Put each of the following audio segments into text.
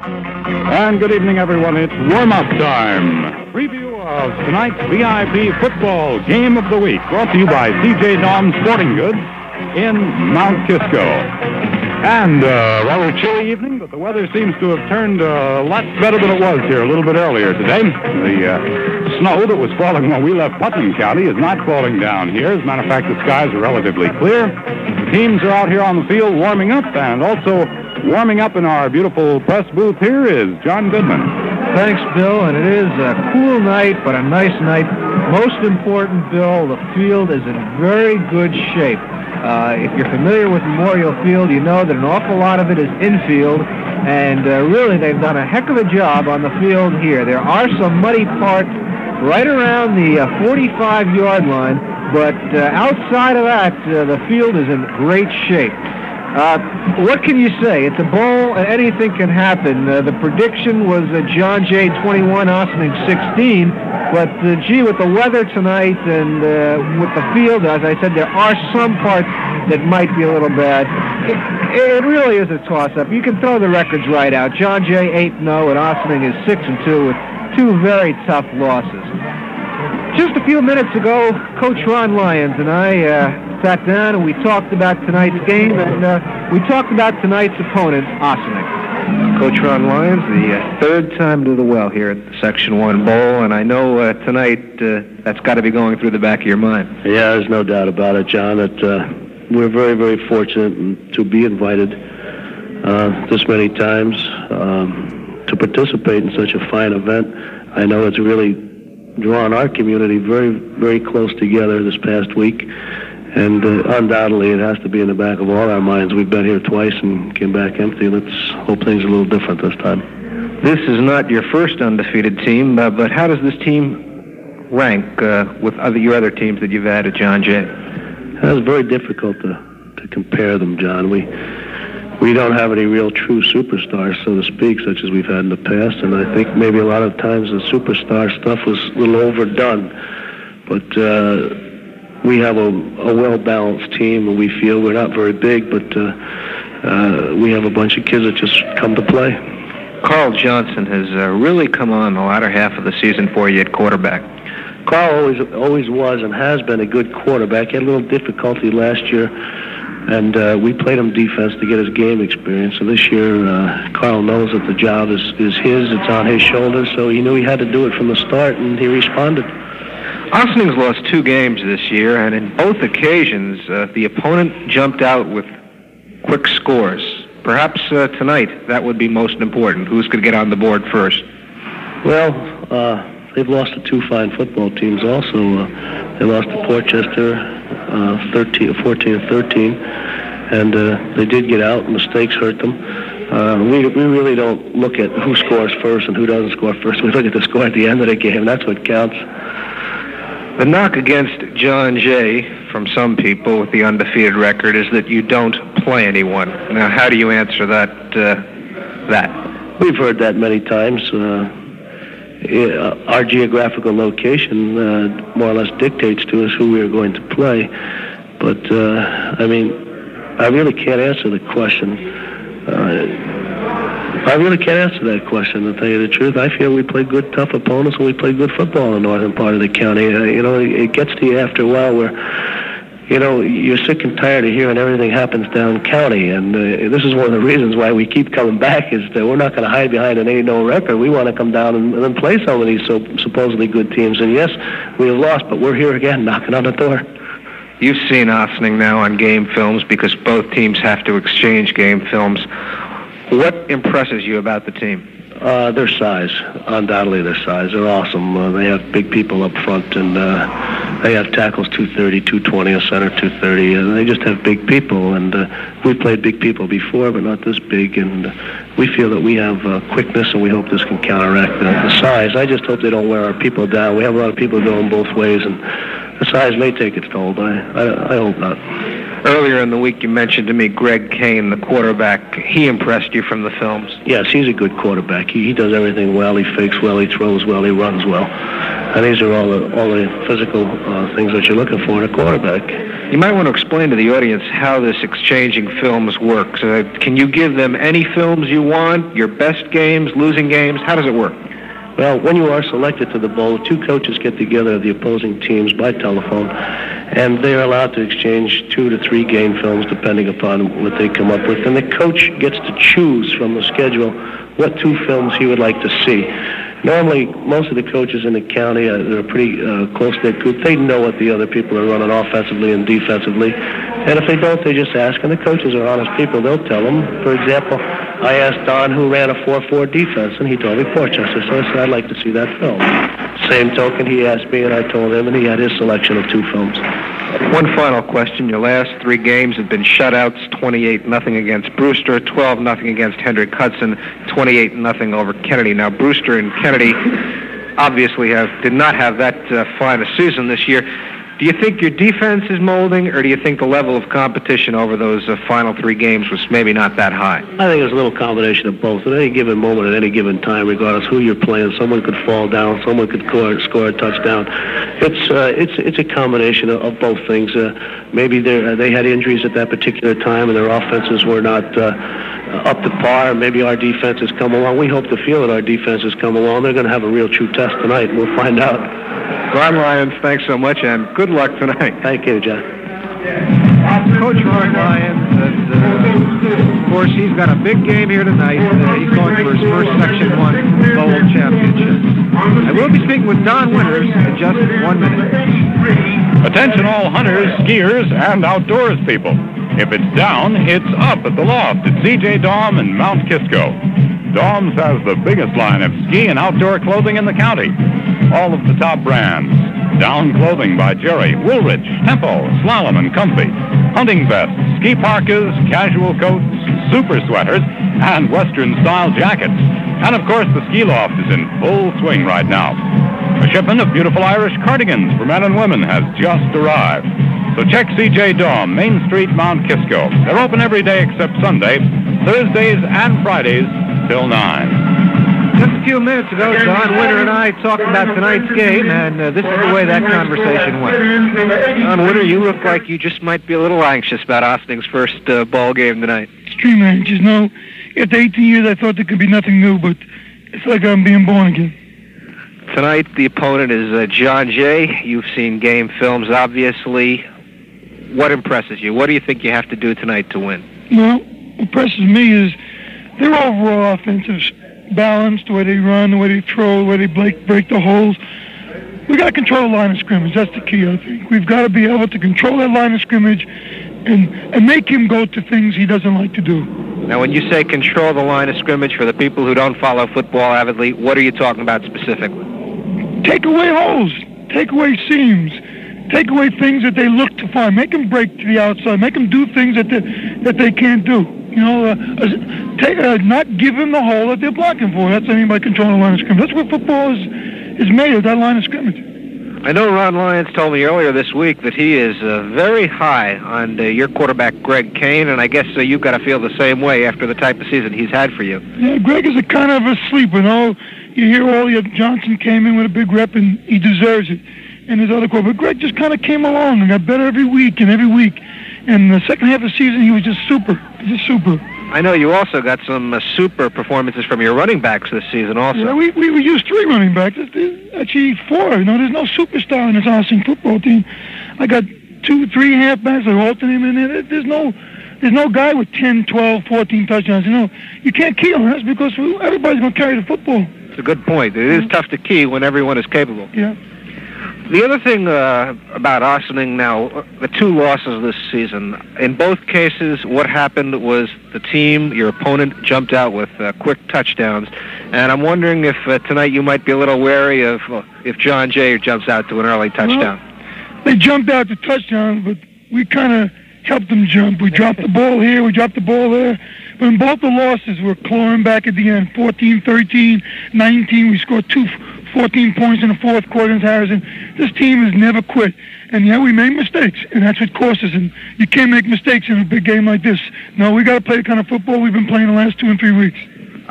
And good evening, everyone. It's warm-up time. Preview of tonight's VIP football game of the week, brought to you by C.J. Daum Sporting Goods in Mount Kisco. And a rather chilly evening, but the weather seems to have turned a lot better than it was here a little bit earlier today. The snow that was falling when we left Putnam County is not falling down here. As a matter of fact, the skies are relatively clear. The teams are out here on the field warming up, and also warming up in our beautiful press booth here is John Goodman. Thanks, Bill, and it is a cool night, but a nice night. Most important, Bill, the field is in very good shape. If you're familiar with Memorial Field, you know that an awful lot of it is infield, and really they've done a heck of a job on the field here. There are some muddy parts right around the 45-yard line, but outside of that, the field is in great shape. What can you say? It's a bowl, and anything can happen. The prediction was John Jay 21, Ossining 16, but gee, with the weather tonight and with the field, as I said, there are some parts that might be a little bad. It really is a toss-up. You can throw the records right out. John Jay 8-0, and Ossining is 6-2 with two very tough losses. Just a few minutes ago, Coach Ron Lyons and I sat down and we talked about tonight's game, and we talked about tonight's opponent, Ossining. Coach Ron Lyons, the third time to the well here at the Section 1 Bowl, and I know tonight that's got to be going through the back of your mind. Yeah, there's no doubt about it, John, that we're very, very fortunate to be invited this many times to participate in such a fine event. I know it's really drawn our community very, very close together this past week, and undoubtedly it has to be in the back of all our minds. We've been here twice and came back empty. Let's hope things are a little different this time. This is not your first undefeated team, but how does this team rank with your other teams that you've had at John Jay? It's very difficult to compare them, John. We don't have any real true superstars, so to speak, such as we've had in the past, and I think maybe a lot of times the superstar stuff was a little overdone. But we have a well-balanced team, and we feel we're not very big, but we have a bunch of kids that just come to play. Carl Johnson has really come on the latter half of the season for you at quarterback. Carl always was and has been a good quarterback. He had a little difficulty last year, and we played him defense to get his game experience. So this year, Carl knows that the job is his. It's on his shoulders, so he knew he had to do it from the start, and he responded. Ossining's lost 2 games this year, and in both occasions, the opponent jumped out with quick scores. Perhaps tonight, that would be most important. Who's going to get on the board first? Well, they've lost to 2 fine football teams also. They lost to Portchester 14-13, and they did get out. Mistakes hurt them. We really don't look at who scores first and who doesn't score first. We look at the score at the end of the game. That's what counts. The knock against John Jay from some people with the undefeated record is that you don't play anyone. Now, how do you answer that? We've heard that many times. Our geographical location more or less dictates to us who we are going to play. But, I really can't answer the question. I really can't answer that question, to tell you the truth. I feel we play good, tough opponents, and we play good football in the northern part of the county. It gets to you after a while where, you're sick and tired of hearing everything happens down county. And this is one of the reasons why we keep coming back, is that we're not going to hide behind an 8-0 record. We want to come down and play some of these supposedly good teams. And yes, we have lost, but we're here again, knocking on the door. You've seen Ossining now on game films because both teams have to exchange game films. What impresses you about the team? Their size. Undoubtedly their size. They're awesome. They have big people up front, and they have tackles 230, 220, a center 230, and they just have big people. And we've played big people before, but not this big. And we feel that we have quickness, and we hope this can counteract the size. I just hope they don't wear our people down. We have a lot of people going both ways, and the size may take its toll, but I hope not. Earlier in the week, you mentioned to me Greg Kane, the quarterback. He impressed you from the films? Yes, he's a good quarterback. He does everything well. He fakes well. He throws well. He runs well. And these are all the physical things that you're looking for in a quarterback. You might want to explain to the audience how this exchanging films works. Can you give them any films you want, your best games, losing games? How does it work? Well, when you are selected to the bowl, the two coaches get together of the opposing teams by telephone, and they're allowed to exchange 2 to 3 game films depending upon what they come up with. And the coach gets to choose from the schedule what 2 films he would like to see. Normally, most of the coaches in the county, they're a pretty close-knit group. They know what the other people are running offensively and defensively. And if they don't, they just ask. And the coaches are honest people. They'll tell them. For example, I asked Don who ran a 4-4 defense, and he told me Portchester. So I said, I'd like to see that film. Same token, he asked me, and I told him, and he had his selection of 2 films. One final question. Your last 3 games have been shutouts, 28-0 against Brewster, 12-0 against Hendrick Hudson, 28-0 over Kennedy. Now, Brewster and Kennedy obviously did not have that fine a season this year. Do you think your defense is molding, or do you think the level of competition over those final 3 games was maybe not that high? I think it's a little combination of both. At any given moment, at any given time, regardless who you're playing, someone could fall down, someone could score a touchdown. It's a combination of both things. Maybe they had injuries at that particular time, and their offenses were not up to par. Maybe our defense has come along. We hope to feel that our defense has come along. They're going to have a real true test tonight, and we'll find out. Ron Lyons, thanks so much, and good luck tonight. Thank you, John. Coach Ron Lyons, and of course, he's got a big game here tonight. He's going for his first Section 1 Bowl championship. I will be speaking with Don Winters in just 1 minute. Attention all hunters, skiers, and outdoors people. If it's down, it's up at the loft at CJ Daum in Mount Kisco. Daum's has the biggest line of ski and outdoor clothing in the county. All of the top brands. Down clothing by Jerry, Woolrich, Tempo, Slalom, and Comfy. Hunting vests, ski parkas, casual coats, super sweaters, and Western-style jackets. And, of course, the ski loft is in full swing right now. A shipment of beautiful Irish cardigans for men and women has just arrived. So check CJ Daum, Main Street, Mount Kisco. They're open every day except Sunday, Thursdays and Fridays till 9. Just a few minutes ago, Don Winter and I talked about tonight's game, and this is the way that conversation went. Don Winter, you look like you just might be a little anxious about Ossining's first ball game tonight. Extremely anxious. No, after 18 years, I thought there could be nothing new, but it's like I'm being born again. Tonight, the opponent is John Jay. You've seen game films, obviously. What impresses you? What do you think you have to do tonight to win? Well, what impresses me is their overall offensive balance, the way they run, the way they throw, the way they break the holes. We got to control the line of scrimmage. That's the key, I think. We've got to be able to control that line of scrimmage and make him go to things he doesn't like to do. Now, when you say control the line of scrimmage, for the people who don't follow football avidly, what are you talking about specifically? Take away holes. Take away seams. Take away things that they look to find. Make them break to the outside. Make them do things that they can't do. You know, not give them the hole that they're blocking for. That's what I mean by controlling the line of scrimmage. That's what football is made of, that line of scrimmage. I know Ron Lyons told me earlier this week that he is very high on your quarterback, Greg Kane, and I guess you've got to feel the same way after the type of season he's had for you. Yeah, Greg is a kind of a sleeper. You know, you hear all your Johnson came in with a big rep, and he deserves it. And his other quarterback, but Greg just kind of came along and got better every week. And the second half of the season, he was just super. Just super. I know you also got some super performances from your running backs this season also. Yeah, we used 3 running backs. There's actually 4. You know, there's no superstar in this Ossining football team. I got 2, 3 halfbacks. I alternate him in there. There's no guy with 10, 12, 14 touchdowns. You know, you can't key on us because everybody's going to carry the football. It's a good point. It is tough to key when everyone is capable. Yeah. The other thing about Ossining now, the 2 losses this season, in both cases, what happened was the team, your opponent, jumped out with quick touchdowns. And I'm wondering if tonight you might be a little wary of if John Jay jumps out to an early touchdown. Well, they jumped out to touchdowns, but we kind of helped them jump. We dropped the ball here, we dropped the ball there. But in both the losses, we're clawing back at the end. 14, 13, 19, we scored 14 points in the fourth quarter against Harrison. This team has never quit. And yeah, we made mistakes, and that's what cost us. And you can't make mistakes in a big game like this. No, we got to play the kind of football we've been playing the last 2 and 3 weeks.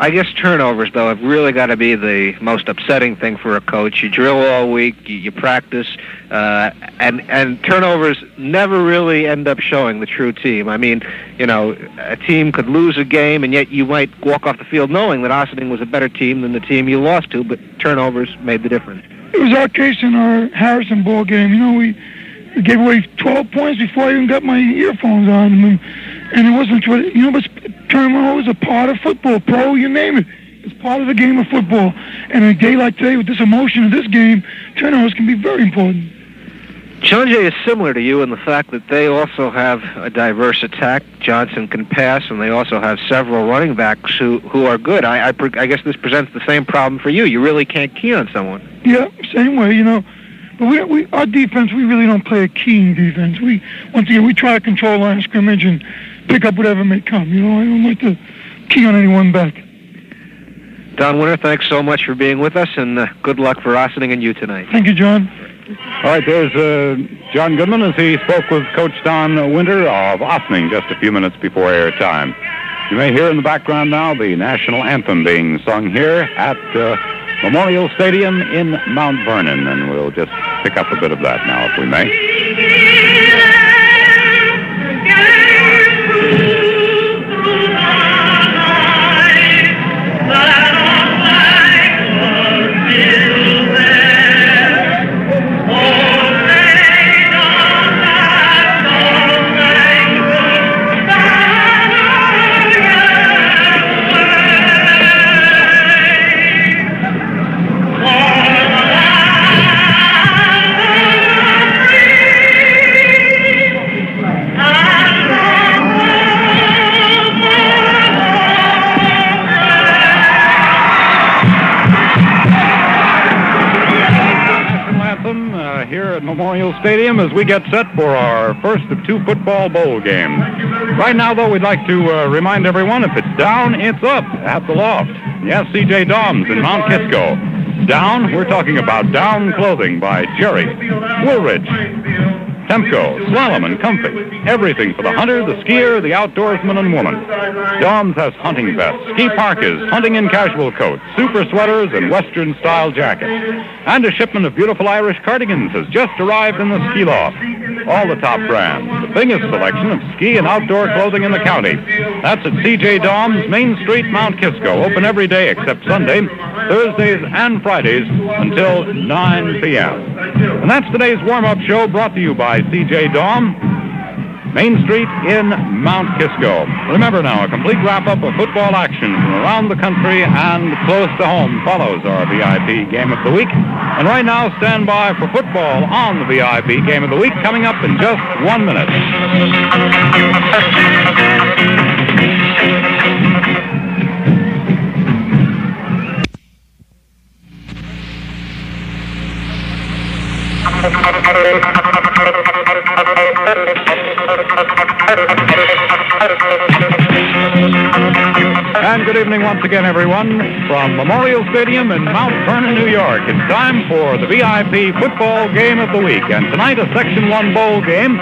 I guess turnovers, though, have really got to be the most upsetting thing for a coach. You drill all week, you practice, and turnovers never really end up showing the true team. I mean, a team could lose a game, and yet you might walk off the field knowing that Ossining was a better team than the team you lost to, but turnovers made the difference. It was our case in our Harrison ball game. We gave away 12 points before I even got my earphones on. And it wasn't, but turnover is a part of football, pro, you name it. It's part of the game of football. And a day like today, with this emotion of this game, turnovers can be very important. John Jay is similar to you in the fact that they also have a diverse attack. Johnson can pass, and they also have several running backs who are good. I guess this presents the same problem for you. You really can't key on someone. Yeah, same way, But our defense, we really don't play a keying defense. Once again, we try to control line of scrimmage and pick up whatever may come. I don't like to key on anyone back. Don Winter, thanks so much for being with us, and good luck for Ossining and you tonight. Thank you, John. All right, there's John Goodman as he spoke with Coach Don Winter of Ossining just a few minutes before airtime. You may hear in the background now the national anthem being sung here at Memorial Stadium in Mount Vernon, and we'll just pick up a bit of that now, if we may. Memorial Stadium as we get set for our first of two football bowl games. Right now, though, we'd like to remind everyone, if it's down, it's up at the Loft. Yes, C.J. Doms in Mount Kisco. Down, we're talking about Down Clothing by Jerry, Woolrich, Temco, Slalom, and Comfy. Everything for the hunter, the skier, the outdoorsman, and woman. Doms has hunting vests, ski parkas, hunting and casual coats, super sweaters, and Western-style jackets. And a shipment of beautiful Irish cardigans has just arrived in the ski loft. All the top brands, the biggest selection of ski and outdoor clothing in the county. That's at C.J. Doms, Main Street, Mount Kisco. Open every day except Sunday, Thursdays, and Fridays until 9 p.m. And that's today's warm-up show brought to you by C.J. Dom, Main Street in Mount Kisco. Remember now, a complete wrap-up of football action from around the country and close to home follows our VIP Game of the Week. And right now, stand by for football on the VIP Game of the Week, coming up in just 1 minute. And good evening once again, everyone, from Memorial Stadium in Mount Vernon, New York. It's time for the VIP Football Game of the Week. And tonight, a Section 1 bowl game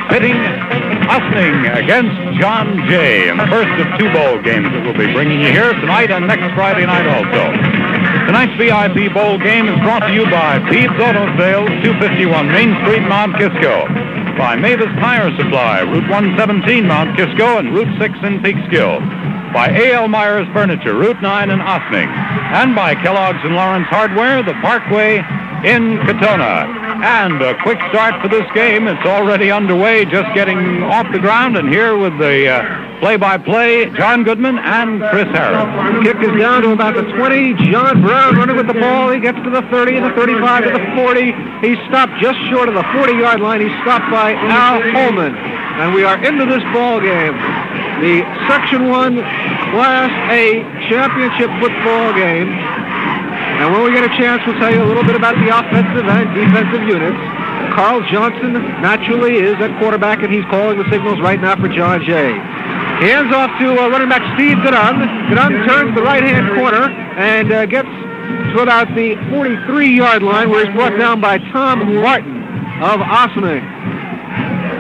pitting Ossining against John Jay in the first of two bowl games that we'll be bringing you here tonight and next Friday night also. Tonight's VIP bowl game is brought to you by Pete's Auto Sales, 251 Main Street, Mount Kisco. By Mavis Tire Supply, Route 117, Mount Kisco, and Route 6 in Peekskill. By A.L. Myers Furniture, Route 9 in Ossining. And by Kellogg's and Lawrence Hardware, the Parkway in Katona. And a quick start for this game. It's already underway, just getting off the ground. And here with the play-by-play, John Goodman and Chris Harris. Kick is down to about the 20. John Brown running with the ball. He gets to the 30, the 35, to the 40. He's stopped just short of the 40-yard line. He's stopped by Al Holman. And we are into this ball game. The Section 1 Class A championship football game. And when we get a chance, we'll tell you a little bit about the offensive and defensive units. Carl Johnson naturally is at quarterback, and he's calling the signals right now for John Jay. Hands off to running back Steve Gadon. Gadon turns the right-hand corner and gets to about the 43-yard line, where he's brought down by Tom Martin of Ossining.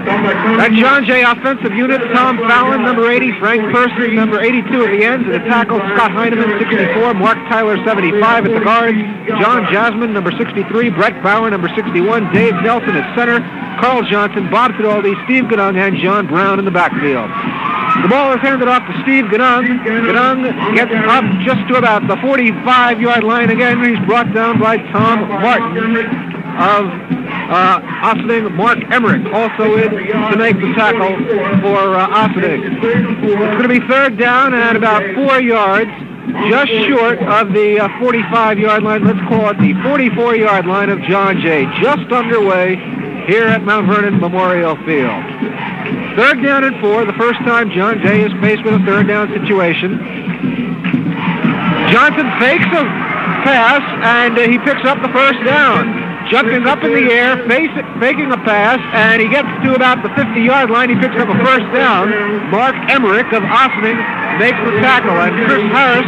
That John Jay offensive unit, Tom Fallon, number 80, Frank Person, number 82 at the ends, and the tackle, Scott Heineman, 64, Mark Tyler, 75 at the guards, John Jasmine, number 63, Brett Bauer, number 61, Dave Nelson at center, Carl Johnson, Bob Fidaldi, Steve Ganung, and John Brown in the backfield. The ball is handed off to Steve Ganung. Ganung gets up just to about the 45-yard line again. He's brought down by Tom Martin of Ossining. Mark Emmerich also in to make the tackle for Ossining. It's going to be third down and about 4 yards, just short of the 45-yard line. Let's call it the 44-yard line of John Jay, just underway here at Mount Vernon Memorial Field. Third down and 4, the first time John Jay is faced with a third down situation. Johnson fakes a pass, and he picks up the first down. Jumping up in the air, faking a pass, and he gets to about the 50-yard line. He picks up a first down. Mark Emmerich of Ossining makes the tackle, and Chris Harris,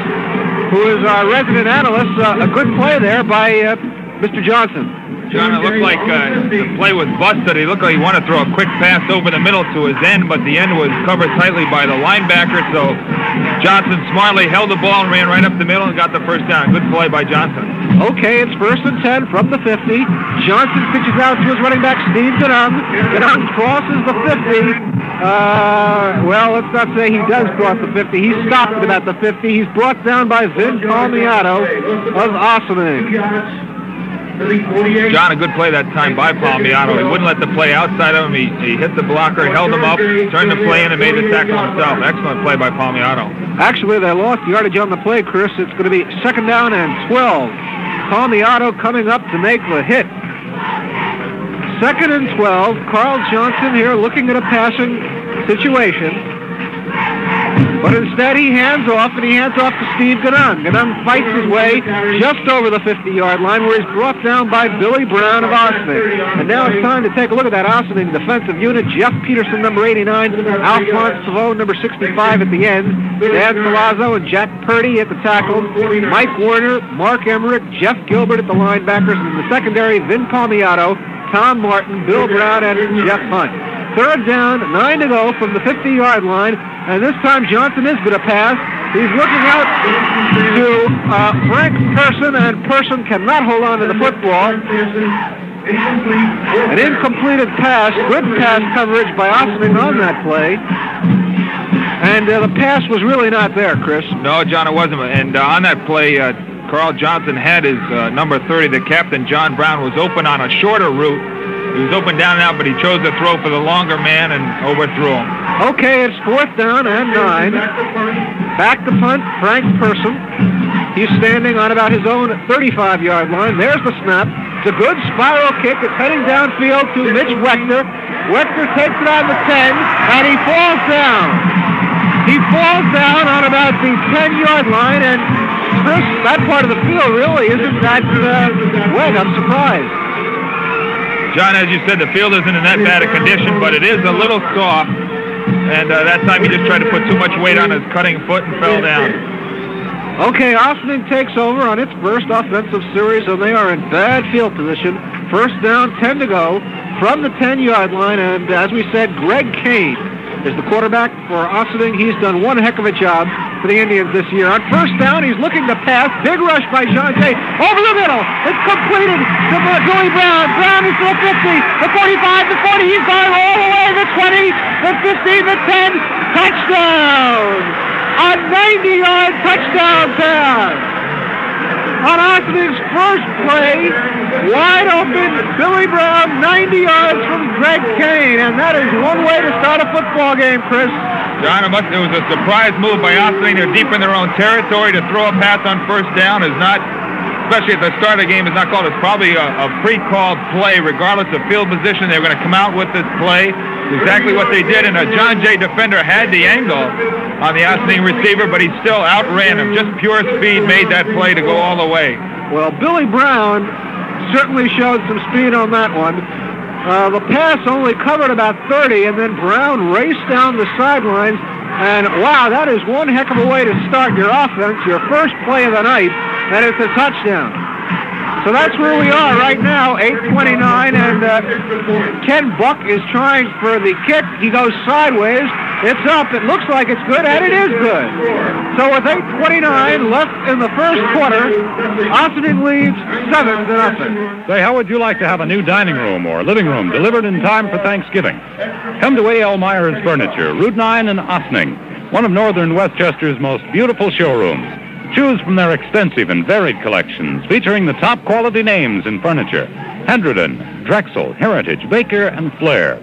who is our resident analyst, a good play there by Mr. Johnson. John, it looked like the play was busted. He looked like he wanted to throw a quick pass over the middle to his end, but the end was covered tightly by the linebacker, so Johnson smartly held the ball and ran right up the middle and got the first down. Good play by Johnson. Okay, it's 1st and 10 from the 50. Johnson pitches out to his running back, Steve Ganung. Ganung crosses the 50. Well, let's not say he does cross the 50. He stopped at about the 50. He's brought down by Vin Palmiato of Ossining. John, a good play that time by Palmiato. He wouldn't let the play outside of him. He hit the blocker, held him up, turned the play in, and made the tackle himself. Excellent play by Palmiato. Actually, they lost yardage on the play, Chris. It's going to be 2nd down and 12. Palmiato coming up to make the hit. 2nd and 12. Carl Johnson here looking at a passing situation. But instead he hands off, and he hands off to Steve Ganung. Ganung fights his way just over the 50-yard line, where he's brought down by Billy Brown of Ossining. And now it's time to take a look at that Ossining defensive unit. Jeff Peterson, number 89, Alphonse Savone, number 65 at the end, Dan Palazzo and Jack Purdy at the tackle, Mike Warner, Mark Emmerich, Jeff Gilbert at the linebackers, and in the secondary, Vin Palmiato, Tom Martin, Bill Brown, and Jeff Hunt. Third down, 9 to go from the 50-yard line, and this time Johnson is going to pass. He's looking out to Frank Person, and Person cannot hold on to the football. An incompleted pass, good pass coverage by Ossining on that play. And the pass was really not there, Chris. No, John, it wasn't. And on that play, Carl Johnson had his number 30, the captain, John Brown, was open on a shorter route. He was open down and out, but he chose to throw for the longer man and overthrew him. Okay, it's 4th down and 9. Back to punt, Frank Person. He's standing on about his own 35-yard line. There's the snap. It's a good spiral kick. It's heading downfield to Mitch Wechter. Wechter takes it on the 10, and he falls down. He falls down on about the 10-yard line, and Chris, that part of the field really isn't that wet. I'm surprised. John, as you said, the field isn't in that bad a condition, but it is a little soft. And that time he just tried to put too much weight on his cutting foot and fell down. Okay, Ossining takes over on its first offensive series, and they are in bad field position. 1st down, 10 to go from the 10-yard line. And as we said, Greg Kane is the quarterback for Ossining. He's done one heck of a job for the Indians this year. On 1st down, he's looking to pass. Big rush by John Jay. Over the middle. It's completed to Billy Brown. Brown is to the 50, the 45, the 40. He's gone all the way. The 20, the 15, the 10. Touchdown! A 90-yard touchdown pass. On Ossining's first play, wide open, Billy Brown, 90 yards from Greg Kane, and that is one way to start a football game, Chris. John, it was a surprise move by Ossining. They're deep in their own territory. To throw a pass on 1st down is not, especially at the start of the game, is not called. It's probably a pre-called play, regardless of field position. They're going to come out with this play. Exactly what they did, and a John Jay defender had the angle on the Ossining receiver, but he still outran him. Just pure speed made that play to go all the way. Well, Billy Brown certainly showed some speed on that one. The pass only covered about 30, and then Brown raced down the sidelines, and wow, that is one heck of a way to start your offense, your first play of the night, and it's a touchdown. So that's where we are right now, 8:29, and Ken Buck is trying for the kick. He goes sideways. It's up. It looks like it's good, and it is good. So with 8:29 left in the first quarter, Ossining leads 7-0. Say, how would you like to have a new dining room or living room delivered in time for Thanksgiving? Come to A.L. Myers Furniture, Route 9 in Ossining, one of northern Westchester's most beautiful showrooms. Choose from their extensive and varied collections featuring the top quality names in furniture: Hendredon, Drexel, Heritage, Baker, and Flair.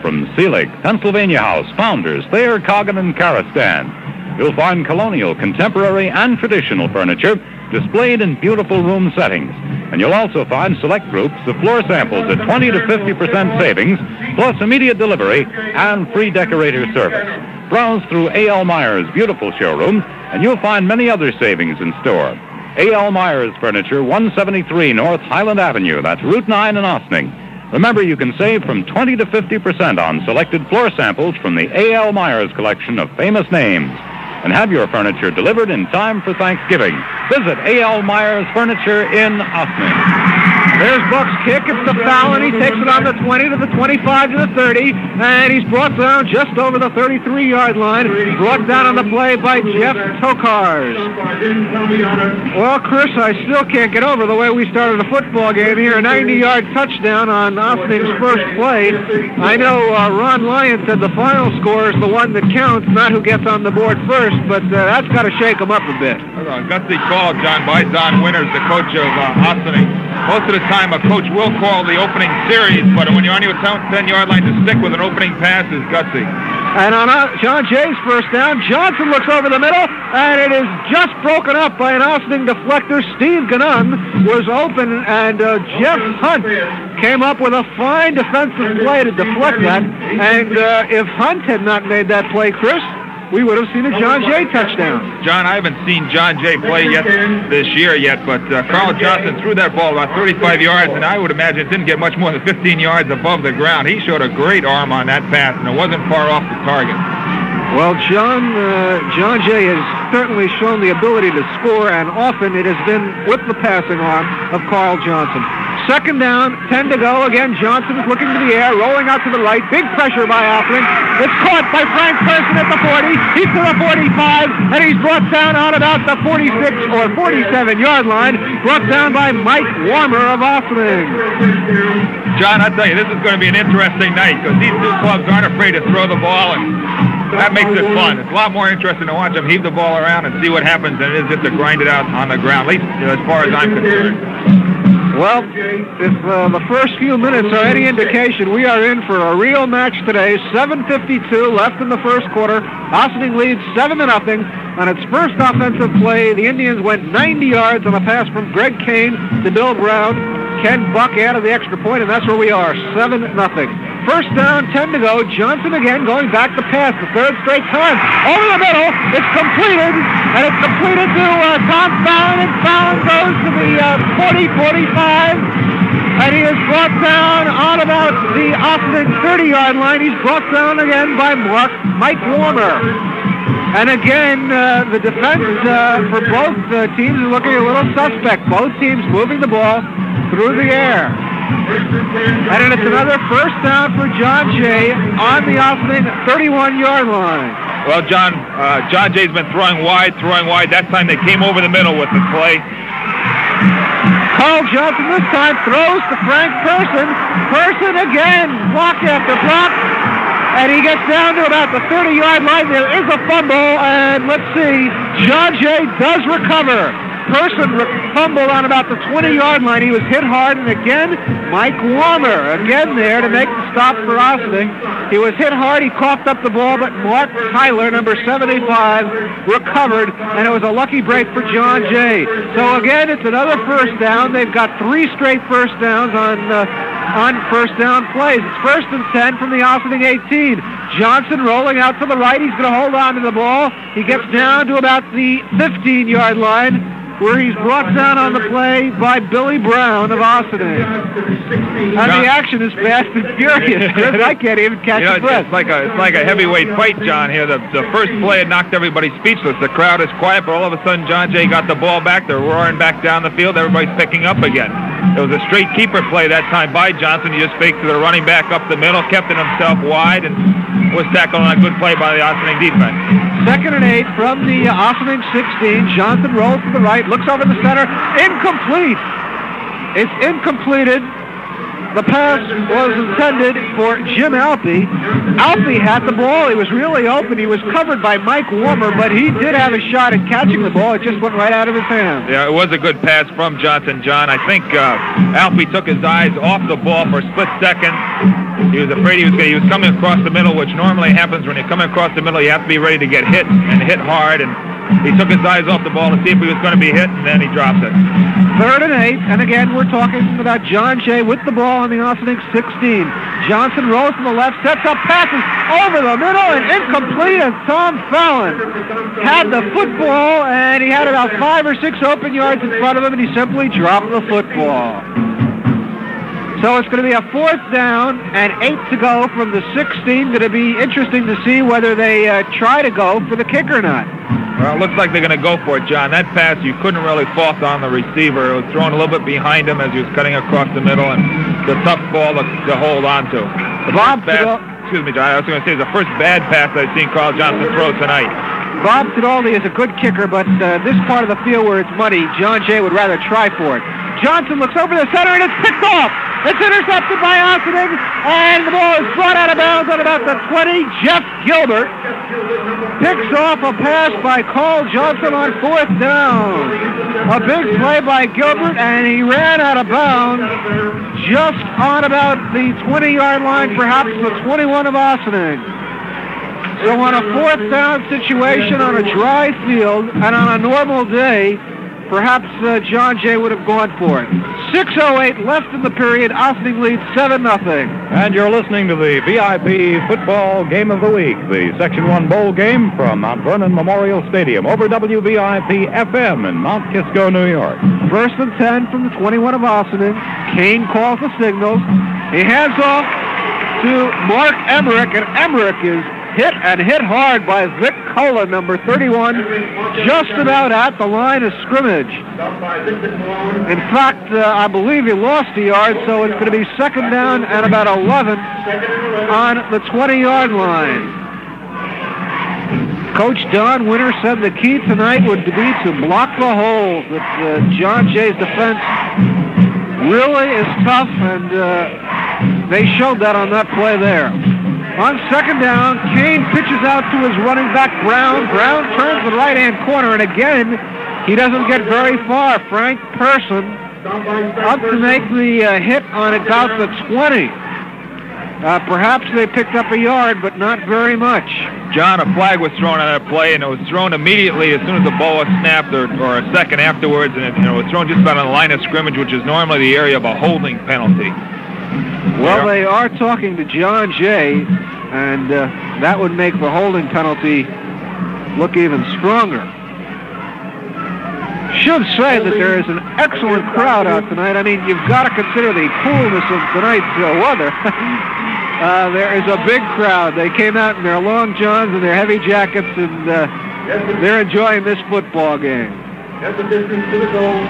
From Selig, Pennsylvania House, Founders, Thayer, Coggin, and Karastan, you'll find colonial, contemporary, and traditional furniture displayed in beautiful room settings. And you'll also find select groups of floor samples at 20 to 50% savings, plus immediate delivery and free decorator service. Browse through A.L. Myers' beautiful showroom, and you'll find many other savings in store. A.L. Myers Furniture, 173 North Highland Avenue. That's Route 9 in Ossining. Remember, you can save from 20 to 50% on selected floor samples from the A.L. Myers collection of famous names. And have your furniture delivered in time for Thanksgiving. Visit A.L. Myers Furniture in Ossining. There's Buck's kick. It's the foul, and he takes it on the 20 to the 25 to the 30, and he's brought down just over the 33-yard line. Brought down on the play by Jeff Tokars. Well, Chris, I still can't get over the way we started a football game here. A 90-yard touchdown on Ossining's first play. I know Ron Lyon said the final score is the one that counts, not who gets on the board first, but that's got to shake him up a bit. Gutsy call, John, by Don Winters, the coach of Ossining. Most of the time, a coach will call the opening series, but when you're on your 10-yard line, to stick with an opening pass is gutsy. And on John Jay's first down, Johnson looks over the middle, and it is just broken up by an Ossining deflector. Steve Gannon was open, and Jeff Hunt came up with a fine defensive play to deflect that. And if Hunt had not made that play, Chris, we would have seen a John Jay touchdown. John, I haven't seen John Jay play yet this year yet, but Carl Johnson threw that ball about 35 yards, and I would imagine it didn't get much more than 15 yards above the ground. He showed a great arm on that pass, and it wasn't far off the target. Well, John Jay has certainly shown the ability to score, and often it has been with the passing arm of Carl Johnson. Second down, 10 to go. Again, Johnson is looking to the air, rolling out to the right. Big pressure by Ossining. It's caught by Frank Person at the 40. He's to the 45, and he's brought down on about the 46 or 47-yard line. Brought down by Mike Warmer of Ossining. John, I tell you, this is going to be an interesting night because these two clubs aren't afraid to throw the ball, and that makes it fun. It's a lot more interesting to watch them heave the ball around and see what happens than it is just to grind it out on the ground, at least as far as I'm concerned. Well, if the first few minutes are any indication, we are in for a real match today. 7:52 left in the first quarter. Ossining leads 7-0. On its first offensive play, the Indians went 90 yards on a pass from Greg Kane to Bill Brown. Ken Buck added the extra point, and that's where we are, 7-0. First down, 10 to go. Johnson again going back to pass the third straight time. Over the middle, it's completed, and it's completed to Tom Fallon, and Fallon goes to the 40-45, and he is brought down on about the Ossining 30-yard line. He's brought down again by Mike Warmer. And again, the defense for both teams is looking a little suspect. Both teams moving the ball through the air. And it's another first down for John Jay on the Ossining 31-yard line. Well, John Jay's been throwing wide. That time they came over the middle with the play. Carl Johnson this time throws to Frank Person. Person again, block after block. And he gets down to about the 30-yard line. There is a fumble, and let's see, John Jay does recover. Person fumbled on about the 20-yard line. He was hit hard, and again, Mike Warmer, again there to make the stop for Ossining. He was hit hard. He coughed up the ball, but Mark Tyler, number 75, recovered, and it was a lucky break for John Jay. So again, it's another first down. They've got 3 straight first downs on first down plays. It's 1st and 10 from the Ossining 18. Johnson rolling out to the right. He's going to hold on to the ball. He gets down to about the 15-yard line. where he's brought down on the play by Billy Brown of Ossining. And the action is fast and furious. Chris, I can't even catch a breath. It's like a heavyweight fight, John, here. The first play had knocked everybody speechless. The crowd is quiet, but all of a sudden John Jay got the ball back. They're roaring back down the field. Everybody's picking up again. It was a straight keeper play that time by Johnson. He just faked to the running back up the middle, kept it himself wide, and was tackled on a good play by the Ossining defense. 2nd and 8 from the Ossining 16. Johnson rolls to the right, looks over the center. Incomplete. It's incompleted. The pass was intended for Jim Alpey. Alpey had the ball. He was really open. He was covered by Mike Warmer, but he did have a shot at catching the ball. It just went right out of his hands. Yeah, it was a good pass from Johnson, John. I think Alpey took his eyes off the ball for a split second. He was afraid he was coming across the middle, which normally happens when you're coming across the middle. You have to be ready to get hit, and hit hard. And he took his eyes off the ball to see if he was going to be hit, and then he drops it. 3rd and 8, and again we're talking about John Jay with the ball on the Ossining 16. Johnson rolls to the left, sets up passes over the middle, and incomplete, and Tom Fallon had the football, and he had about 5 or 6 open yards in front of him, and he simply dropped the football. So it's going to be a 4th down and 8 to go from the 16. Going to be interesting to see whether they try to go for the kick or not. Well, it looks like they're going to go for it, John. That pass, you couldn't really fault on the receiver. It was thrown a little bit behind him as he was cutting across the middle, and the tough ball to hold on to. Excuse me, John. I was going to say the first bad pass I've seen Carl Johnson throw tonight. Bob Tidaldi is a good kicker, but this part of the field where it's muddy, John Jay would rather try for it. Johnson looks over the center, and it's picked off. It's intercepted by Ossining, and the ball is brought out of bounds at about the 20. Jeff Gilbert picks off a pass by Carl Johnson on 4th down. A big play by Gilbert, and he ran out of bounds just on about the 20-yard line, perhaps the 21 of Ossining. So on a 4th down situation on a dry field and on a normal day, perhaps John Jay would have gone for it. 6:08 left in the period. Ossining leads 7-0. And you're listening to the VIP Football Game of the Week, the Section 1 Bowl game from Mount Vernon Memorial Stadium over WVIP-FM in Mount Kisco, New York. 1st and 10 from the 21 of Ossining. Kane calls the signals. He hands off to Mark Emmerich, and Emmerich is hit hard by Vic Cullen, number 31, just about at the line of scrimmage. In fact, I believe he lost a yard, so it's going to be 2nd down and about 11 on the 20-yard line. Coach Don Winter said the key tonight would be to block the holes. That John Jay's defense really is tough, and they showed that on that play there. On 2nd down, Kane pitches out to his running back, Brown. Brown turns the right-hand corner, and again, he doesn't get very far. Frank Person up to make the hit on about the 20. Perhaps they picked up a yard, but not very much. John, a flag was thrown on that play, and it was thrown immediately as soon as the ball was snapped, or a second afterwards, and it was thrown just about on the line of scrimmage, which is normally the area of a holding penalty. Well, they are talking to John Jay, and that would make the holding penalty look even stronger. Should say that there is an excellent crowd out tonight. I mean, you've got to consider the coolness of tonight's weather. There is a big crowd. They came out in their long johns and their heavy jackets, and they're enjoying this football game.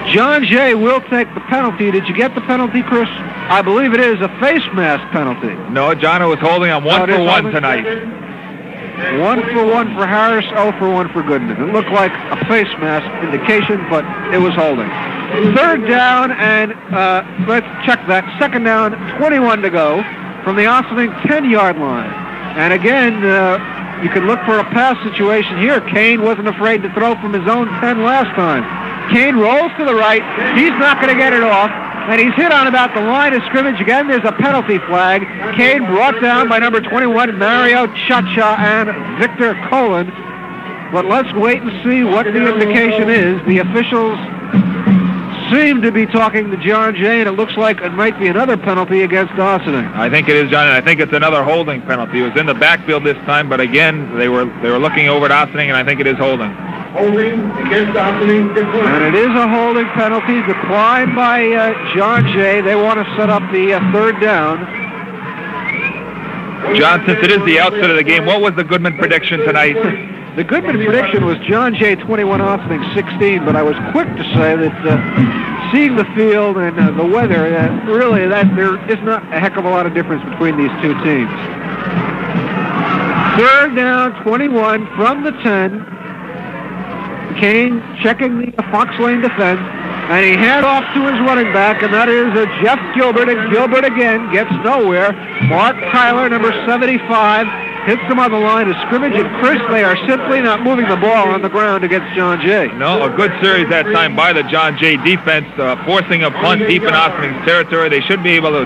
John Jay will take the penalty. Did you get the penalty, Chris? I believe it is a face mask penalty. No, John was holding on 1 for 1 tonight. 1 for 1 for Harris, 0 for 1 for Goodman. It looked like a face mask indication, but it was holding. 3rd down, and let's check that. 2nd down, 21 to go from the Ossining 10-yard line. And again, you can look for a pass situation here. Kane wasn't afraid to throw from his own 10 last time. Kane rolls to the right. He's not going to get it off. And he's hit on about the line of scrimmage. Again, there's a penalty flag. Kane brought down by number 21, Mario Chacha and Victor Cullen. But let's wait and see what the indication is. The officials seem to be talking to John Jay, and it looks like it might be another penalty against Ossining. I think it is, John, and I think it's another holding penalty. It was in the backfield this time, but again, they were looking over at Ossining, and I think it is holding. Holding against Ossining declined. And it is a holding penalty declined by John Jay. They want to set up the third down. John, since it is the outset of the game, what was the Goodman prediction tonight? The Goodman prediction was John Jay 21, Ossining 16, but I was quick to say that seeing the field and the weather, really there is not a heck of a lot of difference between these two teams. Third down, 21 from the 10. Kane checking the Fox Lane defense, and he hands off to his running back, and that is Jeff Gilbert, and Gilbert again gets nowhere. Mark Tyler, number 75, hits him on the line of scrimmage, and Chris, they are simply not moving the ball on the ground against John Jay. No, a good series that time by the John Jay defense, forcing a punt deep in Ossining's territory.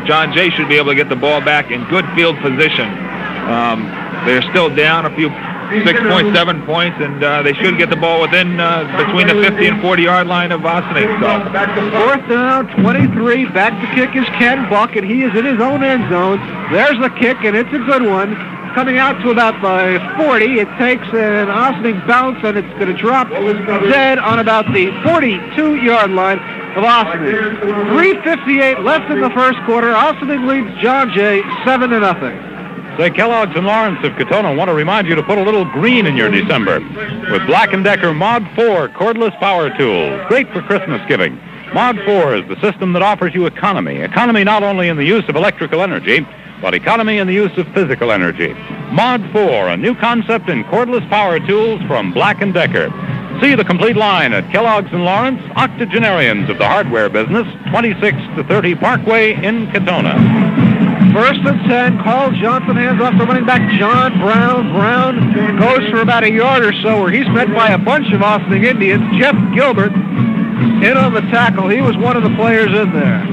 John Jay should be able to get the ball back in good field position. They're still down a few 6.7 points, and they should get the ball within between the 50 and 40-yard line of Ossining. So. Fourth down, 23. Back to kick is Ken Buck, and he is in his own end zone. There's the kick, and it's a good one. Coming out to about the 40. It takes an Ossining bounce, and it's going to drop dead on about the 42-yard line of Ossining. 3:58 left in the first quarter. Ossining leads John Jay 7-0. Say, Kellogg's and Lawrence of Katona want to remind you to put a little green in your December with Black & Decker Mod 4 cordless power tools. Great for Christmas giving. Mod 4 is the system that offers you economy. Economy not only in the use of electrical energy, but economy in the use of physical energy. Mod 4, a new concept in cordless power tools from Black & Decker. See the complete line at Kellogg's and Lawrence, octogenarians of the hardware business, 26-30 Parkway in Katona. First and 10, Carl Johnson hands off to running back John Brown. Brown goes for about a yard or so where he's met by a bunch of Ossining Indians. Jeff Gilbert in on the tackle. He was one of the players in there.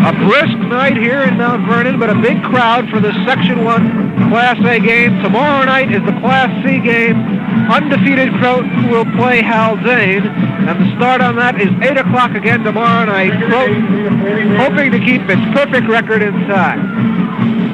A brisk night here in Mount Vernon, but a big crowd for the Section 1 Class A game. Tomorrow night is the Class C game. Undefeated Croton will play Haldane, and the start on that is 8 o'clock again tomorrow night. Croton hoping to keep its perfect record intact.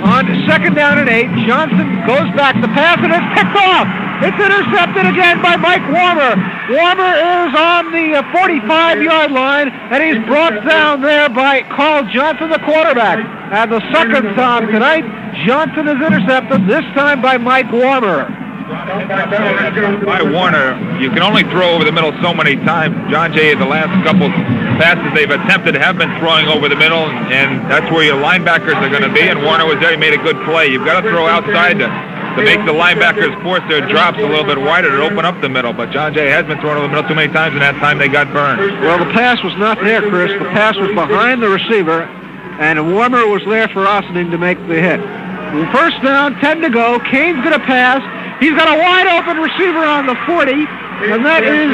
On second down and 8, Johnson goes back to pass, and it's picked off. It's intercepted again by Mike Warmer. Warmer is on the 45-yard line, and he's brought down there by Carl Johnson, the quarterback. And the second time tonight, Johnson is intercepted, this time by Mike Warmer. By Warner, you can only throw over the middle so many times. John Jay, the last couple passes they've attempted have been throwing over the middle, and that's where your linebackers are going to be, and Warner was there. He made a good play. You've got to throw outside to make the linebackers force their drops a little bit wider to open up the middle, but John Jay has been thrown over the middle too many times, and that time they got burned. Well, the pass was not there, Chris. The pass was behind the receiver, and Warmer was there for Ossining to make the hit. First down, 10 to go. Kane's going to pass. He's got a wide-open receiver on the 40, and that is,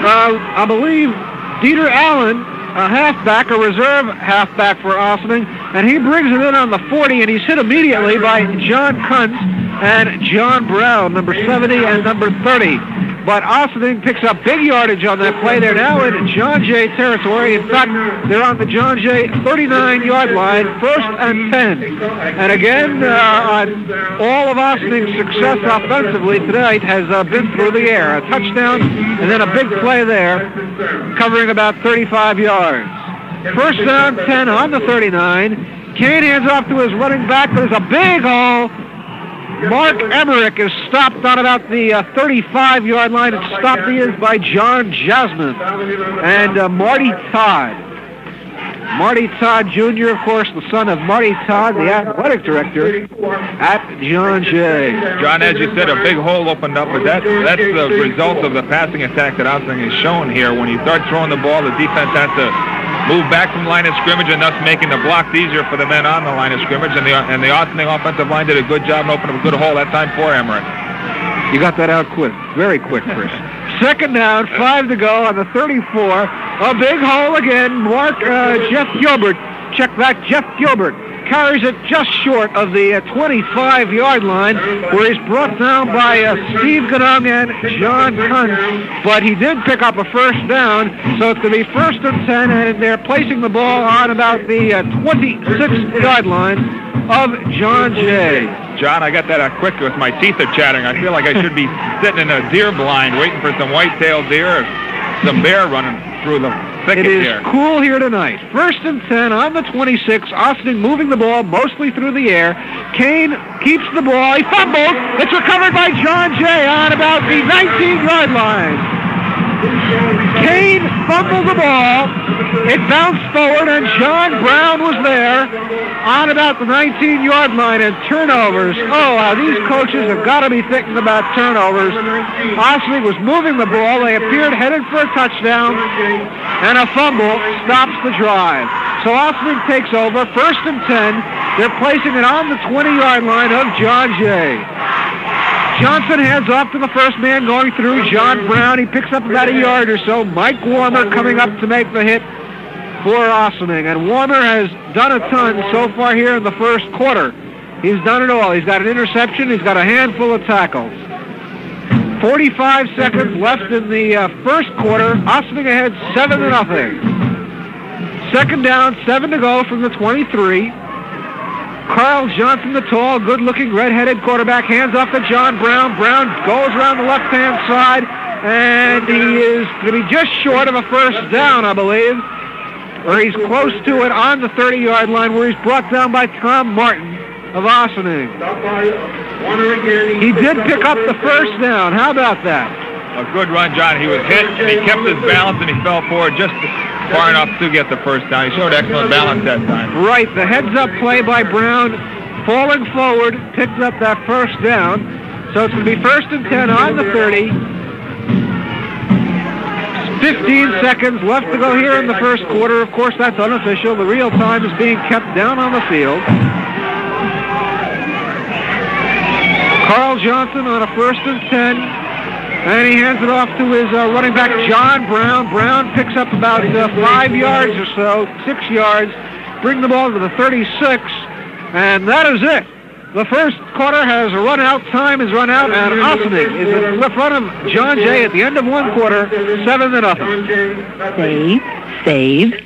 I believe, Dieter Allen, a halfback, a reserve halfback for Ossining, and he brings it in on the 40, and he's hit immediately by John Kuntz and John Brown, number 70 and number 30. But Ossining picks up big yardage on that play. They're now in John Jay territory. In fact, they're on the John Jay 39-yard line, first and 10. And again, all of Ossining's success offensively tonight has been through the air. A touchdown and then a big play there, covering about 35 yards. First down, 10 on the 39. Kane hands off to his running back. There's a big hole. Mark Emmerich is stopped on about the 35-yard line. And stopped he is by John Jasmine and Marty Todd. Marty Todd Jr., of course, the son of Marty Todd, the athletic director at John Jay. John, as you said, a big hole opened up, but that's the result of the passing attack that Ossining has shown here. When you start throwing the ball, the defense has to move back from the line of scrimmage, and thus making the blocks easier for the men on the line of scrimmage. And the Ossining offensive line did a good job and opened up a good hole that time for Emmerich. You got that out quick, very quick, Chris. Second down, 5 to go on the 34. A big hole again. Jeff Gilbert. Check that, Jeff Gilbert carries it just short of the 25-yard line, where he's brought down by Steve Ganong and John Kuntz. But he did pick up a first down, so it's going to be first and 10, and they're placing the ball on about the 26-yard line of John Jay. John. I got that quick because my teeth are chattering. I feel like I should be sitting in a deer blind waiting for some white-tailed deer or some bear running through the thicket here. It is cool here tonight. 1st and 10 on the 26. Ossining moving the ball mostly through the air. Kane keeps the ball. He fumbles. It's recovered by John Jay on about the 19-yard line. Kane fumbled the ball. It bounced forward, and John Brown was there on about the 19-yard line, and turnovers. Oh, these coaches have got to be thinking about turnovers. Ossining was moving the ball. They appeared headed for a touchdown, and a fumble stops the drive. So Ossining takes over, 1st and 10. They're placing it on the 20-yard line of John Jay. Johnson hands off to the first man going through, John Brown. He picks up about a yard or so. Mike Warmer coming up to make the hit for Ossining. And Warmer has done a ton so far here in the first quarter. He's done it all. He's got an interception. He's got a handful of tackles. 45 seconds left in the first quarter. Ossining ahead 7-0. 2nd down, 7 to go from the 23. Carl Johnson, the tall, good-looking, red-headed quarterback, hands off to John Brown. Brown goes around the left-hand side, and he is going to be just short of a 1st down, I believe, or he's close to it on the 30-yard line, where he's brought down by Tom Martin of Ossining. He did pick up the 1st down. How about that? A good run, John. He was hit, and he kept his balance, and he fell forward just far enough to get the 1st down. He showed excellent balance that time. Right. The heads-up play by Brown, falling forward, picked up that 1st down. So it's going to be 1st and 10 on the 30. 15 seconds left to go here in the first quarter. Of course, that's unofficial. The real time is being kept down on the field. Carl Johnson on a 1st and 10. And he hands it off to his running back, John Brown. Brown picks up about 5 yards or so, 6 yards, bring the ball to the 36, and that is it. The first quarter has run out, time is run out, and Ossining is in front of John Jay at the end of 1 quarter, 7-0. Save.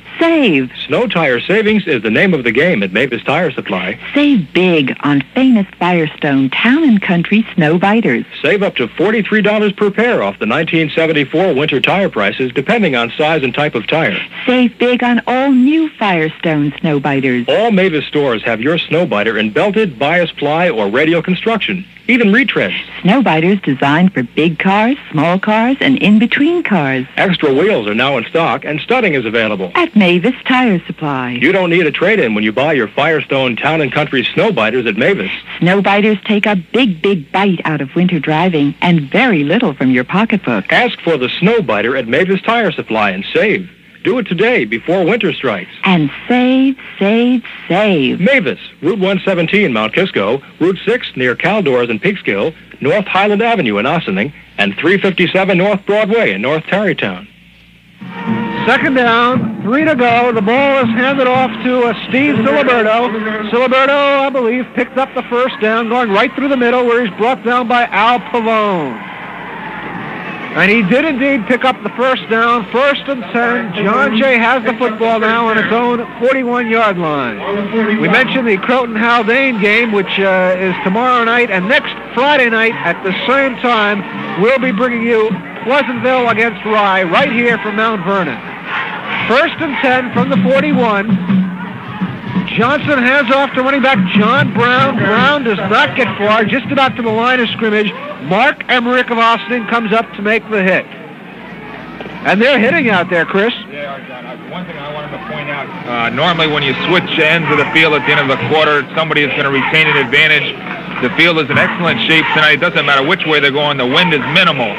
Snow Tire Savings is the name of the game at Mavis Tire Supply. Save big on famous Firestone Town & Country Snow Biters. Save up to $43 per pair off the 1974 winter tire prices, depending on size and type of tire. Save big on all new Firestone Snow Biters. All Mavis stores have your snow biter in belted, bias ply, or radial construction. Even retreads. Snow Biters designed for big cars, small cars, and in-between cars. Extra wheels are now in stock, and studding is available. At Mavis Tire Supply. You don't need a trade-in when you buy your Firestone Town & Country Snow Biters at Mavis. Snow Biters take a big, big bite out of winter driving and very little from your pocketbook. Ask for the Snow Biter at Mavis Tire Supply and save. Do it today before winter strikes. And save. Mavis, Route 117, Mount Kisco, Route 6 near Caldors and Peekskill, North Highland Avenue in Ossining, and 357 North Broadway in North Tarrytown. 2nd down, 3 to go. The ball is handed off to Steve Siliberto. Siliberto, I believe, picked up the 1st down, going right through the middle, where he's brought down by Al Pavone. And he did indeed pick up the 1st down, 1st and 10. John Jay has the football now on its own 41-yard line. We mentioned the Croton-Haldane game, which is tomorrow night, and next Friday night at the same time, we'll be bringing you Pleasantville against Rye right here from Mount Vernon. 1st and 10 from the 41. Johnson hands off to running back John Brown. Brown does not get far, just about to the line of scrimmage. Mark Emmerich of Ossining comes up to make the hit. And they're hitting out there, Chris. They are, John. One thing I wanted to point out, normally when you switch ends of the field at the end of the quarter, somebody is going to retain an advantage. The field is in excellent shape tonight. It doesn't matter which way they're going. The wind is minimal.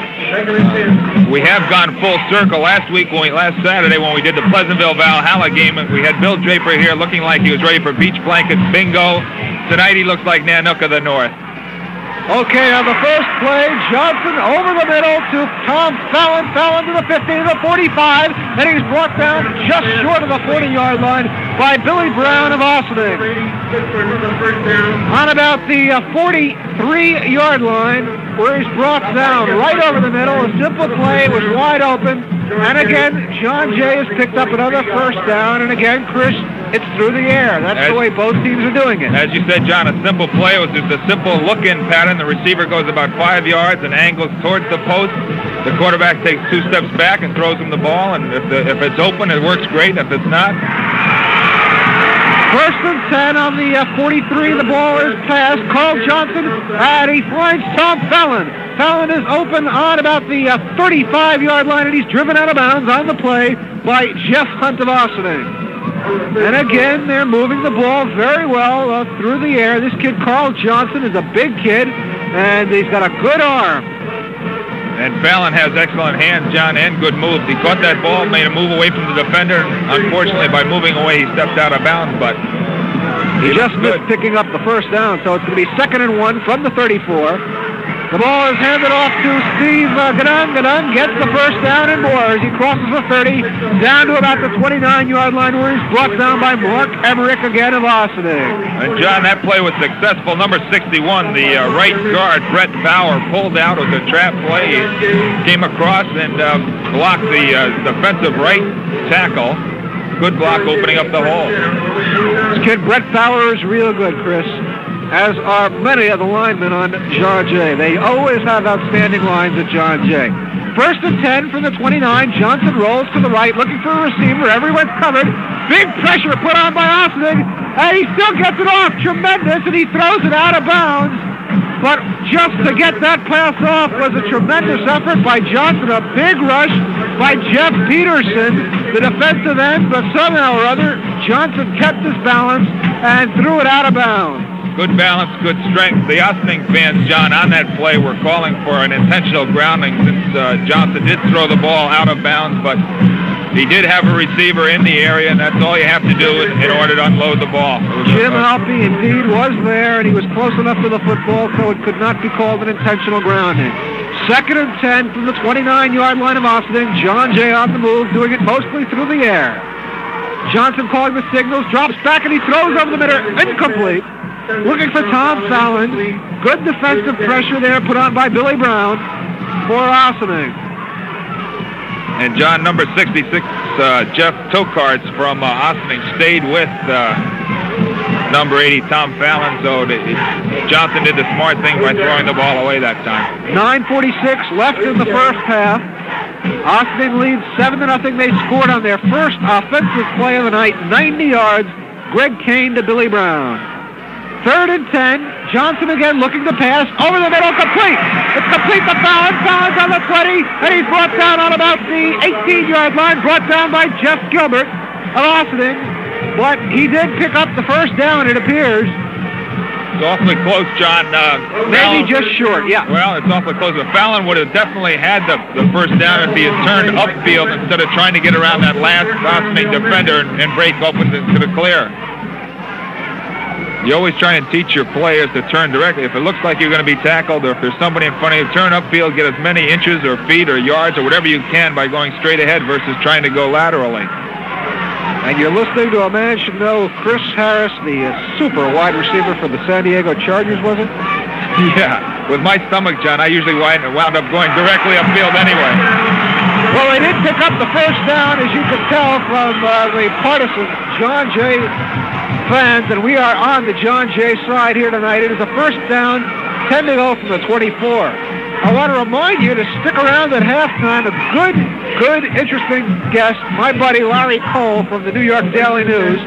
We have gone full circle. Last Saturday when we did the Pleasantville Valhalla game, we had Bill Draper here looking like he was ready for beach blankets bingo. Tonight he looks like Nanook of the North. Okay, on the first play, Johnson over the middle to Tom Fallon. Fallon to the 50, to the 45, and he's brought down just short of the 40-yard line by Billy Brown of Ossining. On about the 43-yard line, where he's brought down right over the middle. A simple play, was wide open. And again, John Jay has picked up another 1st down. And again, Chris, it's through the air. That's the way both teams are doing it. As you said, John, a simple play. It was just a simple look-in pattern. The receiver goes about 5 yards and angles towards the post. The quarterback takes 2 steps back and throws him the ball, and if it's open, it works great. If it's not... First and 10 on the 43. The ball is passed. Carl Johnson, and he finds Tom Fallon. Fallon is open on about the 35-yard line, and he's driven out of bounds on the play by Jeff Hunt of Ossining. And again, they're moving the ball very well through the air. This kid, Carl Johnson, is a big kid, and he's got a good arm. And Fallon has excellent hands, John, and good moves. He caught that ball, made a move away from the defender. Unfortunately, by moving away, he stepped out of bounds, but he just missed picking up the first down, so it's going to be 2nd and 1 from the 34. The ball is handed off to Steve Gadung. Gadung gets the first down and more as he crosses the 30 down to about the 29-yard line where he's brought down by Mark Emmerich again of Ossining. And John, that play was successful. Number 61, the right guard, Brett Bauer, pulled out. It was a trap play. He came across and blocked the defensive right tackle. Good block opening up the hole. This kid, Brett Bauer, is real good, Chris, as are many of the linemen on John Jay. They always have outstanding lines at John Jay. First and 10 from the 29. Johnson rolls to the right, looking for a receiver. Everyone's covered. Big pressure put on by Ossining, and he still gets it off. Tremendous, and he throws it out of bounds. But just to get that pass off was a tremendous effort by Johnson. A big rush by Jeff Peterson, the defensive end, but somehow or other, Johnson kept his balance and threw it out of bounds. Good balance, good strength. The Ossining fans, John, on that play were calling for an intentional grounding since Johnson did throw the ball out of bounds, but he did have a receiver in the area, and that's all you have to do in order to unload the ball. Jim Alpe indeed was there, and he was close enough to the football, so it could not be called an intentional grounding. 2nd and 10 from the 29-yard line of Ossining. John Jay on the move, doing it mostly through the air. Johnson calling the signals, drops back, and he throws over the middle, incomplete. Looking for Tom Fallon. Good defensive pressure there put on by Billy Brown for Ossining. And John, number 66, Jeff Tokarts from Ossining stayed with number 80, Tom Fallon. So Johnson did the smart thing by throwing the ball away that time. 9:46 left in the first half. Ossining leads 7-0. They scored on their first offensive play of the night, 90 yards. Greg Kane to Billy Brown. 3rd and 10. Johnson again looking to pass. Over the middle, complete. It's complete to Fallon. Fallon's on the 20, and he's brought down on about the 18-yard line. Brought down by Jeff Gilbert of Ossining. But he did pick up the first down, it appears. It's awfully close, John. Maybe just short, yeah. Well, it's awfully close. But Fallon would have definitely had the first down if he had turned upfield instead of trying to get around that last Ossining defender and break open to the clear. You always try and teach your players to turn directly. If it looks like you're going to be tackled or if there's somebody in front of you, turn upfield, get as many inches or feet or yards or whatever you can by going straight ahead versus trying to go laterally. And you're listening to a man you should know, Chris Harris, the super wide receiver for the San Diego Chargers, was it? Yeah. With my stomach, John, I usually wound up going directly upfield anyway. Well, they did pick up the first down, as you could tell from the partisan John Jay fans, and we are on the John Jay side here tonight. It is a first down, 10 to go from the 24. I want to remind you to stick around at halftime. A good, interesting guest, my buddy Larry Cole from the New York Daily News,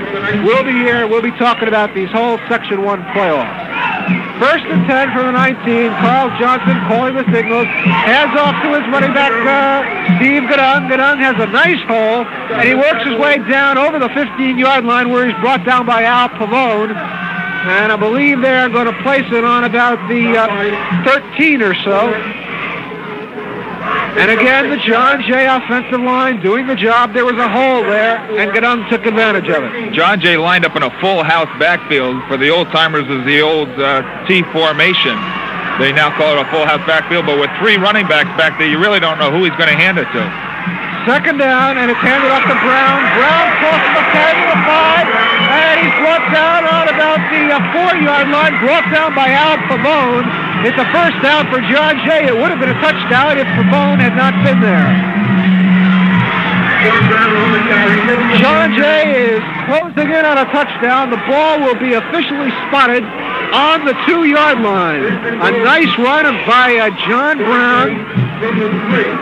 will be here. We'll be talking about these whole Section 1 playoffs. First and 10 from the 19. Carl Johnson calling the signals. Hands off to his running back, Steve Gadung. Gadung has a nice hole, and he works his way down over the 15-yard line where he's brought down by Al Pavone. And I believe they're going to place it on about the 13 or so. And again, the John Jay offensive line doing the job. There was a hole there, and Gadung took advantage of it. John Jay lined up in a full house backfield. For the old-timers, is the old T formation. They now call it a full house backfield, but with 3 running backs back there, you really don't know who he's going to hand it to. Second down, and it's handed off to Brown. Brown crosses the 10 to the 5, and he's brought down on about the 4-yard line, brought down by Al Pavone. It's a first down for John Jay. It would have been a touchdown if Pavone had not been there. John Jay is closing in on a touchdown. The ball will be officially spotted on the 2-yard line. A nice run by John Brown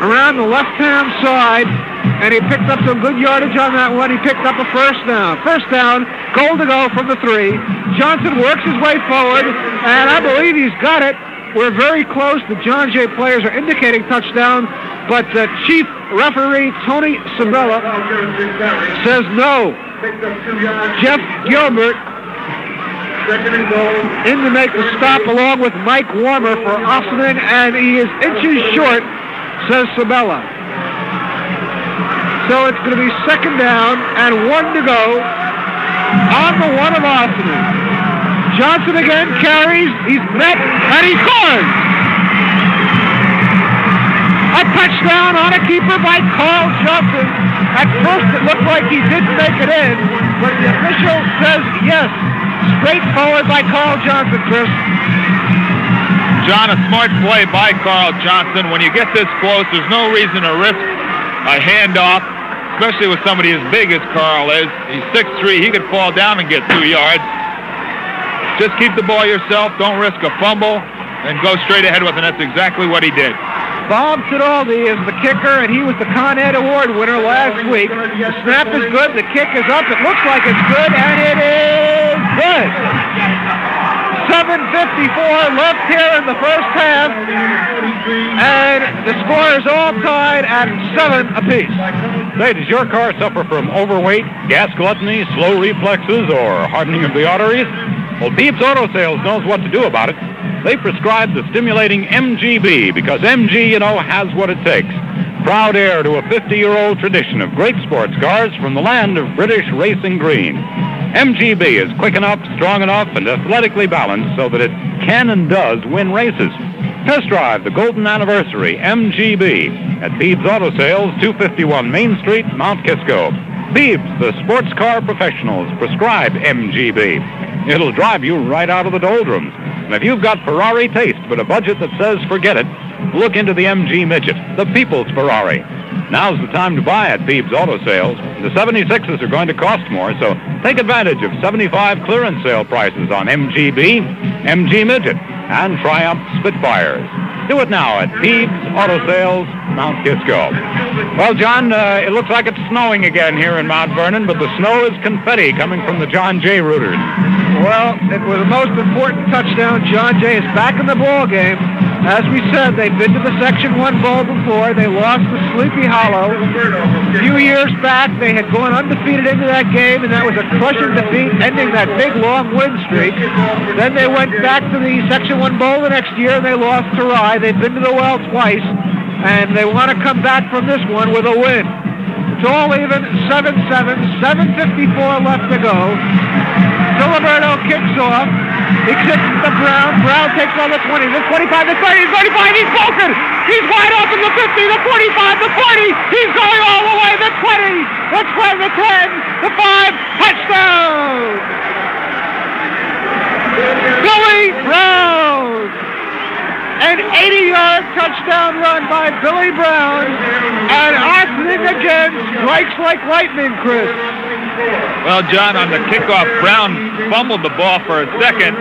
around the left-hand side, and he picked up some good yardage on that one. He picked up a first down. First down, goal to go from the 3. Johnson works his way forward, and I believe he's got it. We're very close. The John Jay players are indicating touchdown, but the chief referee, Tony Sabella, says no. Jeff Gilbert in to make the stop along with Mike Warmer for Ossining, and he is inches short, says Sabella. So it's going to be second down and 1 to go on the 1 of Ossining. Johnson again carries, he's met, and he scores! A touchdown on a keeper by Carl Johnson. At first it looked like he didn't make it in, but the official says yes. Straightforward by Carl Johnson, Chris. John, a smart play by Carl Johnson. When you get this close, there's no reason to risk a handoff, especially with somebody as big as Carl is. He's 6'3", he could fall down and get 2 yards. Just keep the ball yourself, don't risk a fumble, and go straight ahead with it. And that's exactly what he did. Bob Tidaldi is the kicker, and he was the Con Ed Award winner last week. The snap is good, the kick is up, it looks like it's good, and it is good! 7:54 left here in the first half, and the score is all tied at 7 apiece. Say, does your car suffer from overweight, gas gluttony, slow reflexes, or hardening of the arteries? Well, Beeb's Auto Sales knows what to do about it. They prescribe the stimulating MGB because MG, has what it takes. Proud heir to a 50-year-old tradition of great sports cars from the land of British racing green. MGB is quick enough, strong enough, and athletically balanced so that it can and does win races. Test drive the Golden Anniversary MGB at Beeb's Auto Sales, 251 Main Street, Mount Kisco. Beeb's, the sports car professionals, prescribe MGB. It'll drive you right out of the doldrums. And if you've got Ferrari taste but a budget that says forget it, look into the MG Midget, the people's Ferrari. Now's the time to buy at Beeb's Auto Sales. The 76s are going to cost more, so take advantage of 75 clearance sale prices on MGB, MG Midget, and Triumph Spitfires. Do it now at Beeb's Auto Sales, Mount Kisco. Well, John, it looks like it's snowing again here in Mount Vernon, but the snow is confetti coming from the John Jay Rooters. Well, it was the most important touchdown. John Jay is back in the ball game. As we said, they've been to the Section 1 Bowl before. They lost to Sleepy Hollow. A few years back, they had gone undefeated into that game, and that was a crushing defeat, ending that big, long win streak. Then they went back to the Section 1 Bowl the next year, and they lost to Rye. They've been to the well twice, and they want to come back from this one with a win. It's all even, 7-7, 7:54 left to go. Gilberto kicks off. He kicks to Brown. Brown takes on the 20, the 25, the 30, the 35. He's broken. He's wide open. The 50, the 45, the 40. He's going all the way. The 20, the 12, the 10, the 5. Touchdown! Billy Brown! An 80-yard touchdown run by Billy Brown. And Ossining again strikes like lightning, Chris. Well, John, on the kickoff, Brown fumbled the ball for a second.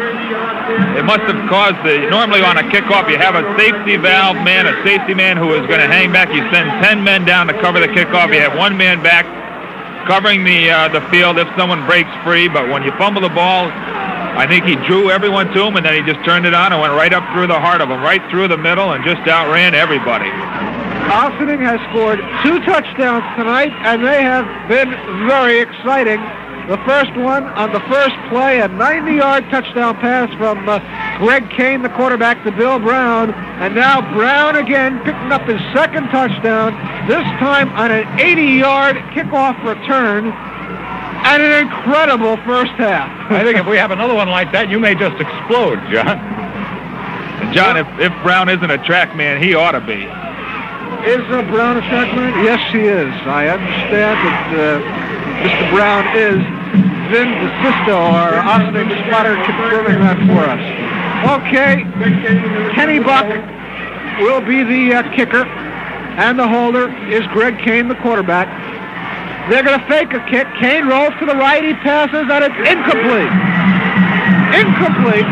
It must have caused normally on a kickoff, you have a safety valve man, a safety man who is going to hang back. You send 10 men down to cover the kickoff. You have 1 man back covering the field if someone breaks free. But when you fumble the ball, I think he drew everyone to him, and then he just turned it on and went right up through the heart of them, right through the middle, and just outran everybody. Ossining has scored 2 touchdowns tonight, and they have been very exciting. The first one on the first play, a 90-yard touchdown pass from Greg Kane, the quarterback, to Bill Brown. And now Brown again picking up his second touchdown, this time on an 80-yard kickoff return. And an incredible first half. I think if we have another one like that, you may just explode, John. John, if Brown isn't a track man, he ought to be. Is Brown a track man? Yes, he is. I understand that Mr. Brown is. Vin DeSisto, our Ossining spotter, confirming that for us. Okay, Kenny Buck will be the kicker, and the holder is Greg Kane, the quarterback. They're going to fake a kick. Kane rolls to the right. He passes, and it's incomplete. Incomplete.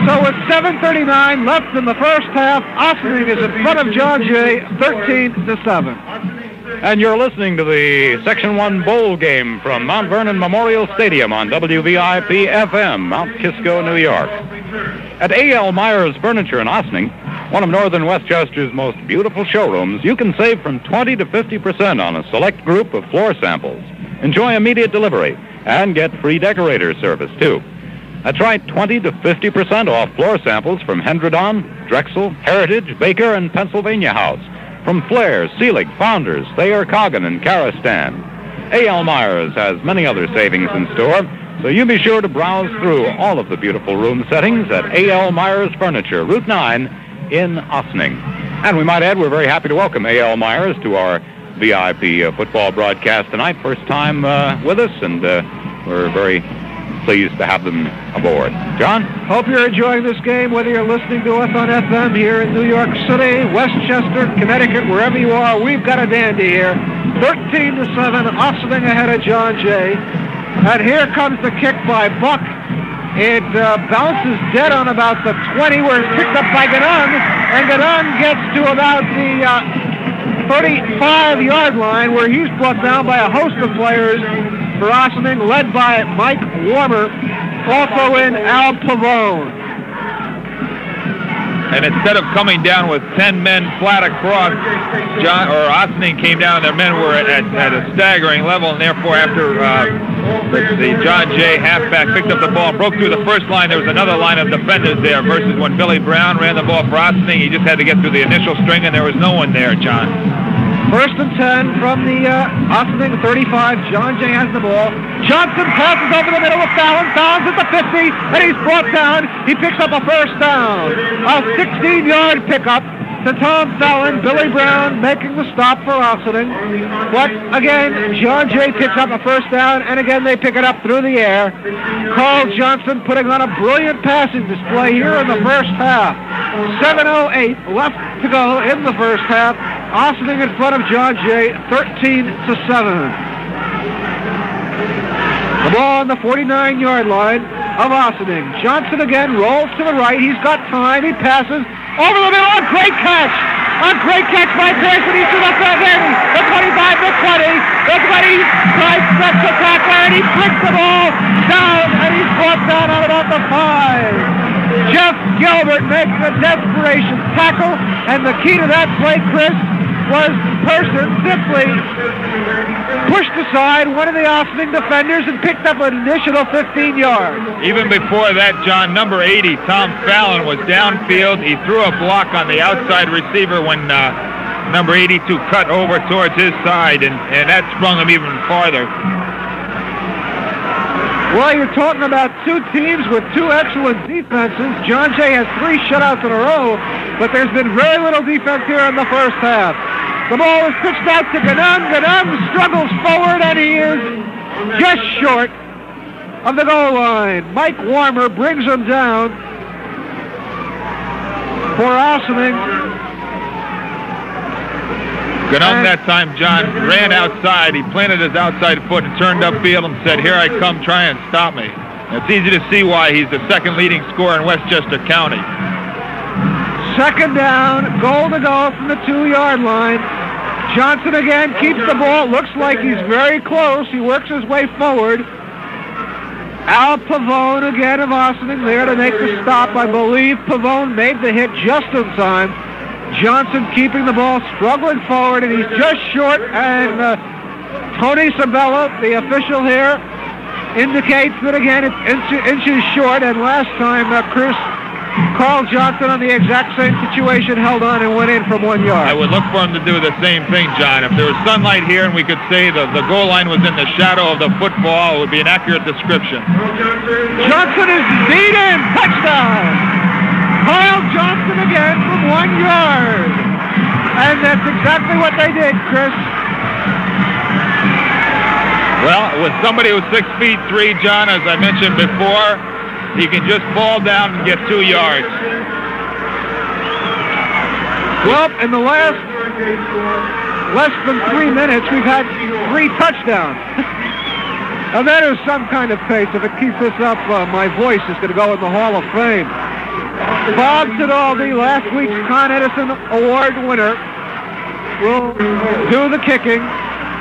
So with 7:39 left in the first half, Ossining is in front of John Jay, 13-7. And you're listening to the Section 1 Bowl game from Mount Vernon Memorial Stadium on WVIP FM, Mount Kisco, New York. At A.L. Myers Furniture in Ossining, one of Northern Westchester's most beautiful showrooms, you can save from 20 to 50% on a select group of floor samples. Enjoy immediate delivery and get free decorator service, too. That's right, 20 to 50% off floor samples from Hendredon, Drexel, Heritage, Baker, and Pennsylvania House. From Flair, Seelig, Founders, Thayer, Coggin, and Karastan. A.L. Myers has many other savings in store, so you be sure to browse through all of the beautiful room settings at A.L. Myers Furniture, Route 9 in Ossining. And we might add, we're very happy to welcome A.L. Myers to our VIP football broadcast tonight. First time with us, and we're very pleased to have them aboard. John? Hope you're enjoying this game, whether you're listening to us on FM here in New York City, Westchester, Connecticut, wherever you are. We've got a dandy here. 13-7, Ossining ahead of John Jay. And here comes the kick by Buck. It bounces dead on about the 20, where it's picked up by Gannon, and Gannon gets to about the 35-yard line, where he's brought down by a host of players for Ossining, led by Mike Warmer, also in Al Pavone. And instead of coming down with 10 men flat across, Ossining came down, their men were at a staggering level, and therefore after the John Jay halfback picked up the ball, broke through the first line, there was another line of defenders there, versus when Billy Brown ran the ball for Ossining, he just had to get through the initial string, and there was no one there, John. First and 10 from the Ossining 35. John Jay has the ball. Johnson passes over the middle of Fallon. Fallon's at the 50, and he's brought down. He picks up a first down. A 16-yard pickup to Tom Fallon. Billy Brown making the stop for Ossining. But again, John Jay picks up a first down, and again they pick it up through the air. Carl Johnson putting on a brilliant passing display here in the first half. 7:08 left to go in the first half. Ossining in front of John Jay, 13-7. The ball on the 49-yard line of Ossining. Johnson again rolls to the right. He's got time. He passes over the middle. A great catch. A great catch by Pearson. He's to the 30, the 25, the 20. The 20 tries to tackle, and he flicks the ball down, and he's brought down at about the 5. Jeff Gilbert making a desperation tackle, and the key to that play, Chris, was Pearson simply pushed aside one of the Ossining defenders and picked up an additional 15 yards. Even before that, John, number 80, Tom Fallon, was downfield. He threw a block on the outside receiver when number 82 cut over towards his side, and that sprung him even farther. Well, you're talking about two teams with two excellent defenses. John Jay has 3 shutouts in a row, but there's been very little defense here in the first half. The ball is pitched out to Gannon. Gannon struggles forward, and he is just short of the goal line. Mike Warmer brings him down for Ossining. Gannon that time, John, ran outside. He planted his outside foot and turned upfield and said, "Here I come, try and stop me." It's easy to see why he's the second leading scorer in Westchester County. Second down, goal to go from the 2-yard line. Johnson again keeps the ball. Looks like he's very close. He works his way forward. Al Pavone again of Ossining there to make the stop. I believe Pavone made the hit just in time. Johnson keeping the ball, struggling forward, and he's just short. And Tony Sabella, the official here, indicates that again it's inches short. And last time, Carl Johnson on the exact same situation held on and went in from 1 yard. I would look for him to do the same thing, John. If there was sunlight here and we could say the goal line was in the shadow of the football, it would be an accurate description. Johnson is beaten. Touchdown. Carl Johnson again from 1 yard. And that's exactly what they did, Chris. Well, with somebody who's 6'3", John, as I mentioned before, he can just fall down and get 2 yards. Well, in the last less than 3 minutes, we've had 3 touchdowns. And that is some kind of pace. If it keeps this up, my voice is going to go in the Hall of Fame. Bob Tidaldi, last week's Con Edison Award winner, will do the kicking.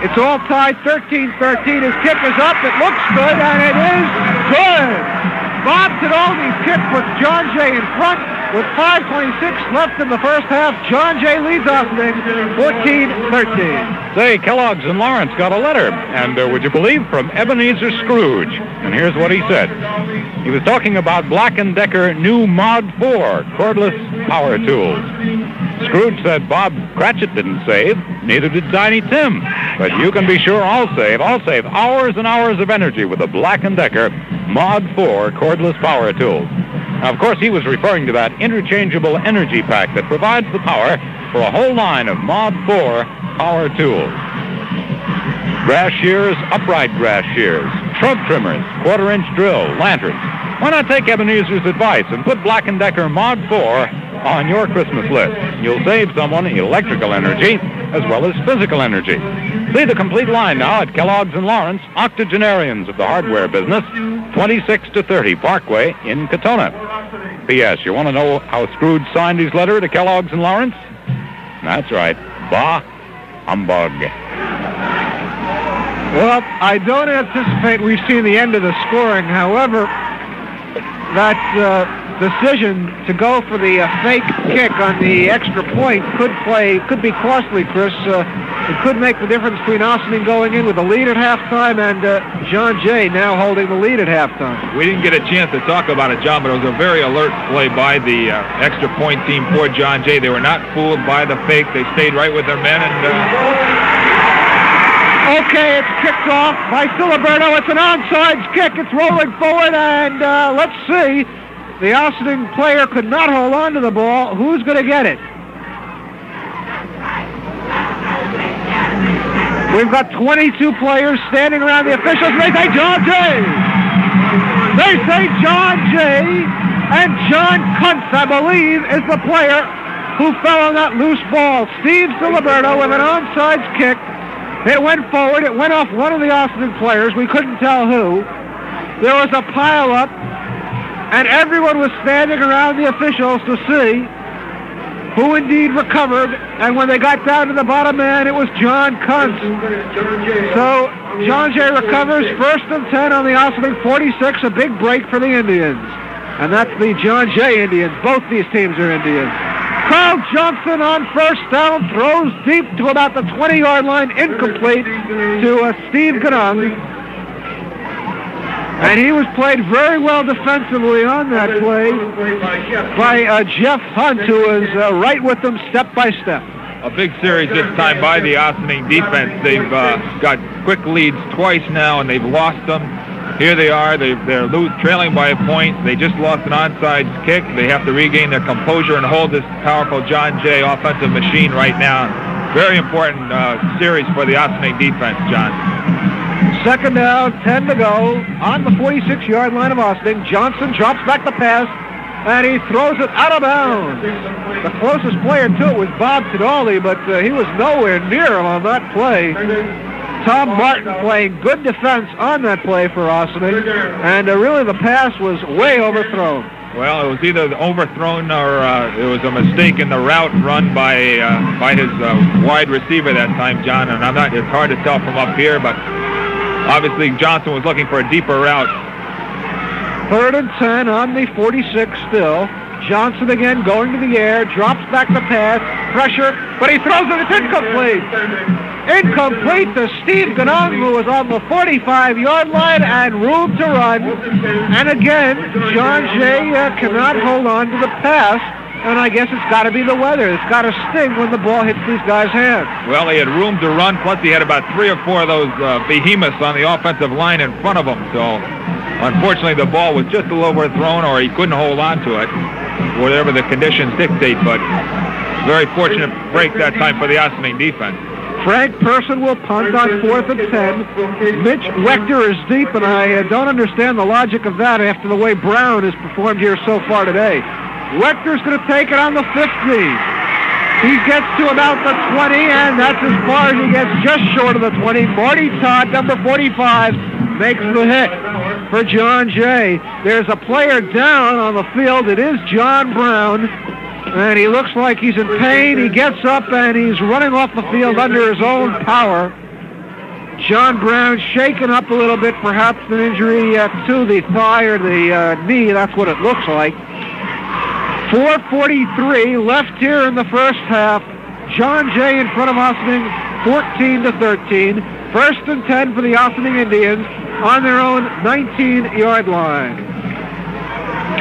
It's all tied 13-13. His kick is up. It looks good, and it is good. Bob Tidaldi's kick puts John Jay in front with 5:26 left in the first half. John Jay leads Ossining 14-13. Say, Kellogg's and Lawrence got a letter, and would you believe, from Ebenezer Scrooge. And here's what he said. He was talking about Black & Decker new Mod 4 cordless power tools. Scrooge said Bob Cratchit didn't save, neither did Tiny Tim. But you can be sure I'll save hours and hours of energy with the Black & Decker Mod 4 cordless power tools. Now, of course, he was referring to that interchangeable energy pack that provides the power for a whole line of Mod 4 power tools. Grass shears, upright grass shears, shrub trimmers, quarter-inch drill, lanterns. Why not take Ebenezer's advice and put Black & Decker Mod 4 on your Christmas list? You'll save someone electrical energy as well as physical energy. See the complete line now at Kellogg's and Lawrence, octogenarians of the hardware business, 26 to 30 Parkway in Katona. P.S. You want to know how Scrooge signed his letter to Kellogg's and Lawrence? That's right. Bah humbug. Well, I don't anticipate we've seen the end of the scoring. However, that decision to go for the fake kick on the extra point could be costly, Chris. It could make the difference between Ossining going in with the lead at halftime and John Jay now holding the lead at halftime. We didn't get a chance to talk about it, John, but it was a very alert play by the extra point team for John Jay. They were not fooled by the fake. They stayed right with their men. Okay, it's kicked off by Filiberto. It's an onside kick. It's rolling forward, and let's see. The Ossining player could not hold on to the ball. Who's going to get it? We've got 22 players standing around the officials. They say John Jay. They say John Jay, and John Kuntz, I believe, is the player who fell on that loose ball. Steve Filiberto with an onside kick. It went forward. It went off one of the Ossining players. We couldn't tell who. There was a pile-up, and everyone was standing around the officials to see who indeed recovered. And when they got down to the bottom man, it was John Kuntz. So John Jay recovers. 1st and 10 on the Ossining 46. A big break for the Indians. And that's the John Jay Indians. Both these teams are Indians. Carl Johnson on first down, throws deep to about the 20-yard line, incomplete to Steve Ganong. And he was played very well defensively on that play by Jeff Hunt, who was right with them step by step. A big series this time by the Ossining defense. They've got quick leads twice now, and they've lost them. Here they are. They're trailing by a point. They just lost an onside kick. They have to regain their composure and hold this powerful John Jay offensive machine right now. Very important series for the Ossining defense, John. 2nd down, 10 to go. On the 46-yard line of Ossining, Johnson drops back the pass, and he throws it out of bounds. The closest player to it was Bob Tidaldi, but he was nowhere near him on that play. Tom Martin playing good defense on that play for Ossining, and really the pass was way overthrown. Well, it was either overthrown or it was a mistake in the route run by his wide receiver that time, John. And it's hard to tell from up here, but obviously Johnson was looking for a deeper route. 3rd and 10 on the 46 still. Johnson again going to the air, drops back the pass, pressure, but he throws it. It's incomplete. Incomplete to Steve Ganong, who was on the 45-yard line and room to run. And again, John Jay cannot hold on to the pass, and I guess it's got to be the weather. It's got to sting when the ball hits these guys' hands. Well, he had room to run, plus he had about 3 or 4 of those behemoths on the offensive line in front of him. So, unfortunately, the ball was just a little overthrown, or he couldn't hold on to it, whatever the conditions dictate. But very fortunate break that time for the Ossining defense. Frank Person will punt on 4th and 10. Mitch Wechter is deep, and I don't understand the logic of that after the way Brown has performed here so far today. Wechter's going to take it on the 50. He gets to about the 20, and that's as far as he gets, just short of the 20. Marty Todd, number 45, makes the hit for John Jay. There's a player down on the field. It is John Brown, and he looks like he's in pain. He gets up, and he's running off the field under his own power. John Brown shaken up a little bit, perhaps an injury to the thigh or the knee. That's what it looks like. 4:43 left here in the first half. John Jay in front of Ossining, 14-13. First and 10 for the Ossining Indians on their own 19-yard line.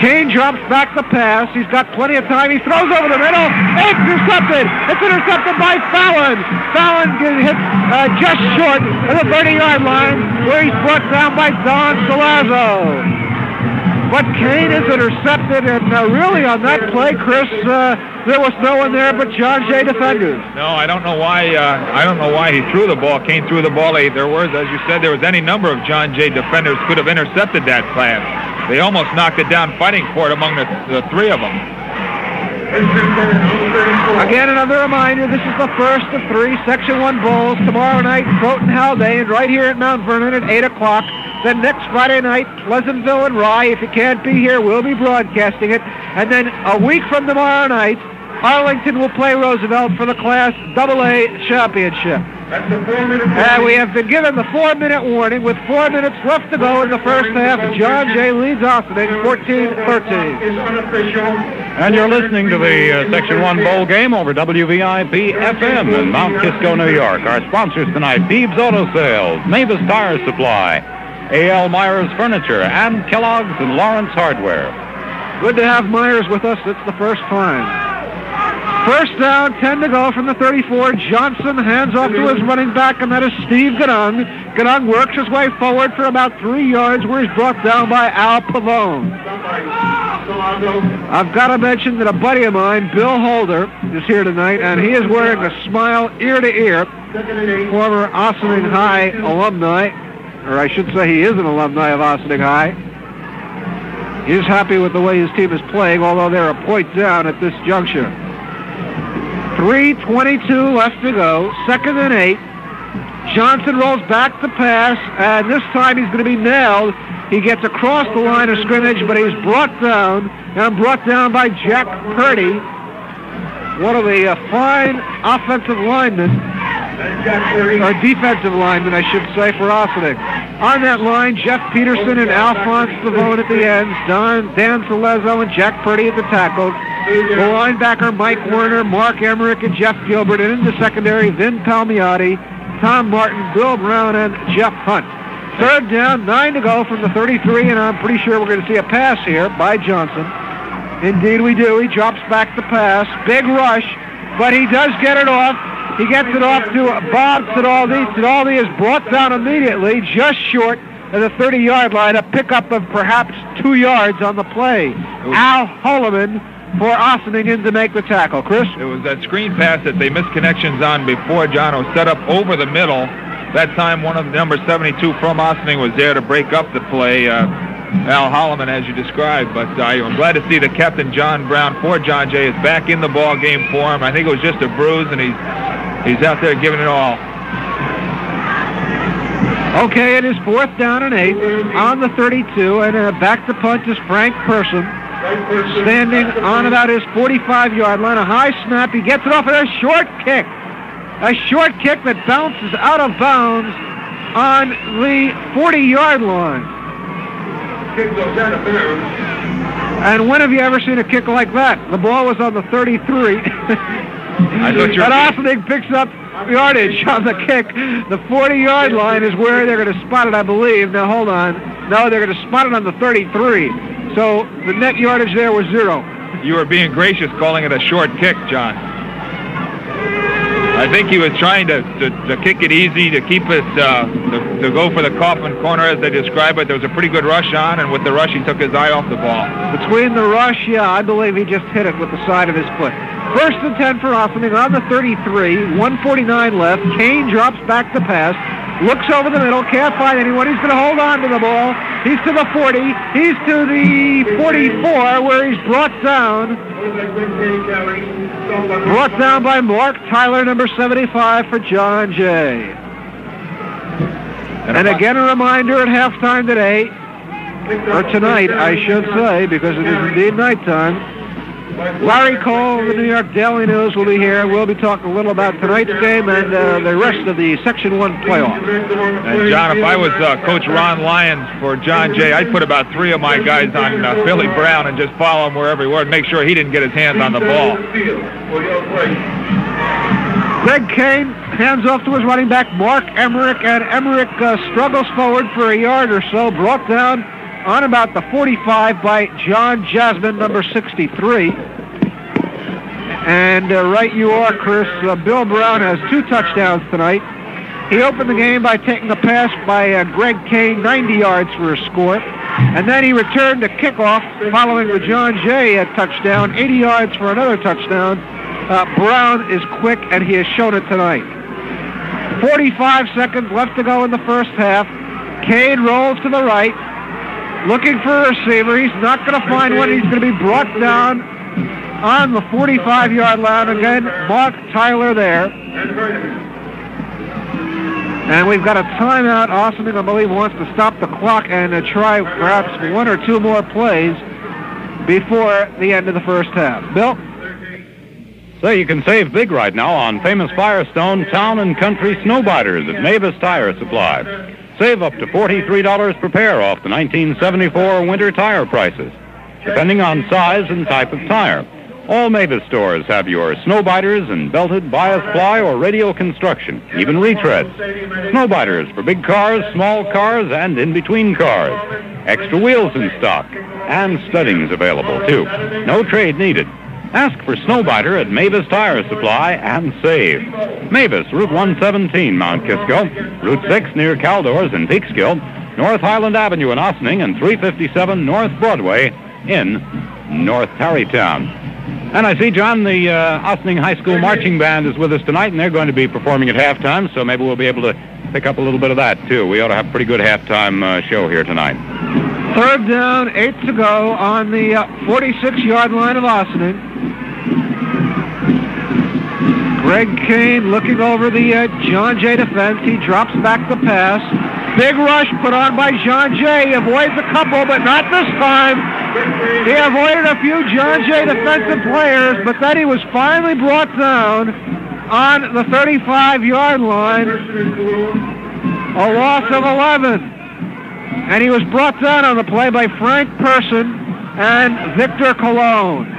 Kane drops back the pass. He's got plenty of time. He throws over the middle. Intercepted. It's intercepted by Fallon. Fallon hits just short of the 30-yard line, where he's brought down by Don Salazzo. But Kane is intercepted, and really on that play, Chris, there was no one there but John Jay defenders. No, I don't know why. I don't know why he threw the ball. Kane threw the ball. There was, as you said, there was any number of John Jay defenders could have intercepted that pass. They almost knocked it down fighting for it among the three of them. Again, another reminder, this is the first of 3 Section 1 bowls. Tomorrow night, Croton Haldane, right here at Mount Vernon at 8 o'clock. Then next Friday night, Pleasantville and Rye. If you can't be here, we'll be broadcasting it. And then a week from tomorrow night, Arlington will play Roosevelt for the Class AA Championship. And we have been given the 4-minute warning with 4 minutes left to go in the first half. John Jay leads Ossining 14-13. And you're listening to the Section 1 Bowl game over WVIP FM in Mount Kisco, New York. Our sponsors tonight, Beebs Auto Sales, Mavis Tire Supply, A.L. Myers Furniture, and Kellogg's and Lawrence Hardware. Good to have Myers with us. It's the first time. First down, 10 to go from the 34. Johnson hands off to his running back, and that is Steve Ganong. Ganong works his way forward for about 3 yards, where he's brought down by Al Pavone. I've got to mention that a buddy of mine, Bill Holder, is here tonight, and he is wearing a smile ear to ear. Former Ossining High alumni, or I should say he is an alumni of Ossining High. He's happy with the way his team is playing, although they're a point down at this juncture. 3:22 left to go, 2nd and 8. Johnson rolls back the pass, and this time he's going to be nailed. He gets across the line of scrimmage, but he's brought down by Jack Purdy, one of the fine offensive linemen, or defensive linemen, I should say, for Ossining. On that line, Jeff Peterson and Alphonse Pavone at the ends, Dan Salezzo and Jack Purdy at the tackles. The linebacker, Mike Werner, Mark Emmerich, and Jeff Gilbert. And in the secondary, Vin Palmiotti, Tom Martin, Bill Brown, and Jeff Hunt. Third down, 9 to go from the 33, and I'm pretty sure we're going to see a pass here by Johnson. Indeed we do. He drops back the pass. Big rush, but he does get it off. He gets it off to Bob Tidaldi. Tidaldi is brought down immediately, just short of the 30-yard line, a pickup of perhaps 2 yards on the play. Al Holloman for Ossining in to make the tackle. Chris? It was that screen pass that they missed connections on before. Jono set up over the middle. That time one of the number 72 from Ossining was there to break up the play. Al Holloman, as you described, but I'm glad to see that Captain John Brown for John Jay is back in the ball game for him. I think it was just a bruise, and he's out there giving it all. Okay, it is 4th down and 8 on the 32, and back to punt is Frank Person, standing on about his 45-yard line. A high snap, he gets it off, and a short kick that bounces out of bounds on the 40-yard line. And when have you ever seen a kick like that? The ball was on the 33. And Ossining picks up yardage on the kick. The 40-yard line is where they're going to spot it, I believe. Now, hold on. No, they're going to spot it on the 33. So the net yardage there was 0. You were being gracious calling it a short kick, John. I think he was trying to kick it easy, to keep it, to go for the coffin corner, as they describe it. There was a pretty good rush on, and with the rush, he took his eye off the ball. Between the rush, yeah, I believe he just hit it with the side of his foot. 1st and 10 for Ossining on the 33, 1:49 left. Kane drops back the pass. Looks over the middle, can't find anyone. He's going to hold on to the ball. He's to the 40. He's to the 44, where he's brought down. Brought down by Mark Tyler, number 75 for John Jay. And again, a reminder at halftime today, or tonight, I should say, because it is indeed nighttime. Larry Cole of the New York Daily News will be here. We'll be talking a little about tonight's game and the rest of the Section 1 playoff. And John, if I was Coach Ron Lyons for John Jay, I'd put about 3 of my guys on Billy Brown and just follow him wherever he was, make sure he didn't get his hands on the ball. Greg Kane hands off to his running back, Mark Emmerich, and Emmerich struggles forward for a yard or so, brought down on about the 45 by John Jasmine, number 63. And right you are, Chris. Bill Brown has 2 touchdowns tonight. He opened the game by taking a pass by Greg Kane, 90 yards for a score. And then he returned a kickoff following the John Jay touchdown, 80 yards for another touchdown. Brown is quick, and he has shown it tonight. 45 seconds left to go in the first half. Kane rolls to the right, looking for a receiver. He's not going to find one. He's going to be brought down on the 45-yard line. Again, Mark Tyler there. And we've got a timeout. Ossining, I believe, wants to stop the clock and try perhaps 1 or 2 more plays before the end of the first half. Bill? So you can save big right now on famous Firestone Town and Country Snowbiters at Mavis Tire Supply. Save up to $43 per pair off the 1974 winter tire prices, depending on size and type of tire. All Mavis stores have your Snowbiters and belted, bias ply, or radial construction, even retreads. Snowbiters for big cars, small cars, and in-between cars. Extra wheels in stock, and studdings available, too. No trade needed. Ask for Snowbiter at Mavis Tire Supply and save. Mavis, Route 117, Mount Kisco, Route 6 near Caldors in Peekskill, North Highland Avenue in Ossining, and 357 North Broadway in North Tarrytown. And I see, John, the Ossining High School Marching Band is with us tonight, and they're going to be performing at halftime, so maybe we'll be able to pick up a little bit of that, too. We ought to have a pretty good halftime show here tonight. 3rd down, 8 to go on the 46-yard line of Ossining. Greg Kane looking over the John Jay defense. He drops back the pass. Big rush put on by John Jay. Avoids a couple, but not this time. He avoided a few John Jay defensive players, but then he was finally brought down on the 35-yard line. A loss of 11. And he was brought down on the play by Frank Person and Victor Colon.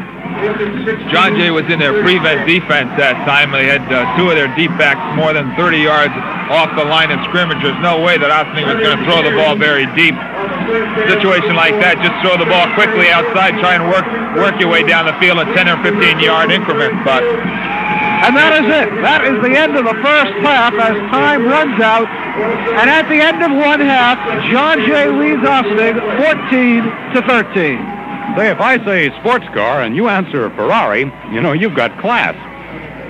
John Jay was in their prevent defense that time. They had 2 of their deep backs more than 30 yards off the line of scrimmage. There's no way that Ossining was going to throw the ball very deep. Situation like that, just throw the ball quickly outside, try and work your way down the field in 10 or 15-yard increments. And that is it. That is the end of the first half as time runs out. And at the end of one half, John Jay leads Ossining 14-13. Say, if I say sports car and you answer Ferrari, you know you've got class.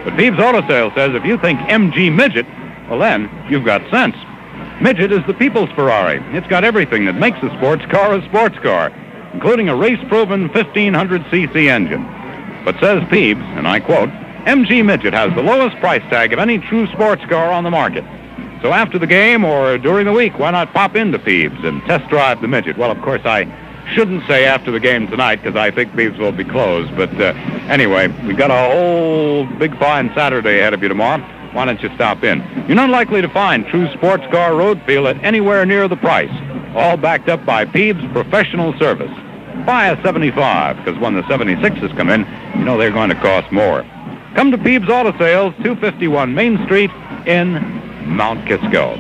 But Peeves Auto Sales says if you think MG Midget, well then, you've got sense. Midget is the people's Ferrari. It's got everything that makes a sports car, including a race-proven 1500cc engine. But says Peeves, and I quote, MG Midget has the lowest price tag of any true sports car on the market. So after the game or during the week, why not pop into Peeves and test drive the Midget? Well, of course, I shouldn't say after the game tonight because I think Peeves will be closed. But anyway, we've got a whole big fine Saturday ahead of you tomorrow. Why don't you stop in? You're not likely to find true sports car road feel at anywhere near the price. All backed up by Peeves Professional Service. Buy a 75 because when the 76s come in, you know they're going to cost more. Come to Peeves Auto Sales, 251 Main Street in Mount Kisco.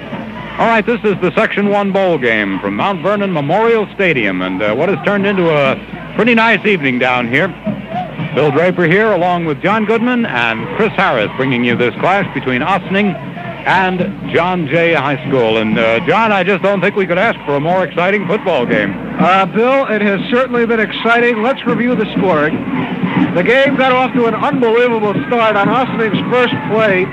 All right, this is the Section 1 bowl game from Mount Vernon Memorial Stadium, and what has turned into a pretty nice evening down here. Bill Draper here, along with John Goodman and Chris Harris, bringing you this clash between Ossining and John Jay High School. And, John, I just don't think we could ask for a more exciting football game. Bill, it has certainly been exciting. Let's review the scoring. The game got off to an unbelievable start on Ossining's first play.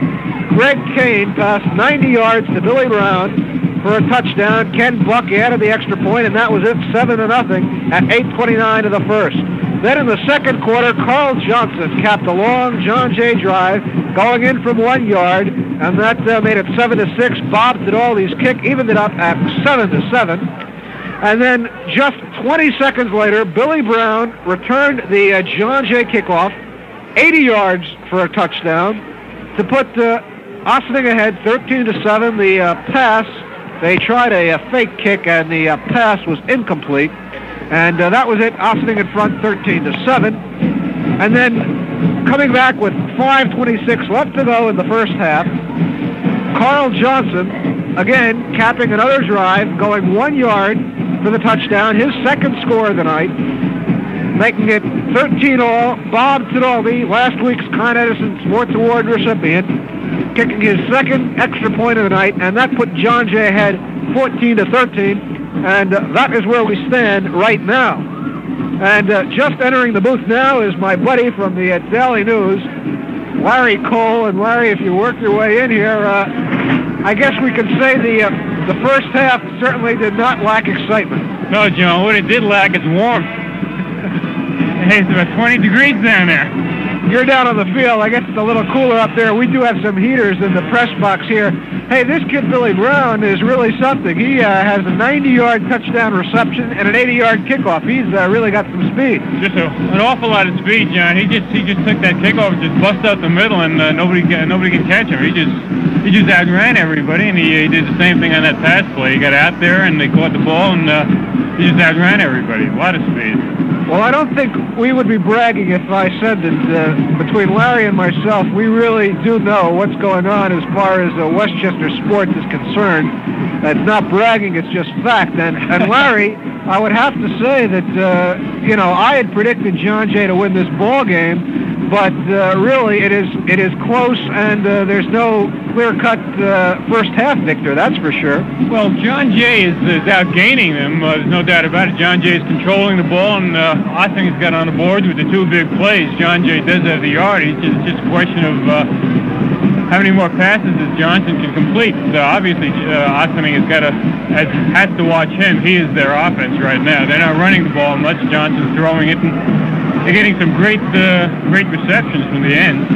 Greg Kane passed 90 yards to Billy Brown for a touchdown. Ken Buck added the extra point, and that was it, 7-0 at 8:29 of the first. Then in the second quarter, Carl Johnson capped a long John Jay drive going in from 1 yard, and that made it 7-6. Bob Didaldi's kick evened it up at 7-7. And then just 20 seconds later, Billy Brown returned the John Jay kickoff, 80 yards for a touchdown, to put Ossining ahead 13-7. The pass, they tried a fake kick, and the pass was incomplete. And that was it, Ossining in front 13-7. And then coming back with 5:26 left to go in the first half, Carl Johnson, again, capping another drive, going 1 yard for the touchdown, his second score of the night, making it 13-all. Bob Didaldi, last week's Con Edison Sports Award recipient, kicking his second extra point of the night, and that put John Jay ahead 14-13. And that is where we stand right now. And just entering the booth now is my buddy from the Daily News, Larry Cole. And Larry, if you work your way in here, I guess we can say the first half certainly did not lack excitement. No, John, what it did lack is warmth. Hey, it's about 20 degrees down there. You're down on the field. I guess it's a little cooler up there. We do have some heaters in the press box here. Hey, this kid, Billy Brown, is really something. He has a 90-yard touchdown reception and an 80-yard kickoff. He's really got some speed. Just an awful lot of speed, John. He just took that kickoff and just bust out the middle, and nobody can catch him. He just outran everybody, and he did the same thing on that pass play. He got out there, and they caught the ball, and he just outran everybody. A lot of speed. Well, I don't think we would be bragging if I said that between Larry and myself, we really do know what's going on as far as Westchester sports is concerned. It's not bragging, it's just fact. And Larry, I would have to say that, I had predicted John Jay to win this ball game, but really it is close, and there's no clear-cut first half victor, that's for sure. Well, John Jay is outgaining them. There's no doubt about it. John Jay is controlling the ball, and Ossining has got on the board with the two big plays. John Jay does have the yardage. It's just a question of how many more passes as Johnson can complete. Obviously, Ossining has to watch him. He is their offense right now. They're not running the ball much. Johnson's throwing it, and they're getting some great receptions from the end.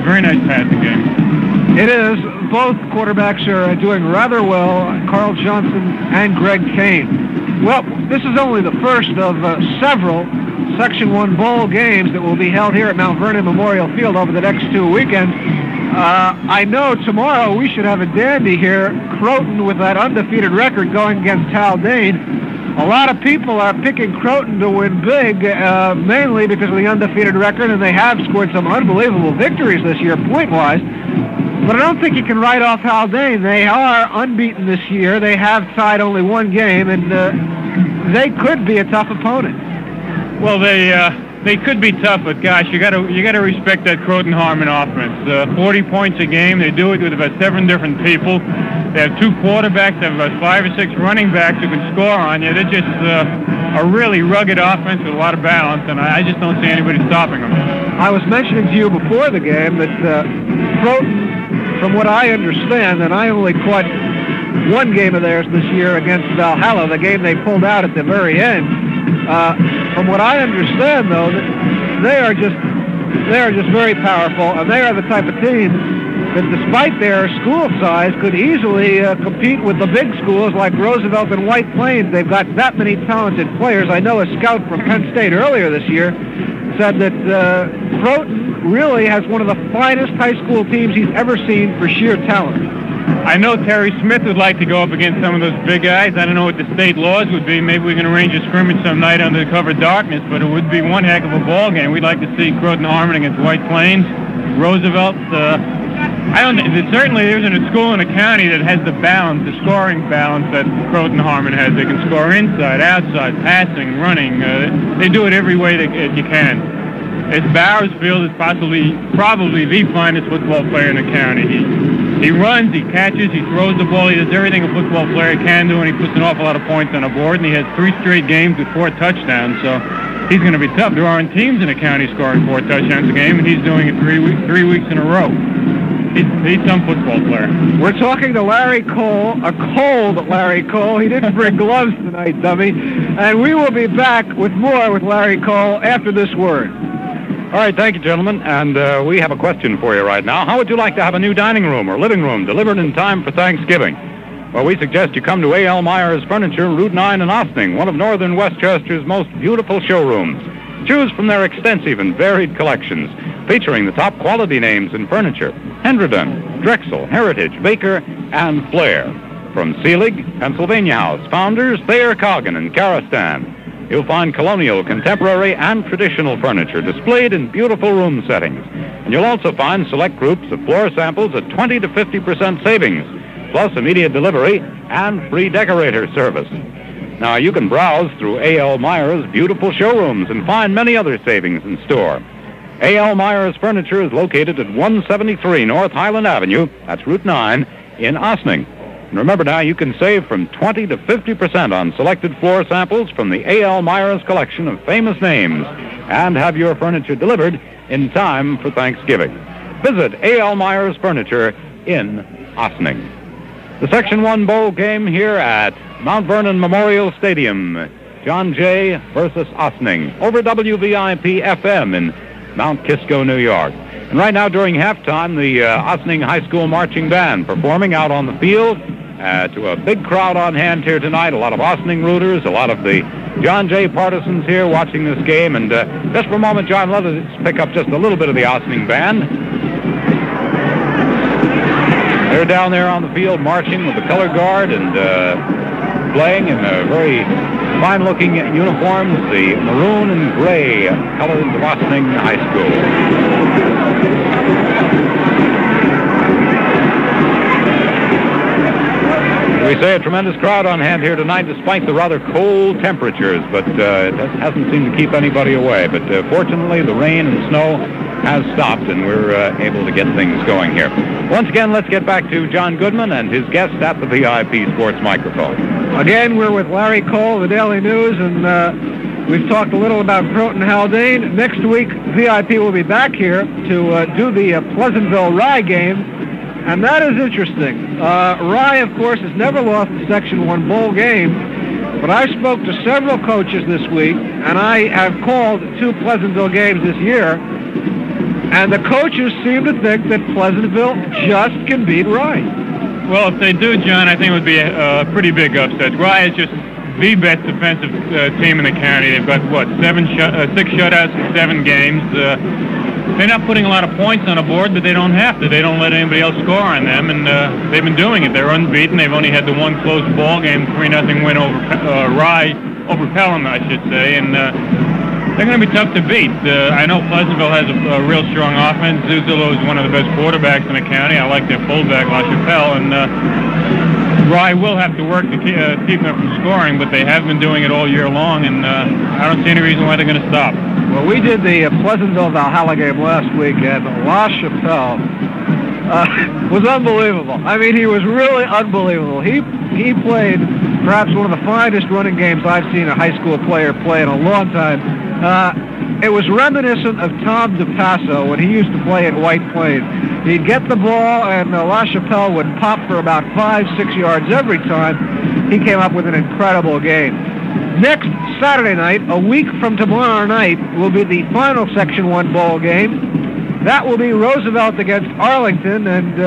Very nice passing game. It is. Both quarterbacks are doing rather well, Carl Johnson and Greg Kane. Well, this is only the first of several Section 1 bowl games that will be held here at Mount Vernon Memorial Field over the next 2 weekends. I know tomorrow we should have a dandy here, Croton with that undefeated record going against Haldane. A lot of people are picking Croton to win big, mainly because of the undefeated record, and they have scored some unbelievable victories this year, point-wise. But I don't think you can write off Haldane. They are unbeaten this year. They have tied only one game, and they could be a tough opponent. Well, they could be tough, but gosh, you got to respect that Croton Harmon offense. 40 points a game. They do it with about 7 different people. They have 2 quarterbacks. They have about 5 or 6 running backs who can score on you. They're just a really rugged offense with a lot of balance, and I just don't see anybody stopping them. I was mentioning to you before the game that Croton, from what I understand, and I only caught one game of theirs this year against Valhalla, the game they pulled out at the very end. From what I understand, though, that they are just very powerful, and they are the type of team that, despite their school size, could easily compete with the big schools like Roosevelt and White Plains. They've got that many talented players. I know a scout from Penn State earlier this year said that Croton really has one of the finest high school teams he's ever seen for sheer talent. I know Terry Smith would like to go up against some of those big guys. I don't know what the state laws would be. Maybe we can arrange a scrimmage some night under the cover of darkness, but it would be one heck of a ball game. We'd like to see Croton Harmon against White Plains, Roosevelt. Certainly there isn't a school in the county that has the balance, the scoring balance that Croton Harmon has. They can score inside, outside, passing, running. They do it every way that you can. As Bowersfield is probably the finest football player in the county. He runs, he catches, he throws the ball, he does everything a football player can do, and he puts an awful lot of points on the board, and he has 3 straight games with 4 touchdowns. So he's going to be tough. There aren't teams in the county scoring 4 touchdowns a game, and he's doing it 3 weeks in a row. He's some football player. We're talking to Larry Cole, a cold Larry Cole. He didn't bring gloves tonight, dummy. And we will be back with more with Larry Cole after this word. All right, thank you, gentlemen. And we have a question for you right now. How would you like to have a new dining room or living room delivered in time for Thanksgiving? Well, we suggest you come to A.L. Myers Furniture, Route 9 in Ossining, one of northern Westchester's most beautiful showrooms. Choose from their extensive and varied collections, featuring the top quality names in furniture: Hendredon, Drexel, Heritage, Baker, and Flair. From Seelig, Pennsylvania House, Founders, Thayer Coggin, and Karastan. You'll find colonial, contemporary, and traditional furniture displayed in beautiful room settings. And you'll also find select groups of floor samples at 20 to 50% savings, plus immediate delivery and free decorator service. Now, you can browse through A.L. Myers' beautiful showrooms and find many other savings in store. A.L. Myers Furniture is located at 173 North Highland Avenue, that's Route 9, in Ossining. And remember now, you can save from 20 to 50% on selected floor samples from the A.L. Myers collection of famous names and have your furniture delivered in time for Thanksgiving. Visit A.L. Myers Furniture in Ossining. The Section 1 bowl game here at Mount Vernon Memorial Stadium. John Jay versus Ossining over WVIP FM in Mount Kisco, New York. And right now during halftime, the Ossining High School Marching Band performing out on the field to a big crowd on hand here tonight. A lot of Ossining rooters, a lot of the John Jay partisans here watching this game. And just for a moment, John, let us pick up just a little bit of the Ossining Band. They're down there on the field marching with the color guard and playing in very fine-looking uniforms, the maroon and gray colors of Ossining High School. We say a tremendous crowd on hand here tonight despite the rather cold temperatures, but it hasn't seemed to keep anybody away. But fortunately, the rain and snow has stopped, and we're able to get things going here. Once again, let's get back to John Goodman and his guest at the VIP Sports microphone. Again, we're with Larry Cole of the Daily News, and we've talked a little about Croton Haldane. Next week, VIP will be back here to do the Pleasantville Rye game, and that is interesting. Rye, of course, has never lost a Section 1 bowl game, but I spoke to several coaches this week, and I have called 2 Pleasantville games this year, and the coaches seem to think that Pleasantville just can beat Rye. Well, if they do, John, I think it would be a pretty big upset. Rye is just the best defensive team in the county. They've got, 6 shutouts in 7 games. They're not putting a lot of points on the board, but they don't have to. They don't let anybody else score on them, and they've been doing it. They're unbeaten. They've only had the one close ball game, 3-0 win over Rye, over Pelham, I should say, and they're going to be tough to beat. I know Pleasantville has a real strong offense. Zuzolo is one of the best quarterbacks in the county. I like their fullback, LaChapelle, and Rye will have to work to keep them from scoring, but they have been doing it all year long, and I don't see any reason why they're going to stop. Well, we did the Pleasantville-Valhalla game last week, and LaChapelle was unbelievable. I mean, he was really unbelievable. He played perhaps one of the finest running games I've seen a high school player play in a long time. It was reminiscent of Tom DePasso when he used to play at White Plains. He'd get the ball, and LaChapelle would pop for about 5-6 yards every time. He came up with an incredible game. Next Saturday night, a week from tomorrow night, will be the final Section 1 bowl game. That will be Roosevelt against Arlington, and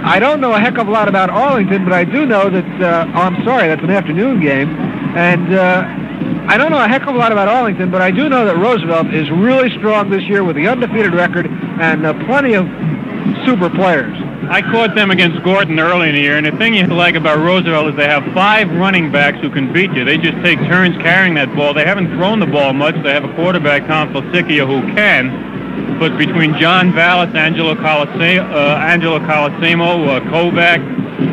I don't know a heck of a lot about Arlington, but I do know that, I'm sorry, that's an afternoon game, and I don't know a heck of a lot about Arlington, but I do know that Roosevelt is really strong this year with the undefeated record and plenty of super players. I caught them against Gordon early in the year, and the thing you like about Roosevelt is they have 5 running backs who can beat you. They just take turns carrying that ball. They haven't thrown the ball much. They have a quarterback, Tom Falsicchia, who can. But between John Vallis, Angelo Colosimo, Kovac,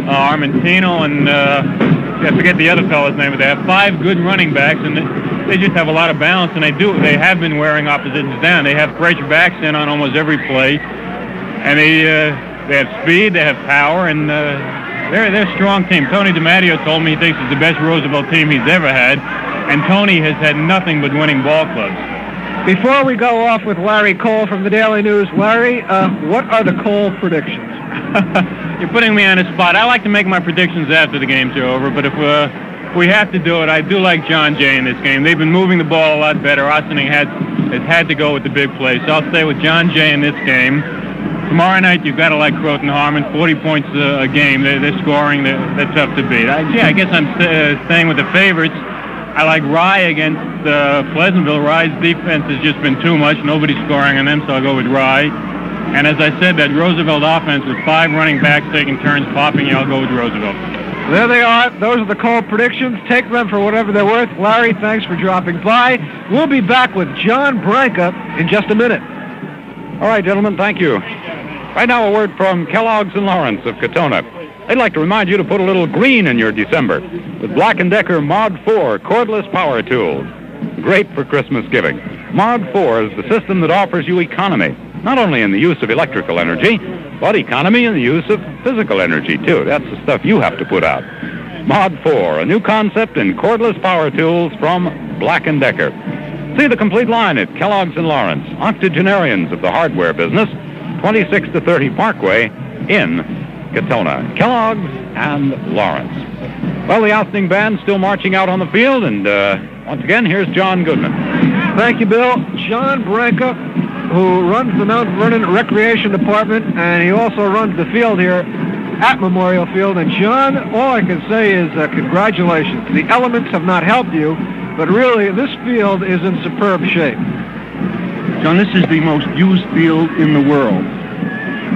Armentino, and I forget the other fellow's name, but they have 5 good running backs, and they just have a lot of balance, and they have been wearing oppositions down. They have fresh backs in on almost every play, and they have speed, they have power, and they're a strong team. Tony DiMatteo told me he thinks it's the best Roosevelt team he's ever had. and Tony has had nothing but winning ball clubs. Before we go off with Larry Cole from the Daily News, Larry, what are the Cole predictions? You're putting me on the spot. I like to make my predictions after the games are over, but if we have to do it, I do like John Jay in this game. They've been moving the ball a lot better. Ossining has had to go with the big play, so I'll stay with John Jay in this game. Tomorrow night, you've got to like Croton Harmon. 40 points a game. They're scoring. They're tough to beat. I guess I'm staying with the favorites. I like Rye against Pleasantville. Rye's defense has just been too much. Nobody's scoring on them, so I'll go with Rye. And as I said, that Roosevelt offense with 5 running backs taking turns popping, I'll go with Roosevelt. There they are. Those are the Cole predictions. Take them for whatever they're worth. Larry, thanks for dropping by. We'll be back with John Branca in just a minute. All right, gentlemen, thank you. Right now, a word from Kellogg's and Lawrence of Katona. They'd like to remind you to put a little green in your December with Black & Decker Mod 4 cordless power tools. Great for Christmas giving. Mod 4 is the system that offers you economy, not only in the use of electrical energy, but economy in the use of physical energy, too. That's the stuff you have to put out. Mod 4, a new concept in cordless power tools from Black & Decker. See the complete line at Kellogg's and Lawrence, octogenarians of the hardware business, 26 to 30 Parkway in Katona. Kellogg's and Lawrence. Well, the Ossining Band still marching out on the field, and once again, here's John Goodman. Thank you, Bill. John Branca, who runs the Mount Vernon Recreation Department, and he also runs the field here at Memorial Field. And John, all I can say is congratulations. The elements have not helped you, but really, this field is in superb shape. John, this is the most used field in the world.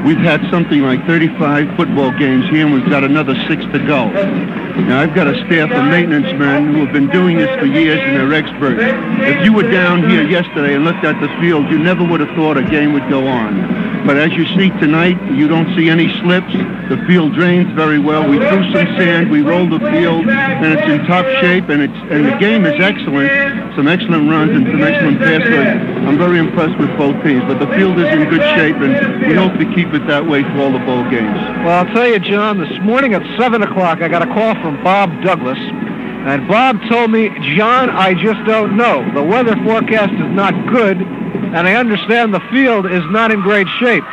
We've had something like 35 football games here, and we've got another 6 to go. Now, I've got a staff of maintenance men who have been doing this for years, and they're experts. If you were down here yesterday and looked at the field, you never would have thought a game would go on. But as you see tonight, you don't see any slips. The field drains very well. We threw some sand, we rolled the field, and it's in top shape, and the game is excellent. Some excellent runs and some excellent passes. I'm very impressed with both teams, but the field is in good shape, and we hope to keep it that way for all the bowl games. Well, I'll tell you, John, this morning at 7 o'clock, I got a call from Bob Douglas, and Bob told me, John, I just don't know. The weather forecast is not good, and I understand the field is not in great shape.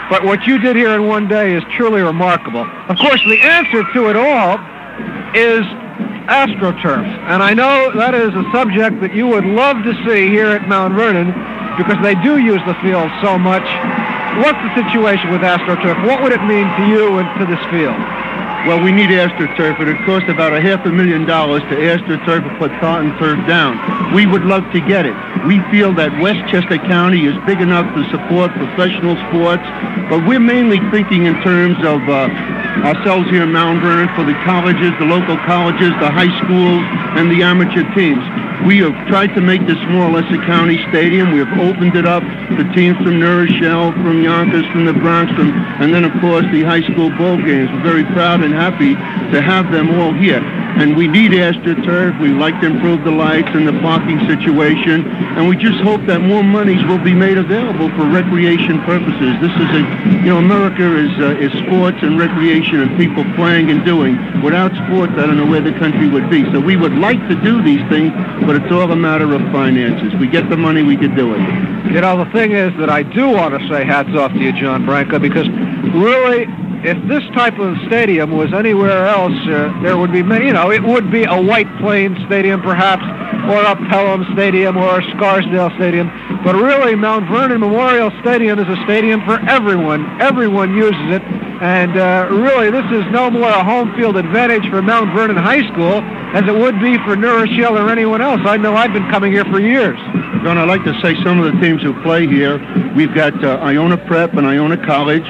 But what you did here in one day is truly remarkable. Of course, the answer to it all is AstroTurf. And I know that is a subject that you would love to see here at Mount Vernon because they do use the field so much. What's the situation with AstroTurf? What would it mean to you and to this field? Well, we need AstroTurf, and it costs about $500,000 to AstroTurf and put tartan turf down. We would love to get it. We feel that Westchester County is big enough to support professional sports, but we're mainly thinking in terms of ourselves here in Mount Vernon for the colleges, the local colleges, the high schools, and the amateur teams. We have tried to make this more or less a county stadium. We have opened it up to teams from New Rochelle, from Yonkers, from the Bronx, and then, of course, the high school bowl games. We're very proud and happy to have them all here. And we need AstroTurf. We like to improve the lights and the parking situation. And we just hope that more monies will be made available for recreation purposes. This is America is sports and recreation and people playing and doing. Without sports, I don't know where the country would be. So we would like to do these things, but it's all a matter of finances. We get the money, we could do it. You know, the thing is that I do want to say hats off to you, John Branca, because really, if this type of stadium was anywhere else, there would be many, it would be a White Plains Stadium perhaps, or a Pelham Stadium, or a Scarsdale Stadium. But really, Mount Vernon Memorial Stadium is a stadium for everyone. Everyone uses it. And really, this is no more a home field advantage for Mount Vernon High School as it would be for New Rochelle or anyone else. I know I've been coming here for years. John, I'd like to say some of the teams who play here. We've got Iona Prep and Iona College.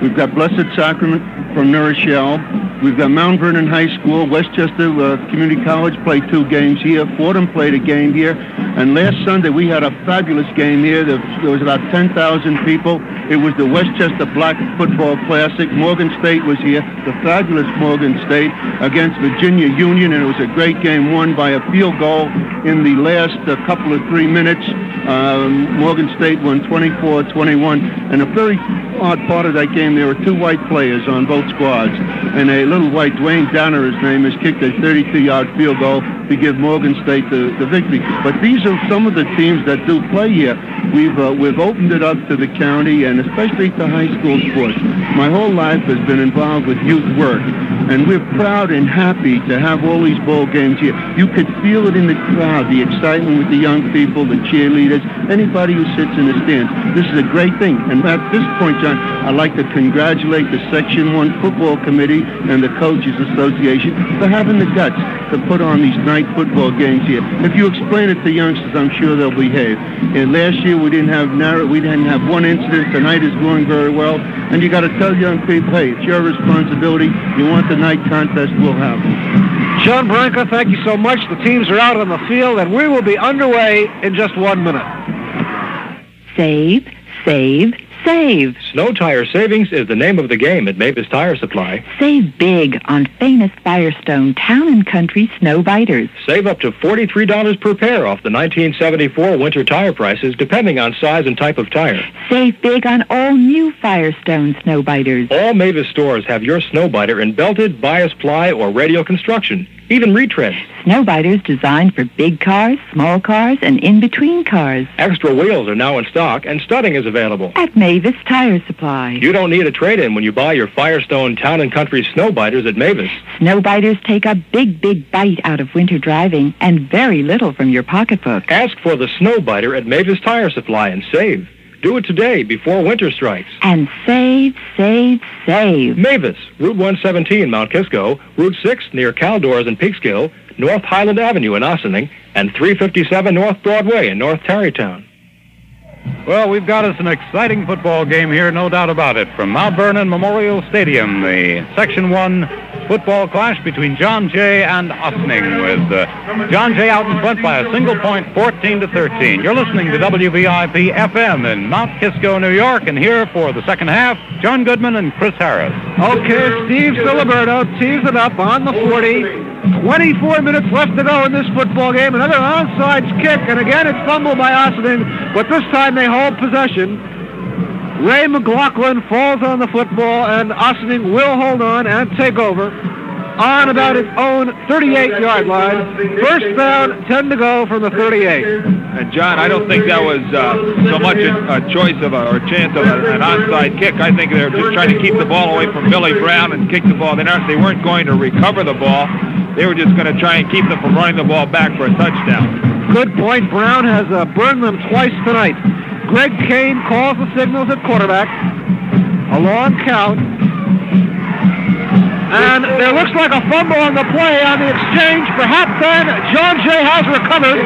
We've got Blessed Sacrament from New Rochelle. We've got Mount Vernon High School. Westchester Community College played 2 games here. Fordham played a game here. And last Sunday, we had a fabulous game here. There was about 10,000 people. It was the Westchester Black Football Classic. Morgan State was here, the fabulous Morgan State against Virginia Union, and it was a great game won by a field goal in the last couple of 3 minutes. Morgan State won 24-21, and a very odd part of that game, there were 2 white players on both squads, and a little white, Dwayne Danner, his name is, kicked a 32-yard field goal. to give Morgan State the victory. But these are some of the teams that do play here. We've opened it up to the county and especially to high school sports. My whole life has been involved with youth work, and we're proud and happy to have all these ball games here. You could feel it in the crowd, the excitement with the young people, the cheerleaders, anybody who sits in the stands. This is a great thing. And at this point, John, I'd like to congratulate the Section 1 Football Committee and the Coaches Association for having the guts to put on these night football games here. If you explain it to youngsters, I'm sure they'll behave. And last year we didn't have one incident. Tonight is going very well. And you got to tell young people, hey, it's your responsibility. You want the night contest, we'll have it. Sean Branca, thank you so much. The teams are out on the field, and we will be underway in just 1 minute. Save, save, save. Snow Tire Savings is the name of the game at Mavis Tire Supply. Save big on famous Firestone Town & Country Snow Biters. Save up to $43 per pair off the 1974 winter tire prices, depending on size and type of tire. Save big on all new Firestone Snow Biters. All Mavis stores have your snow biter in belted, bias ply, or radial construction, even retreads. Snow Biters designed for big cars, small cars, and in-between cars. Extra wheels are now in stock, and studding is available. At Mavis Tire Supply. You don't need a trade-in when you buy your Firestone Town & Country Snow Biters at Mavis. Snow Biters take a big, big bite out of winter driving and very little from your pocketbook. Ask for the Snow Biter at Mavis Tire Supply and save. Do it today before winter strikes. And save, save, save. Mavis, Route 117, Mount Kisco, Route 6 near Caldors and Peekskill, North Highland Avenue in Ossining, and 357 North Broadway in North Tarrytown. Well, we've got us an exciting football game here, no doubt about it. From Mount Vernon Memorial Stadium, the Section 1 football clash between John Jay and Ossining, with John Jay out in front by a single point, 14-13. You're listening to WVIP FM in Mount Kisco, New York, and here for the second half, John Goodman and Chris Harris. Okay, Steve Siliberto tees it up on the 40. 24 minutes left to go in this football game. Another onside kick, and again it's fumbled by Ossining, but this time they hold possession. Ray McLaughlin falls on the football, and Ossining will hold on and take over on about its own 38-yard line. First down, 10 to go from the 38. And John, I don't think that was so much a choice of or a chance of an onside kick. I think they're just trying to keep the ball away from Billy Brown and kick the ball. They weren't going to recover the ball. They were just going to try and keep them from running the ball back for a touchdown. Good point. Brown has burned them twice tonight. Greg Kane calls the signals at quarterback. A long count. And there looks like a fumble on the play on the exchange. Perhaps then John Jay has recovered.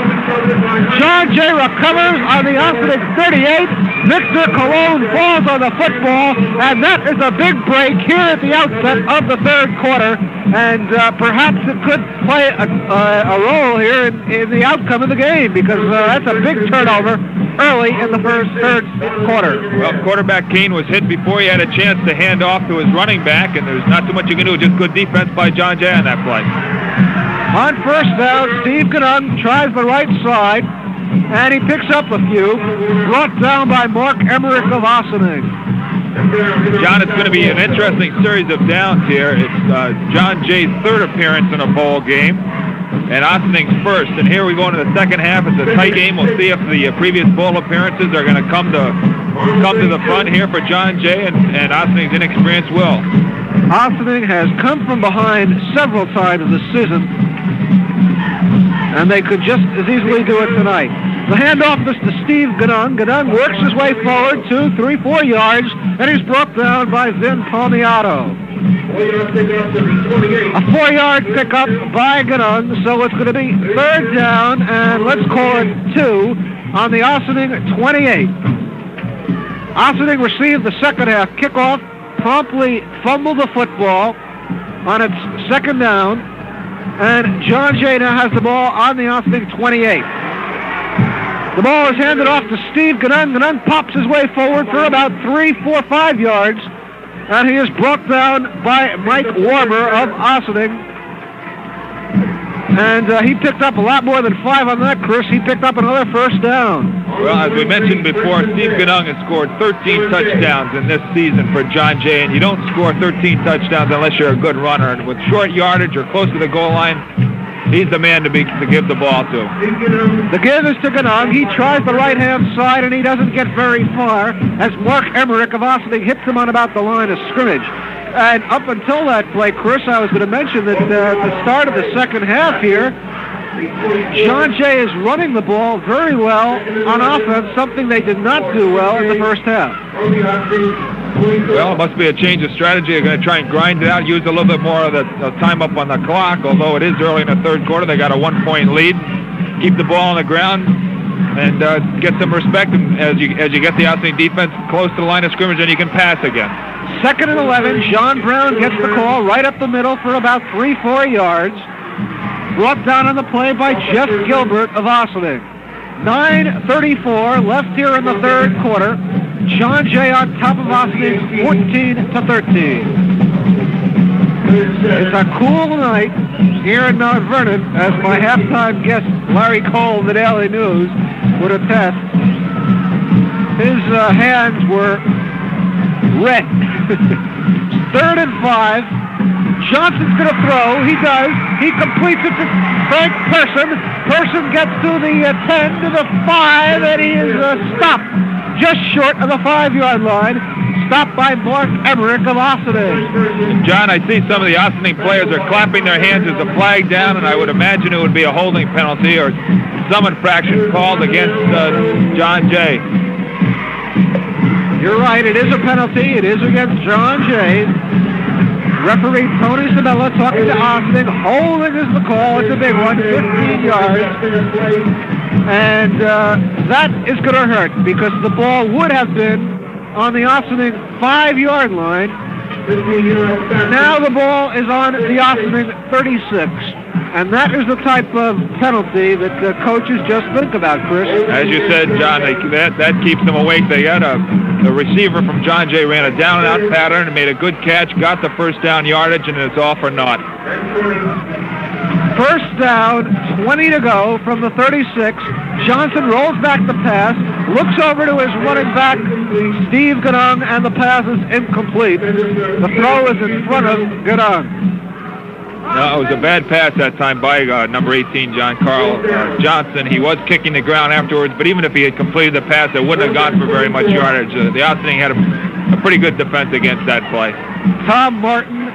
John Jay recovers on the Ossining 38. Victor Colon falls on the football, and that is a big break here at the outset of the third quarter. And perhaps it could play a role here in the outcome of the game, because that's a big turnover early in the third quarter. Well, quarterback Kane was hit before he had a chance to hand off to his running back, and there's not too much you can do. Just good defense by John Jay on that play. On first down, Steve Ganung tries the right side, and he picks up a few, brought down by Mark Emmerich of Ossining. John, it's going to be an interesting series of downs here. It's John Jay's third appearance in a bowl game, and Ossining's first. And here we go into the second half. It's a tight game. We'll see if the previous bowl appearances are going to come to the front here for John Jay, and Ossining's inexperience will. Ossining has come from behind several times this season, and they could just as easily do it tonight. The handoff is to Steve Ganung. Ganung works his way forward 2, 3, 4 yards, and he's brought down by Vin Palmiato. A 4-yard pickup by Ganung, so it's going to be third down, and let's call it 2 on the Ossining 28. Ossining received the second half kickoff, promptly fumbled the football on its second down, and John Jay now has the ball on the Ossining 28. The ball is handed off to Steve Ganung. Ganung pops his way forward for about 3, 4, 5 yards, and he is brought down by Mike Warmer of Ossining. And he picked up a lot more than 5 on that, Chris. He picked up another first down. Well, as we mentioned before, Steve Ganung has scored 13 touchdowns in this season for John Jay, and you don't score 13 touchdowns unless you're a good runner. And with short yardage or close to the goal line, he's the man to give the ball to. The give is to Ganong. He tries the right-hand side, and he doesn't get very far as Mark Emmerich of Ossining hits him on about the line of scrimmage. And up until that play, Chris, I was going to mention that at the start of the second half here, John Jay is running the ball very well on offense, something they did not do well in the first half. Well, it must be a change of strategy. They're going to try and grind it out, use a little bit more of the time up on the clock, although it is early in the third quarter. They got a 1-point lead. Keep the ball on the ground and get some respect. And as you get the Ossining defense close to the line of scrimmage, then you can pass again. 2nd and 11. John Brown gets the call right up the middle for about 3-4 yards. Brought down on the play by Jeff Gilbert of Ossining. 9:34 left here in the third quarter. John Jay on top of Ossining, 14-13. It's a cool night here in Mount Vernon, as my halftime guest Larry Cole of the Daily News would attest. His hands were red. 3rd and 5. Johnson's going to throw. He does. He completes it to Frank Person. Person gets to the 10, to the 5, and he is stopped just short of the 5-yard line. Stopped by Mark Emmerich of Ossining. John, I see some of the Ossining players are clapping their hands as the flag down, and I would imagine it would be a holding penalty or some infraction called against John Jay. You're right. It is a penalty. It is against John Jay. Referee Tony Sabella talking to Ossining. Holding is the call. It's a big one, 15 yards. And that is going to hurt because the ball would have been on the Ossining 5-yard line. Now the ball is on the Ossining 36. And that is the type of penalty that the coaches just think about, Chris. As you said, John, that keeps them awake. They had the receiver from John Jay ran a down-and-out pattern and made a good catch, got the first down yardage, and it's off or not. First down, 20 to go from the 36. Johnson rolls back the pass, looks over to his running back, Steve Ganong, and the pass is incomplete. The throw is in front of Ganong. No, it was a bad pass that time by number 18, John Carl Johnson. He was kicking the ground afterwards, but even if he had completed the pass, it wouldn't have gone for very much yardage. The Ossining had a pretty good defense against that play. Tom Martin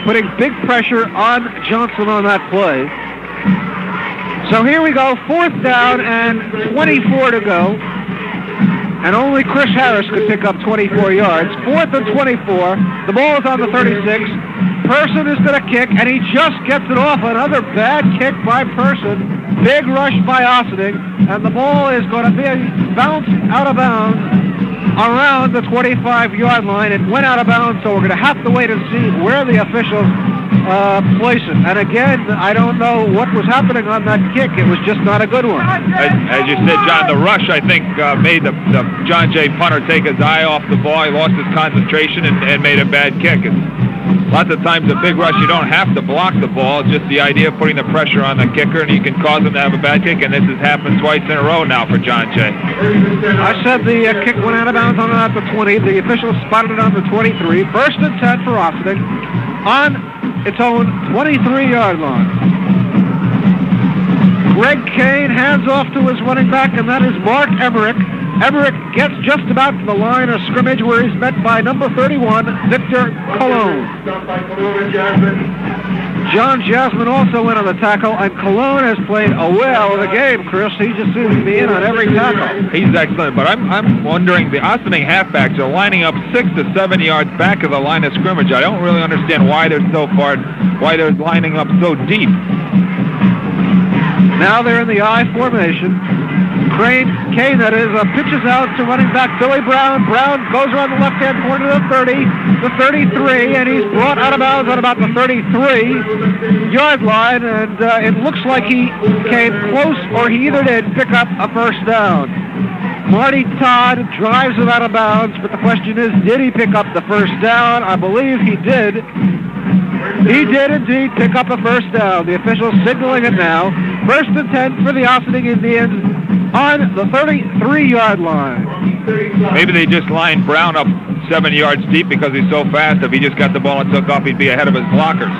putting big pressure on Johnson on that play. So here we go, 4th down and 24 to go. And only Chris Harris could pick up 24 yards. 4th and 24. The ball is on the 36. Person is going to kick, and he just gets it off. Another bad kick by Person. Big rush by Ossining, and the ball is going to be bounced out of bounds around the 25-yard line. It went out of bounds, so we're going to have to wait and see where the officials place it. And again, I don't know what was happening on that kick. It was just not a good one. As you said, John, the rush, I think, made the John Jay punter take his eye off the ball. He lost his concentration and made a bad kick. Lots of times a big rush, you don't have to block the ball. It's just the idea of putting the pressure on the kicker, and you can cause him to have a bad kick, and this has happened twice in a row now for John Jay. I said the kick went out of bounds on the 20. The officials spotted it on the 23. 1st and 10 for Ossining on its own 23-yard line. Greg Kane hands off to his running back, and that is Mark Emmerich. Emmerich gets just about to the line of scrimmage where he's met by number 31, Victor Cologne. John Jasmine also went on the tackle, and Cologne has played a whale of the game, Chris. He just seems to be in on every tackle. He's excellent, but I'm wondering, the Ossining halfbacks are lining up 6 to 7 yards back of the line of scrimmage. I don't really understand why they're so far, why they're lining up so deep. Now they're in the I formation. Kane, that is, pitches out to running back Billy Brown. Brown goes around the left-hand corner to the 30, the 33, and he's brought out of bounds on about the 33-yard line, and it looks like he came close, or he either did pick up a first down. Marty Todd drives it out of bounds, but the question is, did he pick up the first down? I believe he did. He did indeed pick up a first down. The officials signaling it now. 1st and 10 for the Ossining Indians on the 33-yard line. Maybe they just lined Brown up 7 yards deep because he's so fast. If he just got the ball and took off, he'd be ahead of his blockers.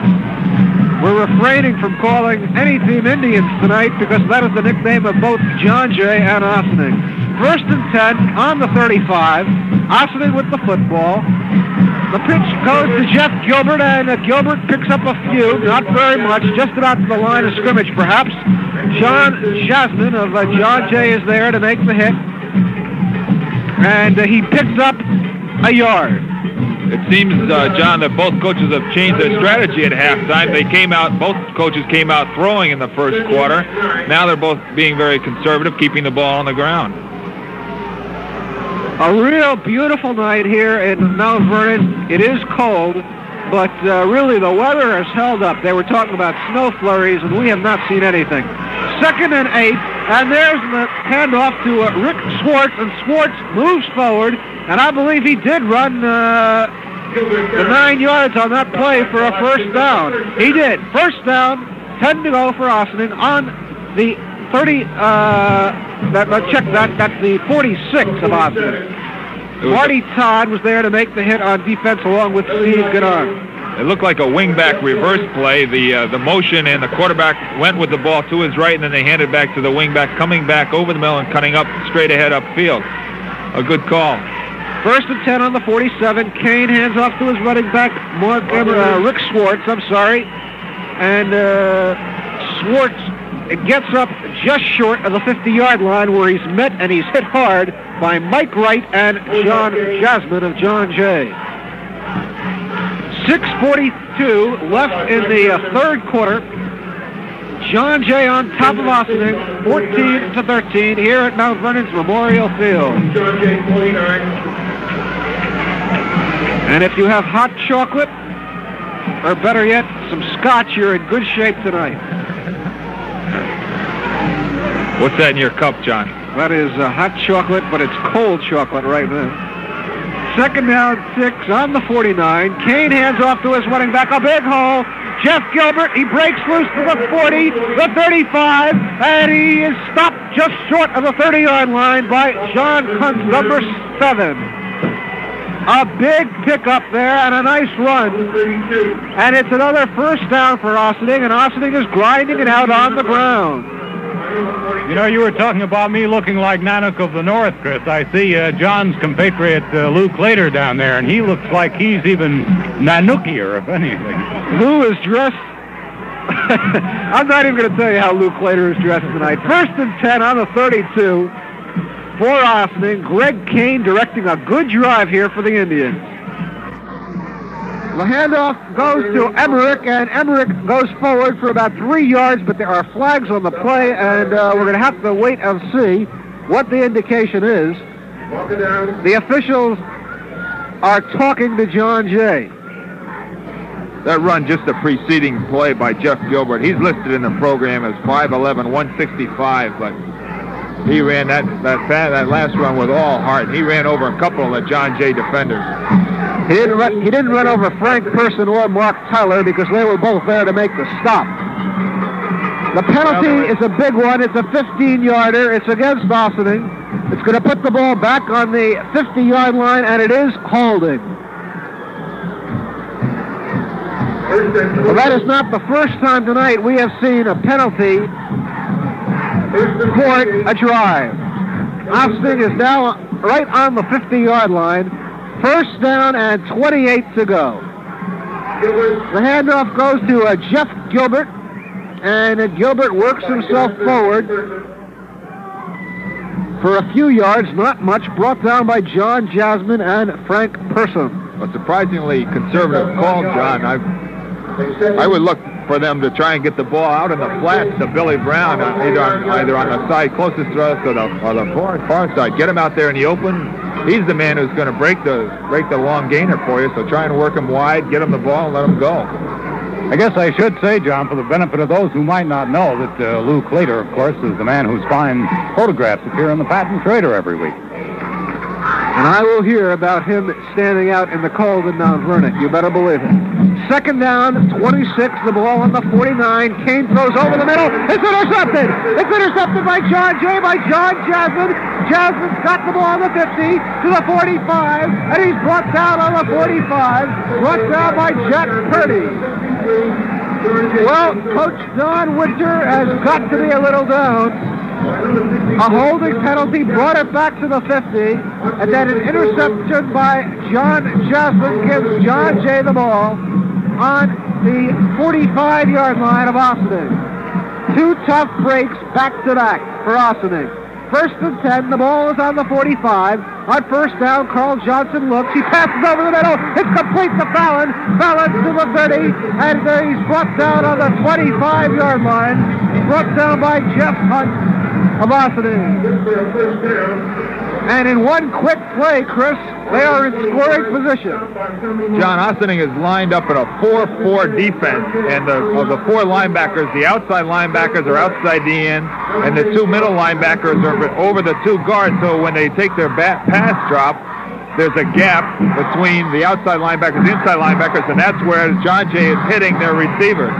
We're refraining from calling any team Indians tonight because that is the nickname of both John Jay and Ossining. 1st and 10 on the 35. Ossining with the football. The pitch goes to Jeff Gilbert, and Gilbert picks up a few, not very much, just about to the line of scrimmage, perhaps. John Jasmine of John Jay is there to make the hit, and he picks up a yard. It seems, John, that both coaches have changed their strategy at halftime. Both coaches came out throwing in the first quarter. Now they're both being very conservative, keeping the ball on the ground. A real beautiful night here in Mount Vernon. It is cold, but really the weather has held up. They were talking about snow flurries, and we have not seen anything. 2nd and 8, and there's the handoff to Rick Swartz, and Swartz moves forward, and I believe he did run the 9 yards on that play for a first down. He did. First down, 10 to go for Ossining on the 30, that's the 46 of Ossining. Marty Todd was there to make the hit on defense along with Steve Goddard. It looked like a wingback reverse play. The motion, and the quarterback went with the ball to his right, and then they handed back to the wingback, coming back over the middle and cutting up straight ahead upfield. A good call. 1st and 10 on the 47. Kane hands off to his running back, Rick Swartz, and Swartz gets up just short of the 50-yard line, where he's met and he's hit hard by Mike Wright and John Jasmine of John Jay. 6:42 left in the third quarter. John Jay on top of Ossining, 14-13 here at Mount Vernon's Memorial Field. And if you have hot chocolate, or better yet, some scotch, you're in good shape tonight. What's that in your cup, John? That is hot chocolate, but it's cold chocolate right now. 2nd down, 6 on the 49. Kane hands off to his running back, a big hole. Jeff Gilbert, he breaks loose to the 40, the 35, and he is stopped just short of the 30-yard line by John Kuntz, number 7. A big pickup there and a nice run. And it's another first down for Ossining, and Ossining is grinding it out on the ground. You know, you were talking about me looking like Nanook of the North, Chris. I see John's compatriot Lou Clater down there, and he looks like he's even Nanookier, if anything. Lou is dressed... I'm not even going to tell you how Lou Clater is dressed tonight. 1st and 10 on the 32 for Ossining. Greg Kane directing a good drive here for the Indians. The handoff goes to Emmerich, and Emmerich goes forward for about 3 yards, but there are flags on the play, and we're going to have to wait and see what the indication is. The officials are talking to John Jay. That run, just the preceding play by Jeff Gilbert, he's listed in the program as 5'11", 165, but he ran that last run with all heart. He ran over a couple of the John Jay defenders. He didn't run over Frank Person or Mark Tyler because they were both there to make the stop. The penalty is a big one. It's a 15-yarder. It's against Ossining. It's going to put the ball back on the 50-yard line, and it is holding. Well, that is not the first time tonight we have seen a penalty for a drive. Ossining is now right on the 50-yard line. First down and 28 to go. The handoff goes to Jeff Gilbert, and Gilbert works himself forward for a few yards, not much, brought down by John Jasmine and Frank Person. A surprisingly conservative call, John. I would look for them to try and get the ball out in the flats to Billy Brown, either on the side closest to us or the far side. Get him out there in the open. He's the man who's going to break the long gainer for you, so try and work him wide, get him the ball, and let him go. I guess I should say, John, for the benefit of those who might not know, that Lou Clater, of course, is the man whose fine photographs appear in the Patent Trader every week. And I will hear about him standing out in the cold in Mount Vernon. You better believe it. 2nd down, 26, the ball on the 49. Kane throws over the middle. It's intercepted! It's intercepted by John Jay, by John Jasmine. Jasmine's got the ball on the 50 to the 45, and he's brought down on the 45. Brought down by Jack Purdy. Well, Coach Don Winter has got to be a little down. A holding penalty brought it back to the 50, and then an interception by John Jocelyn gives John Jay the ball on the 45-yard line of Ossining. 2 tough breaks back-to-back for Ossining. 1st and 10, the ball is on the 45. On 1st down, Carl Johnson looks. He passes over the middle. It's complete to Fallon. Fallon to the 30, and he's brought down on the 25-yard line. Brought down by Jeff Hunt of Ossining. And in one quick play, Chris, they are in scoring position. John, Ossining is lined up in a 4-4 defense, and of the 4 linebackers, the outside linebackers are outside the end, and the 2 middle linebackers are over the 2 guards, so when they take their pass drop, there's a gap between the outside linebackers and the inside linebackers, and that's where John Jay is hitting their receivers.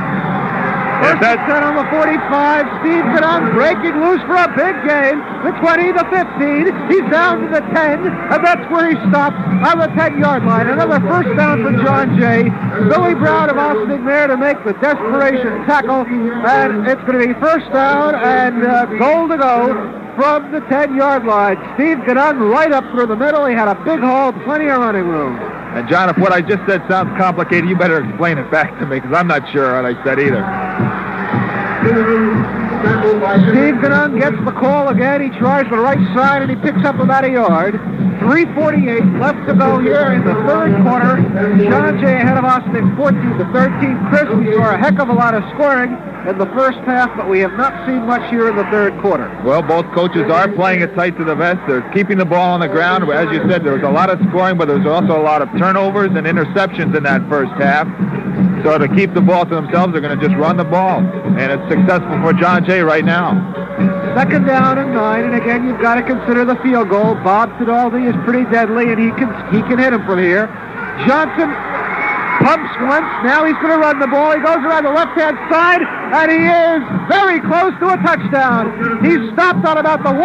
First and 10 on the 45. Steve Canon breaking loose for a big gain. The 20, the 15. He's down to the 10, and that's where he stops on the 10-yard line. Another first down for John Jay. Billy Brown of Ossining there to make the desperation tackle, and it's going to be first down and goal to go from the 10-yard line. Steve Canon right up through the middle. He had a big haul, plenty of running room. And John, if what I just said sounds complicated, you better explain it back to me, because I'm not sure what I said either. Steve Canon gets the call again. He tries the right side, and he picks up about a yard. 3:48 left to go here in the 3rd quarter. John Jay ahead of Ossining 14-13. Chris, we saw a heck of a lot of scoring in the first half, but we have not seen much here in the 3rd quarter. Well, both coaches are playing it tight to the vest. They're keeping the ball on the ground. As you said, there was a lot of scoring, but there was also a lot of turnovers and interceptions in that first half. So to keep the ball to themselves, they're going to just run the ball. And it's successful for John Jay right now. 2nd down and 9, and again, you've got to consider the field goal. Bob Tidaldi is pretty deadly, and he can hit him from here. Johnson pumps once. Now he's going to run the ball. He goes around the left-hand side, and he is very close to a touchdown. He's stopped on about the 1,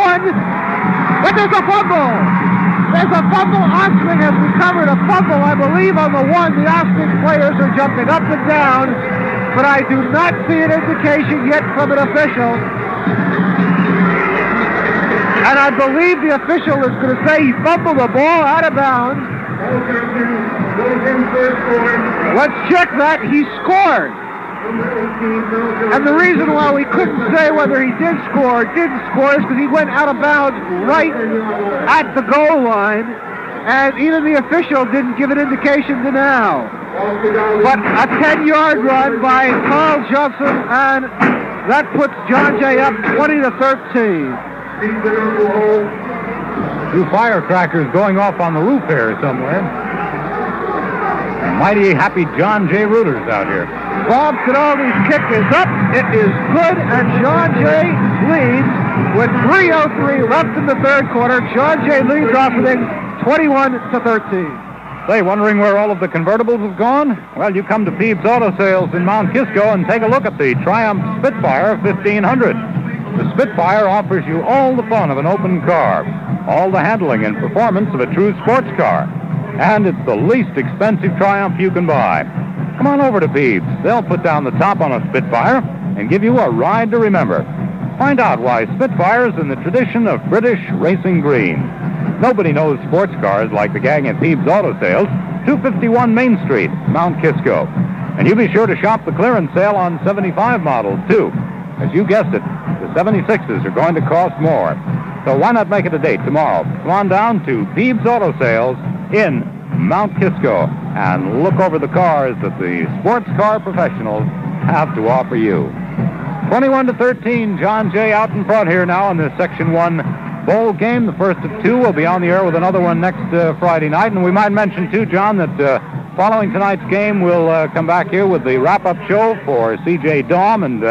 but there's a fumble. There's a fumble. Ossining has recovered a fumble, I believe, on the 1. The Ossining players are jumping up and down, but I do not see an indication yet from an official. And I believe the official is going to say he fumbled the ball out of bounds. Let's check that. He scored. And the reason why we couldn't say whether he did score or didn't score is because he went out of bounds right at the goal line, and even the official didn't give an indication to now. But a 10-yard run by Carl Johnson, and that puts John Jay up 20-13. 2 firecrackers going off on the roof here somewhere. Mighty happy John Jay rooters out here. Bob Tidaldi's kick is up. It is good, and John Jay leads with 3:03 left in the 3rd quarter. John Jay leads Ossining 21-13. Say, wondering where all of the convertibles have gone? Well, you come to Peeb's Auto Sales in Mount Kisco and take a look at the Triumph Spitfire 1500. The Spitfire offers you all the fun of an open car, all the handling and performance of a true sports car, and it's the least expensive Triumph you can buy. Come on over to Peeb's. They'll put down the top on a Spitfire and give you a ride to remember. Find out why Spitfire's in the tradition of British racing green. Nobody knows sports cars like the gang at Peeb's Auto Sales, 251 Main Street, Mount Kisco. And you be sure to shop the clearance sale on 75 models, too. As you guessed it, the 76s are going to cost more. So why not make it a date tomorrow? Come on down to Peeb's Auto Sales in Mount Kisco and look over the cars that the sports car professionals have to offer you. 21-13, John Jay out in front here now in this Section 1 bowl game. The first of 2 will be on the air with another one next Friday night. And we might mention, too, John, that following tonight's game, we'll come back here with the wrap-up show for C.J. Daum and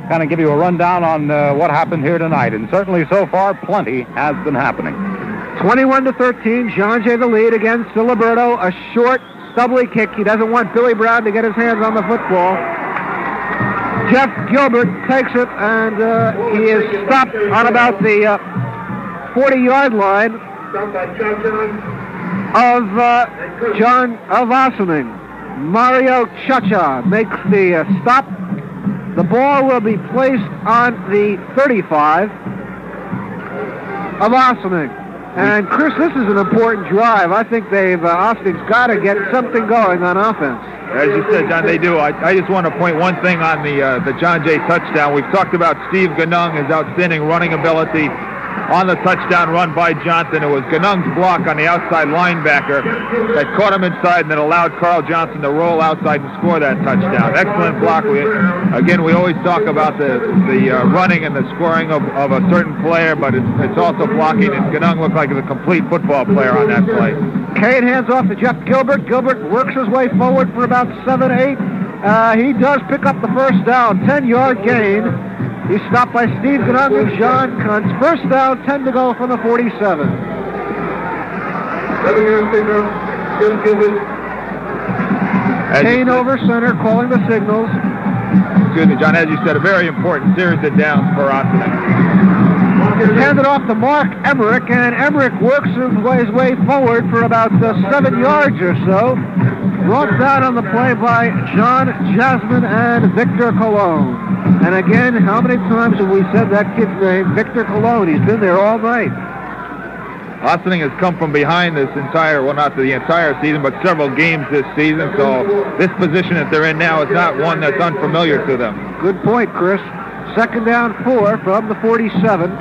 kind of give you a rundown on what happened here tonight. And certainly so far, plenty has been happening. 21-13, John Jay the lead against Gilberto. A short, stubbly kick. He doesn't want Billy Brown to get his hands on the football. Jeff Gilbert takes it, and he is stopped on about the 40-yard line of Ossining. Mario Chacha makes the stop. The ball will be placed on the 35 of Ossining. And, Chris, this is an important drive. I think Ossining's got to get something going on offense. As you said, John, they do. I just want to point one thing on the John Jay touchdown. We've talked about Steve Ganung, his outstanding running ability. On the touchdown run by Johnson, it was Ganung's block on the outside linebacker that caught him inside and then allowed Carl Johnson to roll outside and score that touchdown. Excellent block. We always talk about the running and the scoring of a certain player, but it's also blocking, and Ganung looked like a complete football player on that play. Kane hands off to Jeff Gilbert. Gilbert works his way forward for about 7-8. He does pick up the first down, 10-yard gain. He's stopped by Steve Ganung and John Kuntz. First down, 10 to go from the 47. Kane over center, calling the signals. Excuse me, John, as you said, a very important series of downs for Ossining. It's handed off to Mark Emmerich, and Emmerich works his way forward for about 7 yards or so. Brought down on the play by John Jasmine and Victor Cologne. And again, how many times have we said that kid's name? Victor Cologne. He's been there all night. Ossining has come from behind this entire, well, not the entire season, but several games this season. So this position that they're in now is not one that's unfamiliar to them. Good point, Chris. Second down 4 from the 47.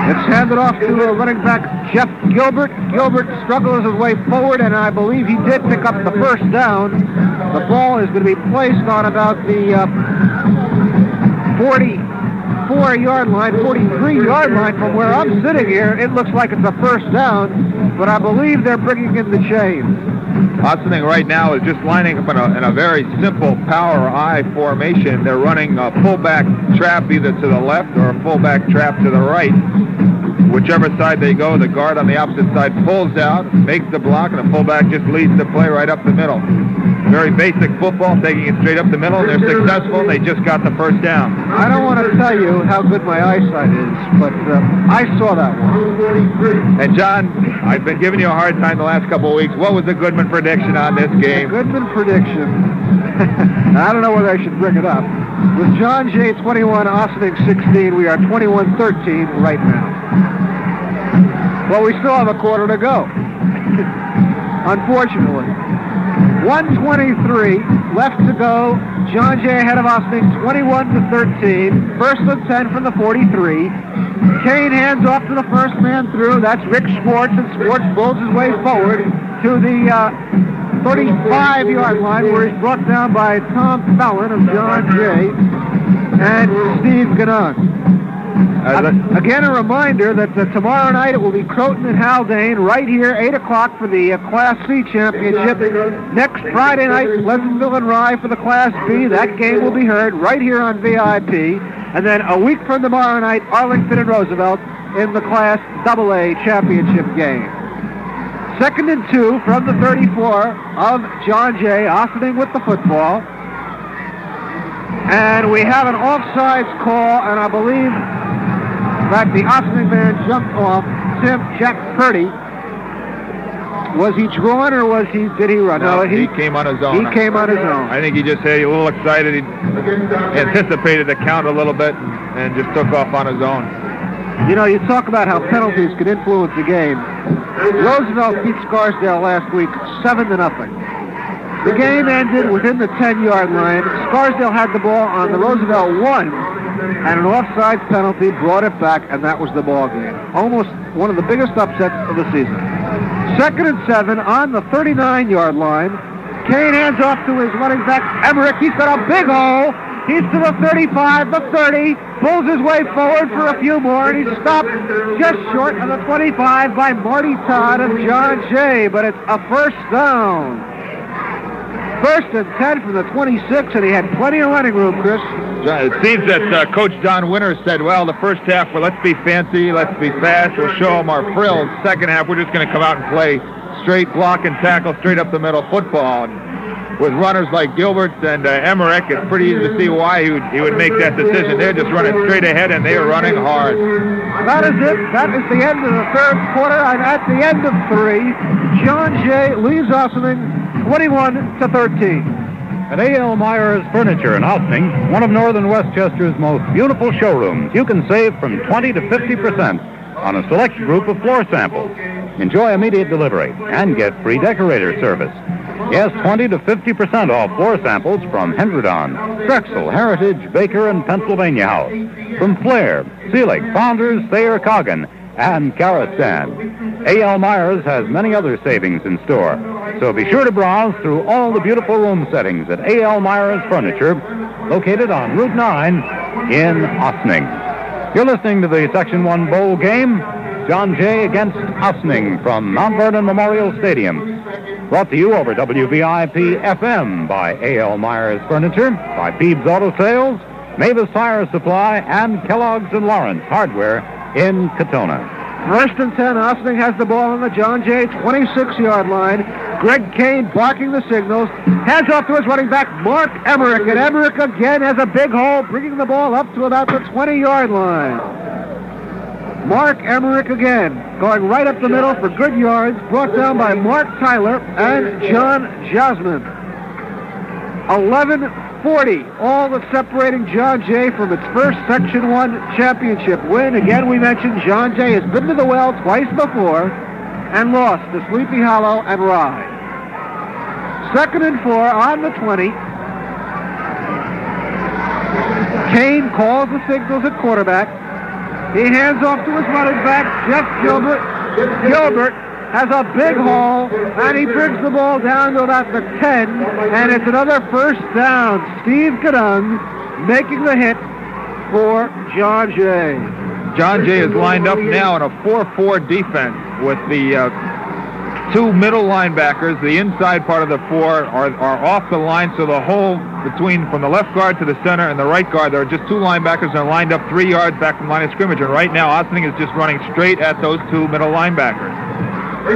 It's handed off to running back Jeff Gilbert. Gilbert struggles his way forward, and I believe he did pick up the first down. The ball is going to be placed on about the 44-yard line, 43-yard line. From where I'm sitting here, it looks like it's a first down, but I believe they're bringing in the chains. Ossining right now is just lining up in a very simple power I formation. They're running a fullback trap either to the left or a fullback trap to the right. Whichever side they go, the guard on the opposite side pulls out, makes the block, and the fullback just leads the play right up the middle. Very basic football, taking it straight up the middle. They're successful. They just got the first down. I don't want to tell you how good my eyesight is, but I saw that one. And, John, I've been giving you a hard time the last couple of weeks. What was the Goodman prediction on this game? Goodman prediction. I don't know whether I should bring it up. With John Jay 21, Ossining 16, we are 21-13 right now. Well, we still have a quarter to go. Unfortunately. 1:23 left to go. John Jay ahead of Ossining 21-13. First and 10 from the 43. Kane hands off to the first man through. That's Rick Schwartz, and Schwartz pulls his way forward to the 35-yard line, where he's brought down by Tom Fallon of John Jay and Steve Ganung. Again, a reminder that tomorrow night it will be Croton and Haldane right here, 8 o'clock for the Class C championship. Next Friday night, Pleasantville and Rye for the Class B. That game will be heard right here on VIP. And then a week from tomorrow night, Arlington and Roosevelt in the Class AA championship game. Second and 2 from the 34 of John Jay, Ossining with the football. And we have an offsides call, and I believe that the Ossining man jumped off Jack Purdy. Was he drawn or did he run? No, he came on his own. He came on his own. I think he just had a little excited. He anticipated the count a little bit and just took off on his own. You know, you talk about how penalties could influence the game. Roosevelt beat Scarsdale last week 7-0. The game ended within the 10-yard line. Scarsdale had the ball on the Roosevelt 1, and an offsides penalty brought it back, and that was the ball game. Almost one of the biggest upsets of the season. Second and 7 on the 39-yard line. Kane hands off to his running back, Emmerich. He's got a big hole. He's to the 35, the 30, pulls his way forward for a few more, and he's stopped just short of the 25 by Marty Todd of John Jay, but it's a first down. First and 10 from the 26, and he had plenty of running room, Chris. It seems that Coach Don Winters said, well, the first half, well, let's be fancy, let's be fast, we'll show them our frills. Second half, we're just going to come out and play straight block and tackle, straight up the middle football. And with runners like Gilbert and Emmerich, it's pretty easy to see why he would make that decision. They're just running straight ahead, and they are running hard. that is it. That is the end of the third quarter, and at the end of 3, John Jay leads Ossining 21-13. At A.L. Myers Furniture in Ossining, one of northern Westchester's most beautiful showrooms, you can save from 20 to 50% on a select group of floor samples. Enjoy immediate delivery and get free decorator service. Yes, 20 to 50% off floor samples from Hendredon, Drexel, Heritage, Baker, and Pennsylvania House. From Flair, Seelig, Founders, Thayer, Coggin, and Karastan. A.L. Myers has many other savings in store. So be sure to browse through all the beautiful room settings at A.L. Myers Furniture, located on Route 9 in Ossining. You're listening to the Section 1 Bowl game. John Jay against Ossining from Mount Vernon Memorial Stadium. Brought to you over WVIP-FM by A.L. Myers Furniture, by Peebs Auto Sales, Mavis Fire Supply, and Kellogg's and Lawrence Hardware in Katona. 1st and 10, Ossining has the ball on the John Jay 26-yard line. Greg Kane barking the signals. Hands off to his running back, Mark Emmerich. And Emmerich again has a big hole, bringing the ball up to about the 20-yard line. Mark Emmerich again, going right up the middle for good yards, brought down by Mark Tyler and John Jasmine. 11:40, all that's separating John Jay from its first Section 1 championship win. Again, we mentioned John Jay has been to the well twice before and lost to Sleepy Hollow and Rye. 2nd and 4 on the 20. Kane calls the signals at quarterback. He hands off to his running back, Jeff Gilbert. Gilbert has a big hole, and he brings the ball down to about the 10, and it's another first down. Steve Kadung making the hit for John Jay. John Jay is lined up now in a 4-4 defense with the two middle linebackers. The inside part of the 4 are off the line, so the hole between from the left guard to the center and the right guard, there are just 2 linebackers and are lined up 3 yards back from the line of scrimmage. And right now, Ossining is just running straight at those 2 middle linebackers. A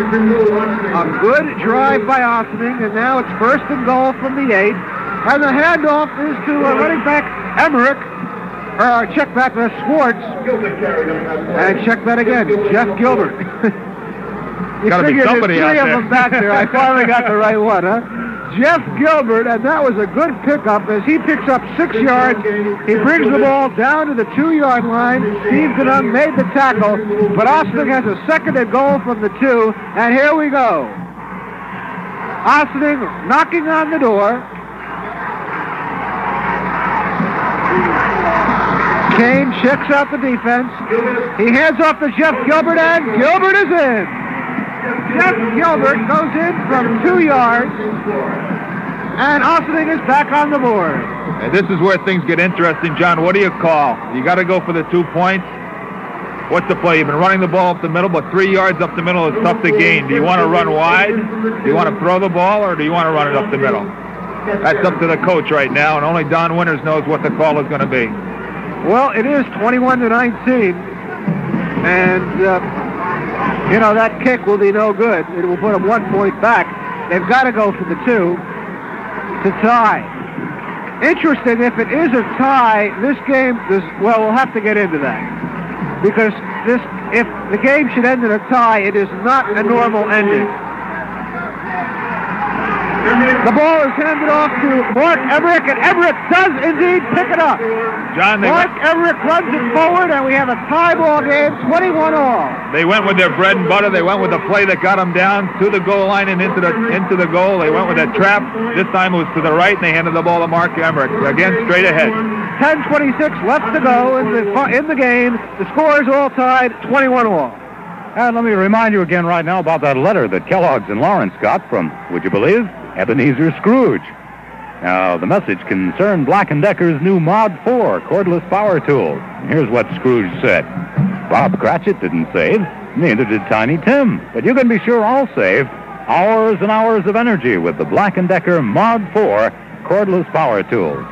good drive by Ossining, and now it's 1st and goal from the 8. And the handoff is to running back Emmerich. Check back to Schwartz. And check that again, Jeff Gilbert. Got to be somebody out there. 3 of them back there. I finally got the right one, huh? Jeff Gilbert, and that was a good pickup as he picks up 6 yards. He brings the ball down to the 2-yard line. Steve Kadung made the tackle, but Ossining has a 2nd and goal from the 2, and here we go. Ossining knocking on the door. Kane checks out the defense. He hands off to Jeff Gilbert, and Gilbert is in. Jeff Gilbert goes in from 2 yards, and Ossining is back on the board. And this is where things get interesting, John. What do you call? You got to go for the 2 points. What's the play? You've been running the ball up the middle, but 3 yards up the middle is tough to gain. Do you want to run wide? Do you want to throw the ball, or do you want to run it up the middle? That's up to the coach right now, and only Don Winters knows what the call is going to be. Well, it is 21-19, and that kick will be no good. It will put them 1 point back. They've got to go for the 2 to tie. Interesting, if it is a tie, this game, we'll have to get into that. Because if the game should end in a tie, it is not a normal ending. The ball is handed off to Mark Emmerich, and Emmerich does indeed pick it up. John, Mark Emmerich runs it forward, and we have a tie ball game, 21-all. They went with their bread and butter. They went with the play that got them down to the goal line and into the goal. They went with a trap. This time it was to the right, and they handed the ball to Mark Emmerich. Again, straight ahead. 10:26 left to go in the game. The score is all tied, 21-all. And let me remind you again right now about that letter that Kellogg's and Lawrence got from, would you believe, Ebenezer Scrooge. Now, the message concerned Black & Decker's new Mod 4 cordless power tools. And here's what Scrooge said. Bob Cratchit didn't save, neither did Tiny Tim. But you can be sure I'll save hours and hours of energy with the Black & Decker Mod 4 cordless power tools.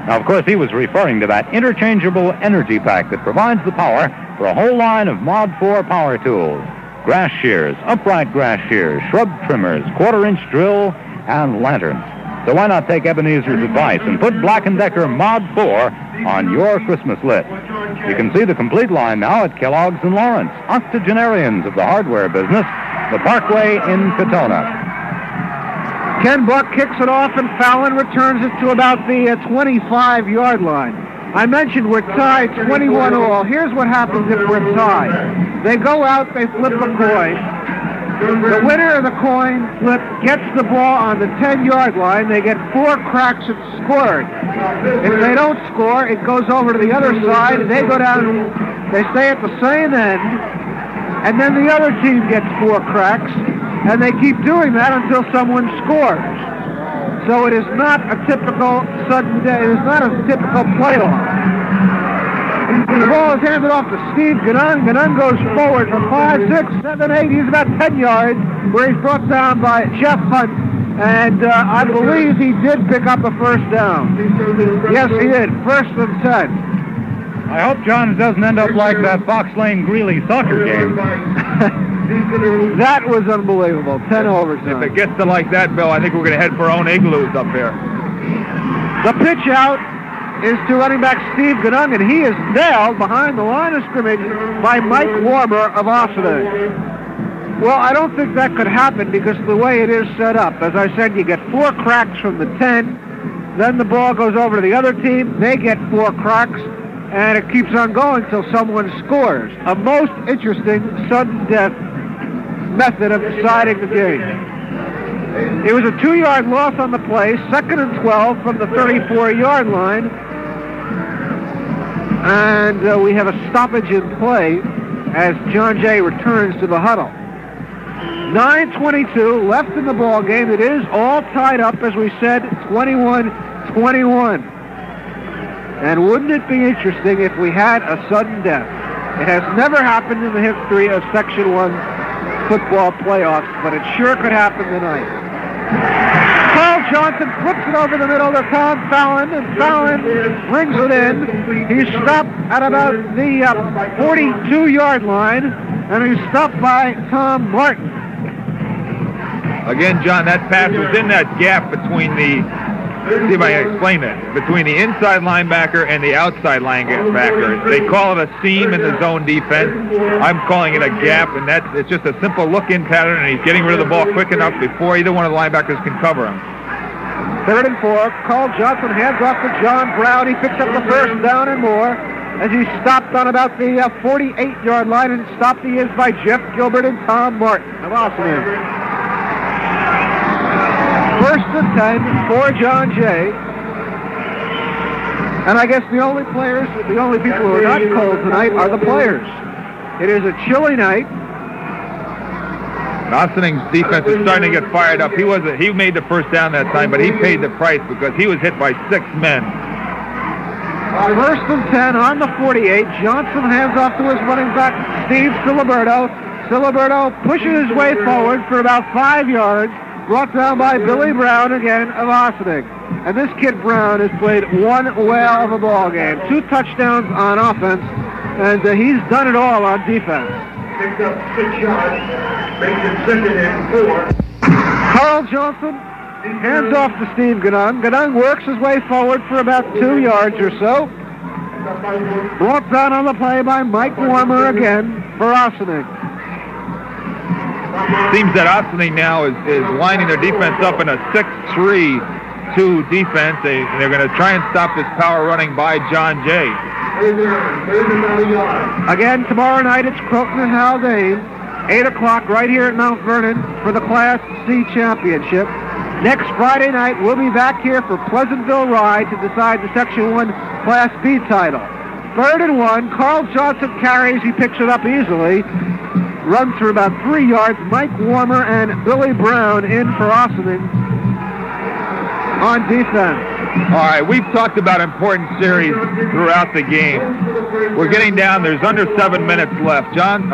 Now, of course, he was referring to that interchangeable energy pack that provides the power for a whole line of Mod 4 power tools. Grass shears, upright grass shears, shrub trimmers, quarter-inch drill, and lanterns. So why not take Ebenezer's advice and put Black & Decker Mod 4 on your Christmas list. You can see the complete line now at Kellogg's in Lawrence, octogenarians of the hardware business, the Parkway in Katona. Ken Buck kicks it off, and Fallon returns it to about the 25-yard line. I mentioned we're tied 21 all. Here's what happens if we're tied. They go out, they flip a coin. The winner of the coin flip gets the ball on the 10-yard line. They get 4 cracks at scoring. If they don't score, it goes over to the other side. They go down, they stay at the same end, and then the other team gets 4 cracks, and they keep doing that until someone scores. So it is not a typical sudden death. It is not a typical playoff. The ball is handed off to Steve Ganun. Ganun goes forward for 5, 6, 7, 8. He's about 10 yards, where he's brought down by Jeff Hunt. And I believe he did pick up a first down. Yes, he did. First and 10. I hope Johns doesn't end up like that Fox Lane Greeley soccer game. That was unbelievable. 10 overtime. If it gets to like that, Bill, I think we're going to head for our own igloos up here. The pitch out is to running back Steve Ganung, and he is nailed behind the line of scrimmage by Mike Warmer of Ossining. Well, I don't think that could happen because of the way it is set up. As I said, you get 4 cracks from the 10, then the ball goes over to the other team, they get 4 cracks, and it keeps on going until someone scores. A most interesting sudden death method of deciding the game. It was a 2-yard loss on the play, 2nd and 12 from the 34-yard line. And we have a stoppage in play as John Jay returns to the huddle. 9:22 left in the ball game. It is all tied up, as we said, 21-21. And wouldn't it be interesting if we had a sudden death? It has never happened in the history of Section 1 football playoffs, but it sure could happen tonight. Carl Johnson flips it over the middle to Tom Fallon, and Fallon brings it in. He's stopped at about the 42-yard line, and he's stopped by Tom Martin. Again, John, that pass was in that gap between the, see if I can explain that, between the inside linebacker and the outside linebacker. They call it a seam in the zone defense. I'm calling it a gap, and it's just a simple look-in pattern, and he's getting rid of the ball quick enough before either one of the linebackers can cover him. 3rd and 4. Carl Johnson hands off to John Brown. He picks up the first down and more as he stopped on about the 48-yard line, and stopped he is by Jeff Gilbert and Tom Martin of Ossining. 1st and 10 for John Jay. And I guess the only people who are not cold tonight are the players. It is a chilly night. Ossining's defense is starting to get fired up. He made the first down that time, but he paid the price because he was hit by 6 men. 1st and 10 on the 48. Johnson hands off to his running back, Steve Siliberto. Siliberto pushes his way forward for about 5 yards. Brought down by Billy Brown again of Ossining. And this kid Brown has played one whale of a ball game. 2 touchdowns on offense, and he's done it all on defense. Picked up 6 yards, makes it 2nd and 4. Carl Johnson hands off to Steve Ganun. Ganun works his way forward for about 2 yards or so. Brought down on the play by Mike Warmer again for Ossining. Seems that Ossining now is lining their defense up in a 6-3-2 defense. They're going to try and stop this power running by John Jay. Again, tomorrow night it's Croton and Haldane, 8 o'clock right here at Mount Vernon for the Class C championship. Next Friday night, we'll be back here for Pleasantville Rye to decide the Section 1 Class B title. 3rd and 1, Carl Johnson carries, he picks it up easily. Runs for about 3 yards. Mike Warmer and Billy Brown in for Ossining on defense. All right, we've talked about important series throughout the game. We're getting down. There's under 7 minutes left. John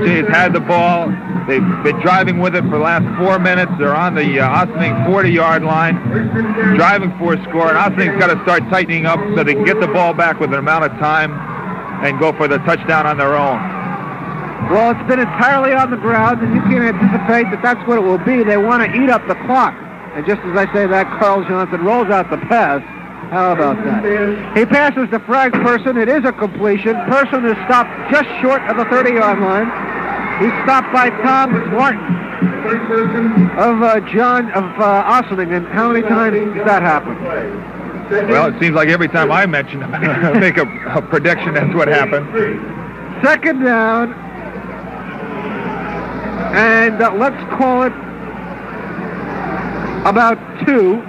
Jay has had the ball. They've been driving with it for the last 4 minutes. They're on the Ossining 40-yard line, driving for a score. And Ossining's got to start tightening up so they can get the ball back with an amount of time and go for the touchdown on their own. Well, it's been entirely on the ground, and you can anticipate that that's what it will be. They want to eat up the clock. And just as I say that, Carl Johnson rolls out the pass How about that? He passes to Frank Person. It is a completion. Person is stopped just short of the 30-yard line. He's stopped by Tom Martin of Ossining. And how many times does that happen? Well, it seems like every time I mention it, I make a prediction that's what happened. Second down. And let's call it about 2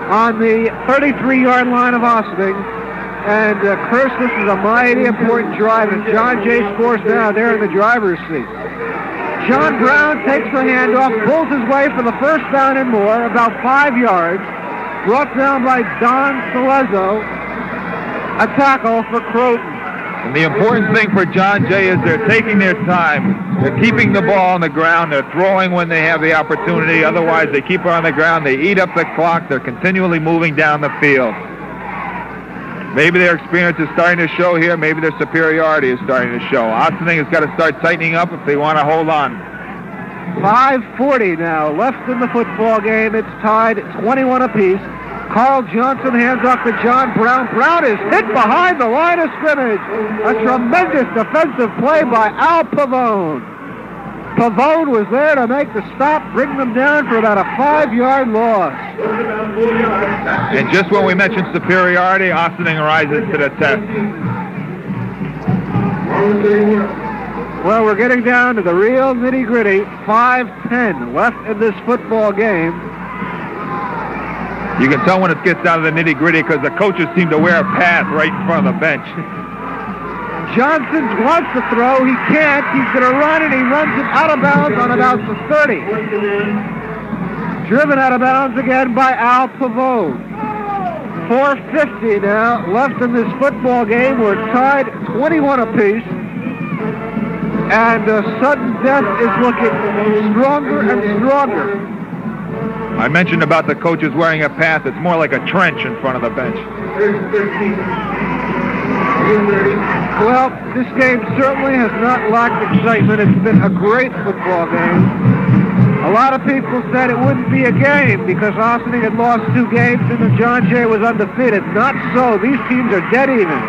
on the 33-yard line of Ossining. And, Chris, this is a mighty important drive. And John Jay scores now. They're in the driver's seat. John Brown takes the handoff, pulls his way for the first down and more, about 5 yards. Brought down by Don Salezzo. A tackle for Croton. And the important thing for John Jay is they're taking their time. They're keeping the ball on the ground. They're throwing when they have the opportunity. Otherwise, they keep it on the ground. They eat up the clock. They're continually moving down the field. Maybe their experience is starting to show here. Maybe their superiority is starting to show. Ossining has got to start tightening up if they want to hold on. 5:40 now left in the football game. It's tied 21 apiece. Carl Johnson hands off to John Brown. Brown is hit behind the line of scrimmage. A tremendous defensive play by Al Pavone. Pavone was there to make the stop, bring them down for about a 5-yard loss. And just when we mentioned superiority, Ossining rises to the test. Well, we're getting down to the real nitty-gritty. 5:10 left in this football game. You can tell when it gets down to the nitty-gritty because the coaches seem to wear a pad right in front of the bench. Johnson wants to throw. He can't. He's going to run, and he runs it out of bounds on about the 30. Driven out of bounds again by Al Pavone. 4:50 now left in this football game. We're tied 21 apiece. And sudden death is looking stronger and stronger. I mentioned about the coaches wearing a path. It's more like a trench in front of the bench. Well, this game certainly has not lacked excitement. It's been a great football game. A lot of people said it wouldn't be a game because Ossining had lost 2 games and the John Jay was undefeated. Not so. These teams are dead even.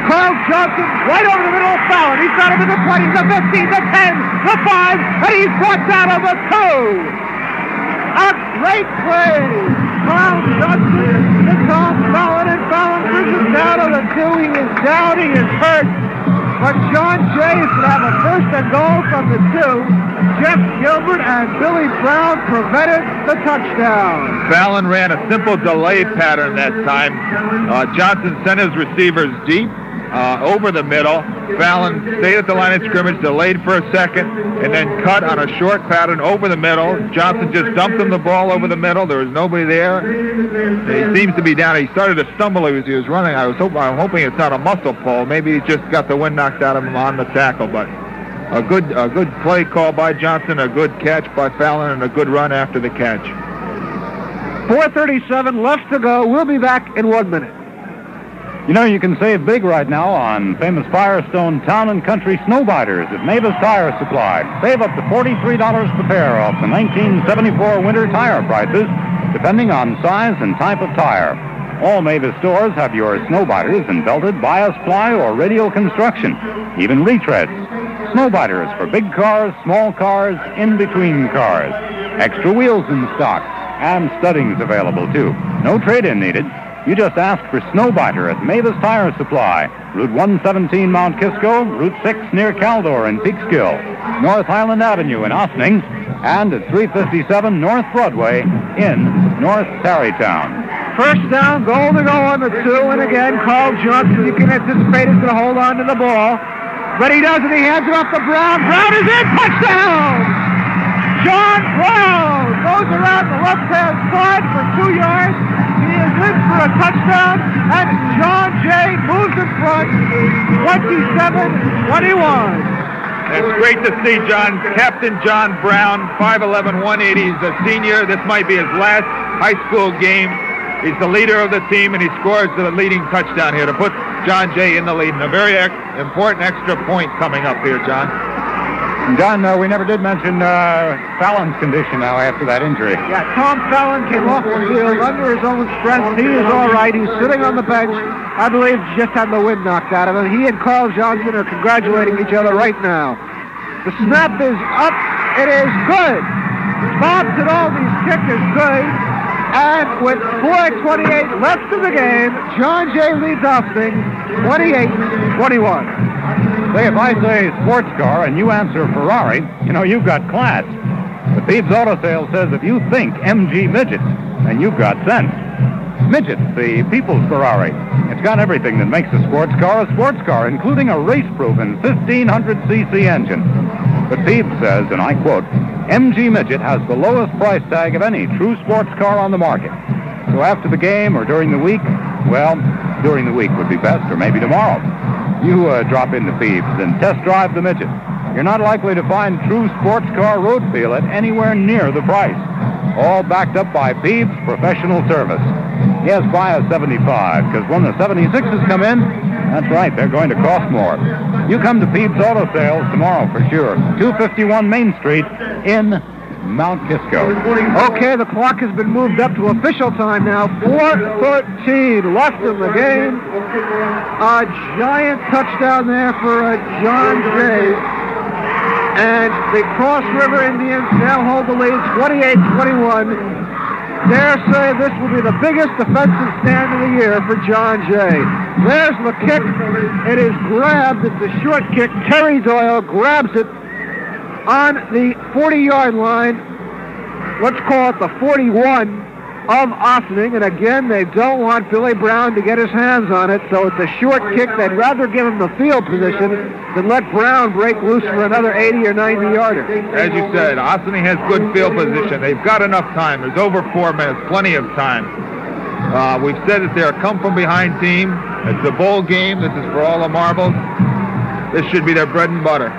Carl Johnson right over the middle of Fallon. He's got him in the 20, the 15, the 10, the 5, and he's brought down on the 2. A great play. Carl Johnson to Tom Fallon, and Fallon brings him down on the 2. He is down. He is hurt. But John Jay is going to have a first and goal from the 2. Jeff Gilbert and Billy Brown prevented the touchdown. Fallon ran a simple delay pattern that time. Johnson sent his receivers deep over the middle. Fallon stayed at the line of scrimmage, delayed for a second, and then cut on a short pattern over the middle. Johnson just dumped him the ball over the middle. There was nobody there. He seems to be down. He started to stumble as he was running. I'm hoping it's not a muscle pull. Maybe he just got the wind knocked out of him on the tackle, but a good play call by Johnson, a good catch by Fallon, and a good run after the catch. 4:37 left to go. We'll be back in 1 minute. You know, you can save big right now on famous Firestone Town & Country Snowbiters at Mavis Tire Supply. Save up to $43 per pair off the 1974 winter tire prices, depending on size and type of tire. All Mavis stores have your Snowbiters in belted, bias ply, or radial construction, even retreads. Snowbiters for big cars, small cars, in-between cars. Extra wheels in stock, and studdings available, too. No trade-in needed. You just ask for Snowbiter at Mavis Tire Supply, Route 117 Mount Kisco, Route 6 near Caldor in Peekskill, North Highland Avenue in Ossining, and at 357 North Broadway in North Tarrytown. First down, goal to go on the 2, and again, Carl Johnson, you can anticipate, is going to hold on to the ball. But he doesn't. He hands it off to Brown. Brown is in. Touchdown! John Brown goes around the left-hand side for 2 yards. He is in for a touchdown, and John Jay moves in front, 27-21. It's great to see Captain John Brown, 5'11", 180. He's a senior. This might be his last high school game. He's the leader of the team, and he scores the leading touchdown here to put John Jay in the lead. And a very important extra point coming up here, John. John, we never did mention Fallon's condition now after that injury. Yeah, Tom Fallon came off the field under his own strength. He is all right. He's sitting on the bench. I believe just had the wind knocked out of him. He and Carl Johnson are congratulating each other right now. The snap is up. It is good. Bob Tadaldi's kick is good. And with 4:28 left in the game, John Jay leads Ossining 28-21. Say, if I say sports car and you answer Ferrari, you've got class. But Thebes Auto Sales says if you think MG Midget, then you've got sense. Midget, the people's Ferrari. It's got everything that makes a sports car, including a race-proven 1,500cc engine. But Thebes says, and I quote, MG Midget has the lowest price tag of any true sports car on the market. So after the game or during the week, well, during the week would be best, or maybe tomorrow. You drop into Thebes and test drive the Midget. You're not likely to find true sports car road feel at anywhere near the price. All backed up by Thebes Professional Service. Yes, buy a 75, because when the 76s come in, that's right, they're going to cost more. You come to Thebes Auto Sales tomorrow for sure. 251 Main Street in Mount Kisco. Okay, the clock has been moved up to official time now. 4:13 left in the game. A giant touchdown there for John Jay. And the Cross River Indians now hold the lead 28-21. Dare say this will be the biggest defensive stand of the year for John Jay. There's the kick. It is grabbed. It's a short kick. Terry Doyle grabs it on the 40-yard line. Let's call it the 41 of Ossining. And again, they don't want Billy Brown to get his hands on it, so it's a short kick. They'd rather give him the field position than let Brown break loose for another 80 or 90-yarder. As you said, Ossining has good field position. They've got enough time. There's over 4 minutes, plenty of time. We've said that they're a come-from-behind team. It's a bowl game. This is for all the marbles. This should be their bread and butter.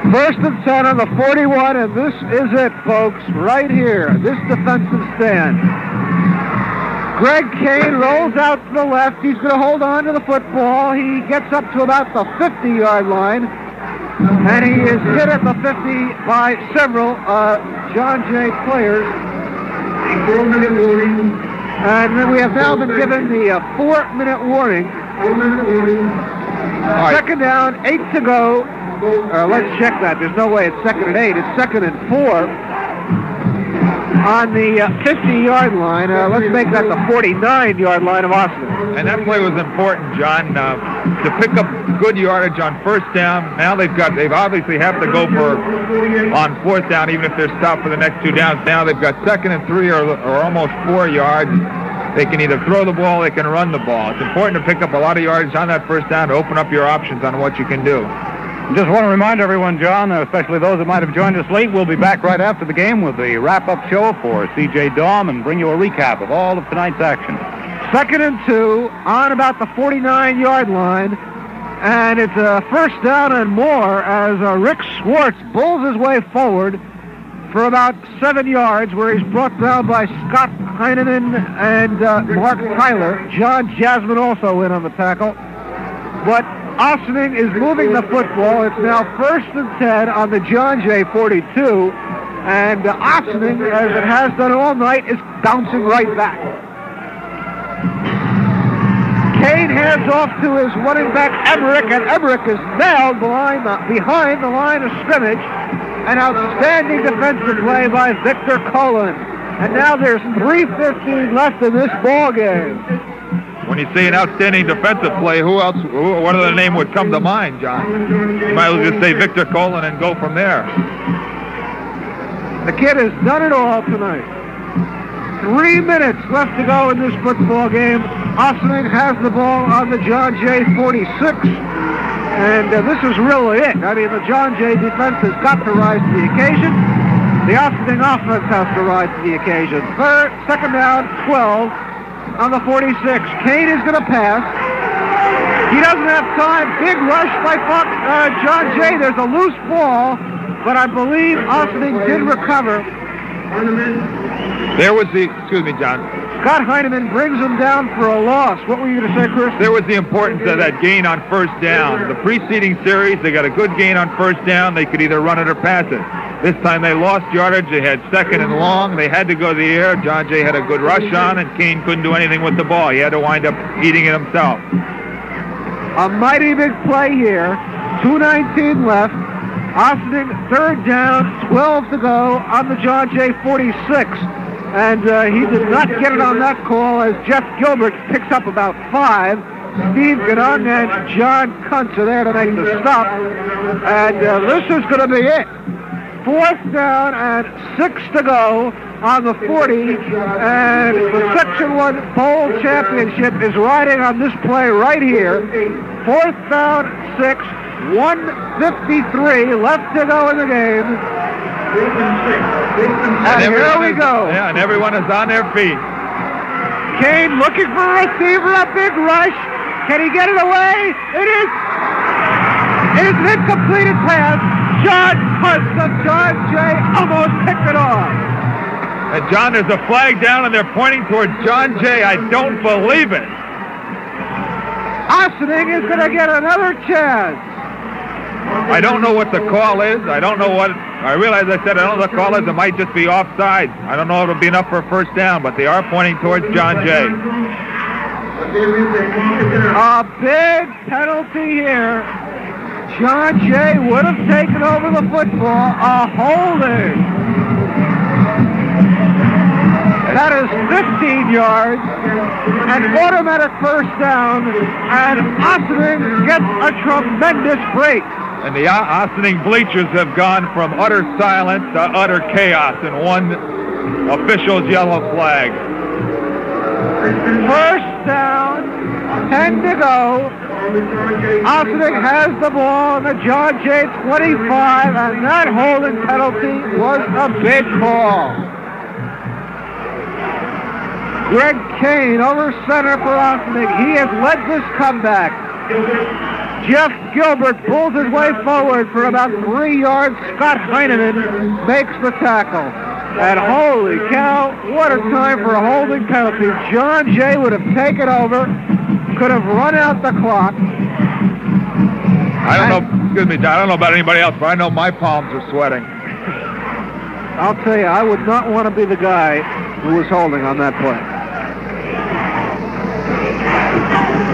1st and 10 on the 41, and this is it, folks, right here, this defensive stand. Greg Kane rolls out to the left. He's going to hold on to the football. He gets up to about the 50-yard line, and he is hit at the 50 by several John Jay players. 4-minute warning. And then we have now been given the 4-minute warning. 4-minute warning. Second down, 8 to go. Let's check that. There's no way it's 2nd and 8. It's 2nd and 4 on the 50-yard line. Let's make that the 49-yard line of Ossining. And that play was important, John, to pick up good yardage on 1st down. Now they obviously have to go for on 4th down, even if they're stopped for the next 2 downs. Now they've got 2nd and 3 or almost 4 yards. They can either throw the ball, they can run the ball. It's important to pick up a lot of yardage on that 1st down to open up your options on what you can do. Just want to remind everyone, John, especially those that might have joined us late, we'll be back right after the game with the wrap-up show for C.J. Daum and bring you a recap of all of tonight's action. 2nd and 2 on about the 49-yard line, and it's a 1st down and more as Rick Swartz bulls his way forward for about 7 yards, where he's brought down by Scott Heineman and Mark Tyler. John Jasmine also in on the tackle. But Ossining is moving the football. It's now 1st and 10 on the John Jay 42. And Ossining, as it has done all night, is bouncing right back. Kane hands off to his running back, Emmerich, and Emmerich is nailed behind the line of scrimmage. An outstanding defensive play by Victor Cullen. And now there's 3:15 left in this ball game. When you say an outstanding defensive play, what other name would come to mind, John? You might as well just say Victor Cullen and go from there. The kid has done it all tonight. 3 minutes left to go in this football game. Ossining has the ball on the John Jay 46. And this is really it. I mean, the John Jay defense has got to rise to the occasion. The Ossining offense has to rise to the occasion. 2nd down, 12 on the 46. Kane is going to pass. He doesn't have time. Big rush by John Jay. There's a loose ball, but I believe Ossining did recover. There was excuse me, John. Scott Heineman brings him down for a loss. What were you going to say, Chris? There was the importance of that gain on first down. The preceding series, they got a good gain on first down. They could either run it or pass it. This time they lost yardage. They had second and long. They had to go to the air. John Jay had a good rush on, and Kane couldn't do anything with the ball. He had to wind up eating it himself. A mighty big play here. 2:19 left. Ossining, third down, 12 to go on the John Jay 46. And he did not get it on that call as Jeff Gilbert picks up about 5. Steve Gannon and John Kuntz are there to make the stop. And this is going to be it. 4th down and 6 to go on the 40. And the Section 1 Bowl Championship is riding on this play right here. 4th down, 6, 1:53 left to go in the game. And here we go. Yeah, and everyone is on their feet. Kane looking for a receiver, a big rush. Can he get it away? It is an incompleted pass. John Kuntz of John Jay almost picked it off. And John, there's a flag down, and they're pointing towards John Jay. I don't believe it. Ossining is going to get another chance. I don't know what the call is. I don't know what... I realize I said I don't know what the call is. It might just be offside. I don't know if it'll be enough for a first down, but they are pointing towards John Jay. A big penalty here. John Jay would have taken over the football. A holding. That is 15 yards. An automatic first down. And Ossining gets a tremendous break. And the Ossining bleachers have gone from utter silence to utter chaos in one official's yellow flag. First down, 10 to go. Ossining has the ball on the John Jay 25, and that holding penalty was a big call. Greg Kane over center for Ossining. He has led this comeback. Jeff Gilbert pulls his way forward for about 3 yards. Scott Heineman makes the tackle. And holy cow, what a time for a holding penalty. John Jay would have taken over, could have run out the clock. I don't know, excuse me, John, I don't know about anybody else, but I know my palms are sweating. I'll tell you, I would not want to be the guy who was holding on that play.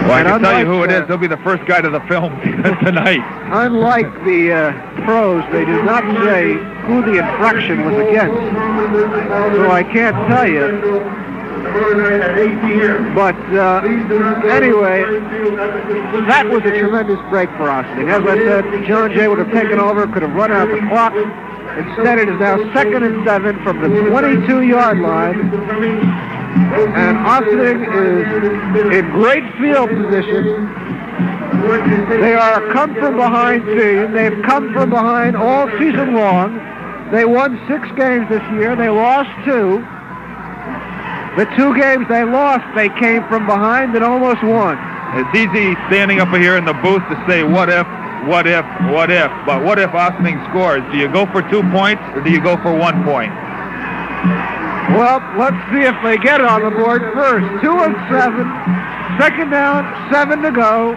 Well, I can tell you who it is. He'll be the first guy to the film tonight. Unlike the pros, they did not say who the infraction was against. So I can't tell you. But anyway, that was a tremendous break for Ossining. As I said, John Jay would have taken over, could have run out the clock. Instead, it is now 2nd and 7 from the 22-yard line. And Ossining is in great field position. They are a come-from-behind team. They've come from behind all season long. They won 6 games this year. They lost 2. The 2 games they lost, they came from behind and almost won. It's easy standing up here in the booth to say, what if, what if, what if. But what if Ossining scores? Do you go for 2 points or do you go for 1 point? Well, let's see if they get it on the board first. 2 of 7. 2nd down, 7 to go.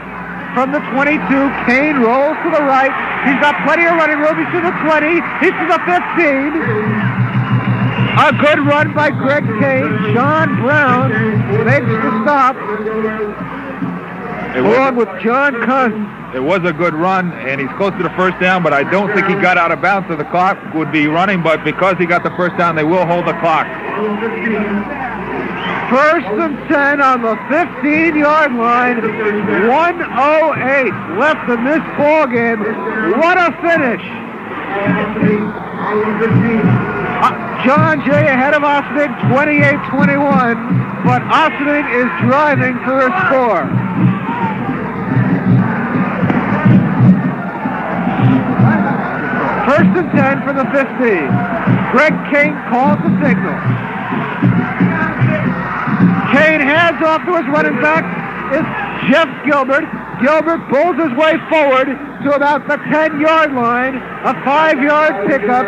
From the 22, Kane rolls to the right. He's got plenty of running room. He's to the 20. He's to the 15. A good run by Greg Kane. John Brown makes the stop. Along with John Kuntz. It was a good run, and he's close to the first down, but I don't think he got out of bounds, so the clock would be running, but because he got the first down, they will hold the clock. 1st and 10 on the 15-yard line. 1:08 left in this ball game. What a finish. John Jay ahead of Ossining, 28-21, but Ossining is driving for a score. First and 10 for the 15. Greg Kane calls the signal. Kane hands off to his running back. It's Jeff Gilbert. Gilbert pulls his way forward to about the 10-yard line. A 5-yard pickup.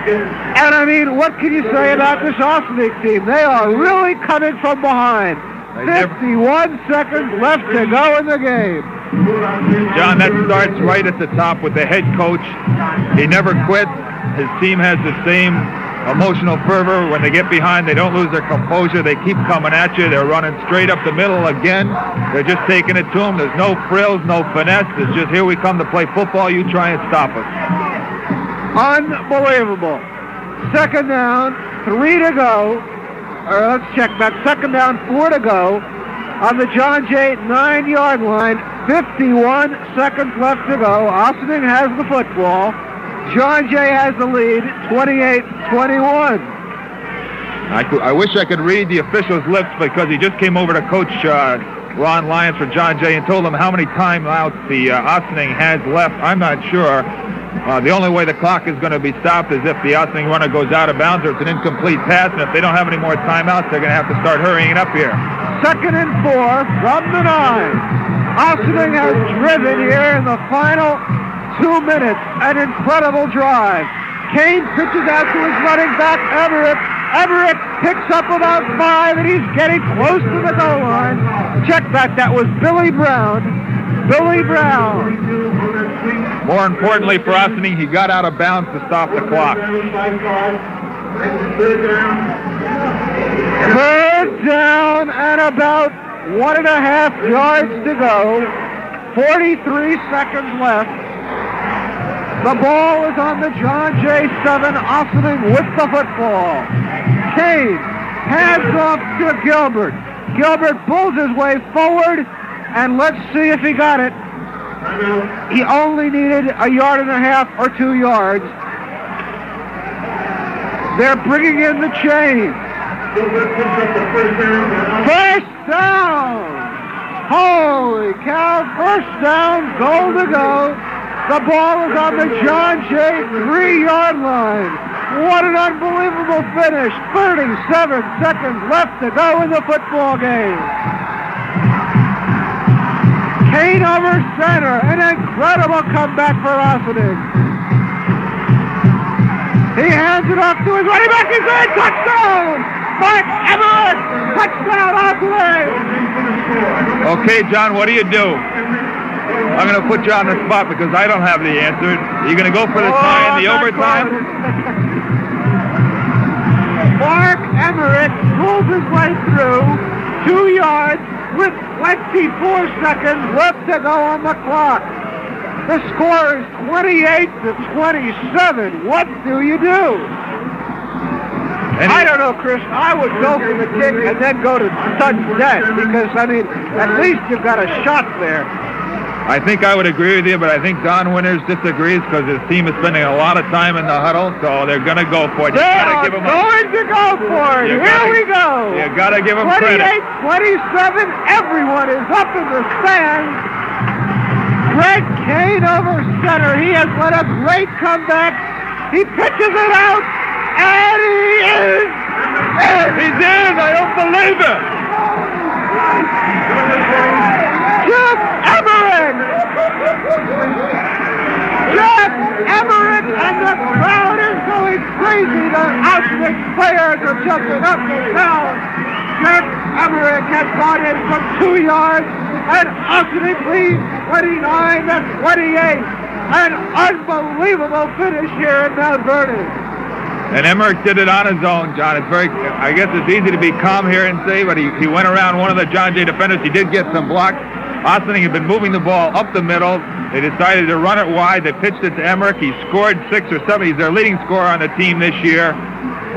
And I mean, what can you say about this Ossining team? They are really coming from behind. 51 seconds left to go in the game. John, that starts right at the top with the head coach. He never quits. His team has the same emotional fervor. When they get behind, they don't lose their composure. They keep coming at you. They're running straight up the middle again. They're just taking it to them. There's no frills, no finesse. It's just, here we come to play football. You try and stop us. Unbelievable. Second down, 3 to go. Or let's check that. Second down, 4 to go. On the John Jay 9-yard line, 51 seconds left to go. Ossining has the football. John Jay has the lead, 28-21. I wish I could read the official's lips, because he just came over to Coach Ron Lyons for John Jay and told him how many timeouts the Ossining has left. I'm not sure. The only way the clock is going to be stopped is if the Ossining runner goes out of bounds or it's an incomplete pass, and if they don't have any more timeouts, they're going to have to start hurrying it up here. Second and 4 from the 9. Ossining has driven here in the final 2 minutes. An incredible drive. Kane pitches out to his running back, Everett. Everett picks up about 5, and he's getting close to the goal line. Check that. That was Billy Brown. Billy Brown. More importantly for Ossining, he got out of bounds to stop the clock. Third down and about 1.5 yards to go. 43 seconds left. The ball is on the John Jay 7. Ossining with the football. Kane hands off to Gilbert. Gilbert pulls his way forward, and let's see if he got it. He only needed 1.5 yards or 2 yards. They're bringing in the chain. First down! Holy cow, first down, goal to go. The ball is on the John Jay 3-yard line. What an unbelievable finish. 37 seconds left to go in the football game. Kane over center. An incredible comeback for Ossining. He hands it off to his running back. He's in. Touchdown! Mark Everett! Touchdown, Ossining! Okay, John, what do you do? I'm going to put you on the spot because I don't have the answer. Are you going to go for the tie in the overtime? Mark Everett pulls his way through 2 yards with 24 seconds left to go on the clock. The score is 28-27. What do you do? I don't know, Chris. I would go for the kick and then go to sudden death because, I mean, at least you've got a shot there. I think I would agree with you, but I think Don Winters disagrees because his team is spending a lot of time in the huddle, so they're going to go for it. They are going to go for it. Here we go. You got to give them credit. 28-27. Everyone is up in the stands. Greg Kane over center. He has led a great comeback. He pitches it out, and he is in. He's in. I don't believe it. Jeff Emmerich! Jeff Emmerich, and the crowd is going crazy. The Ossining players are jumping up and down. Jeff Emmerich has gone in from 2 yards, and Ossining leads 29-28. An unbelievable finish here in Mount Vernon. And Emmerich did it on his own, John. It's very, I guess it's easy to be calm here and say, but he went around one of the John Jay defenders. He did get some blocks. Ossining had been moving the ball up the middle. They decided to run it wide. They pitched it to Emmerich. He scored 6 or 7. He's their leading scorer on the team this year.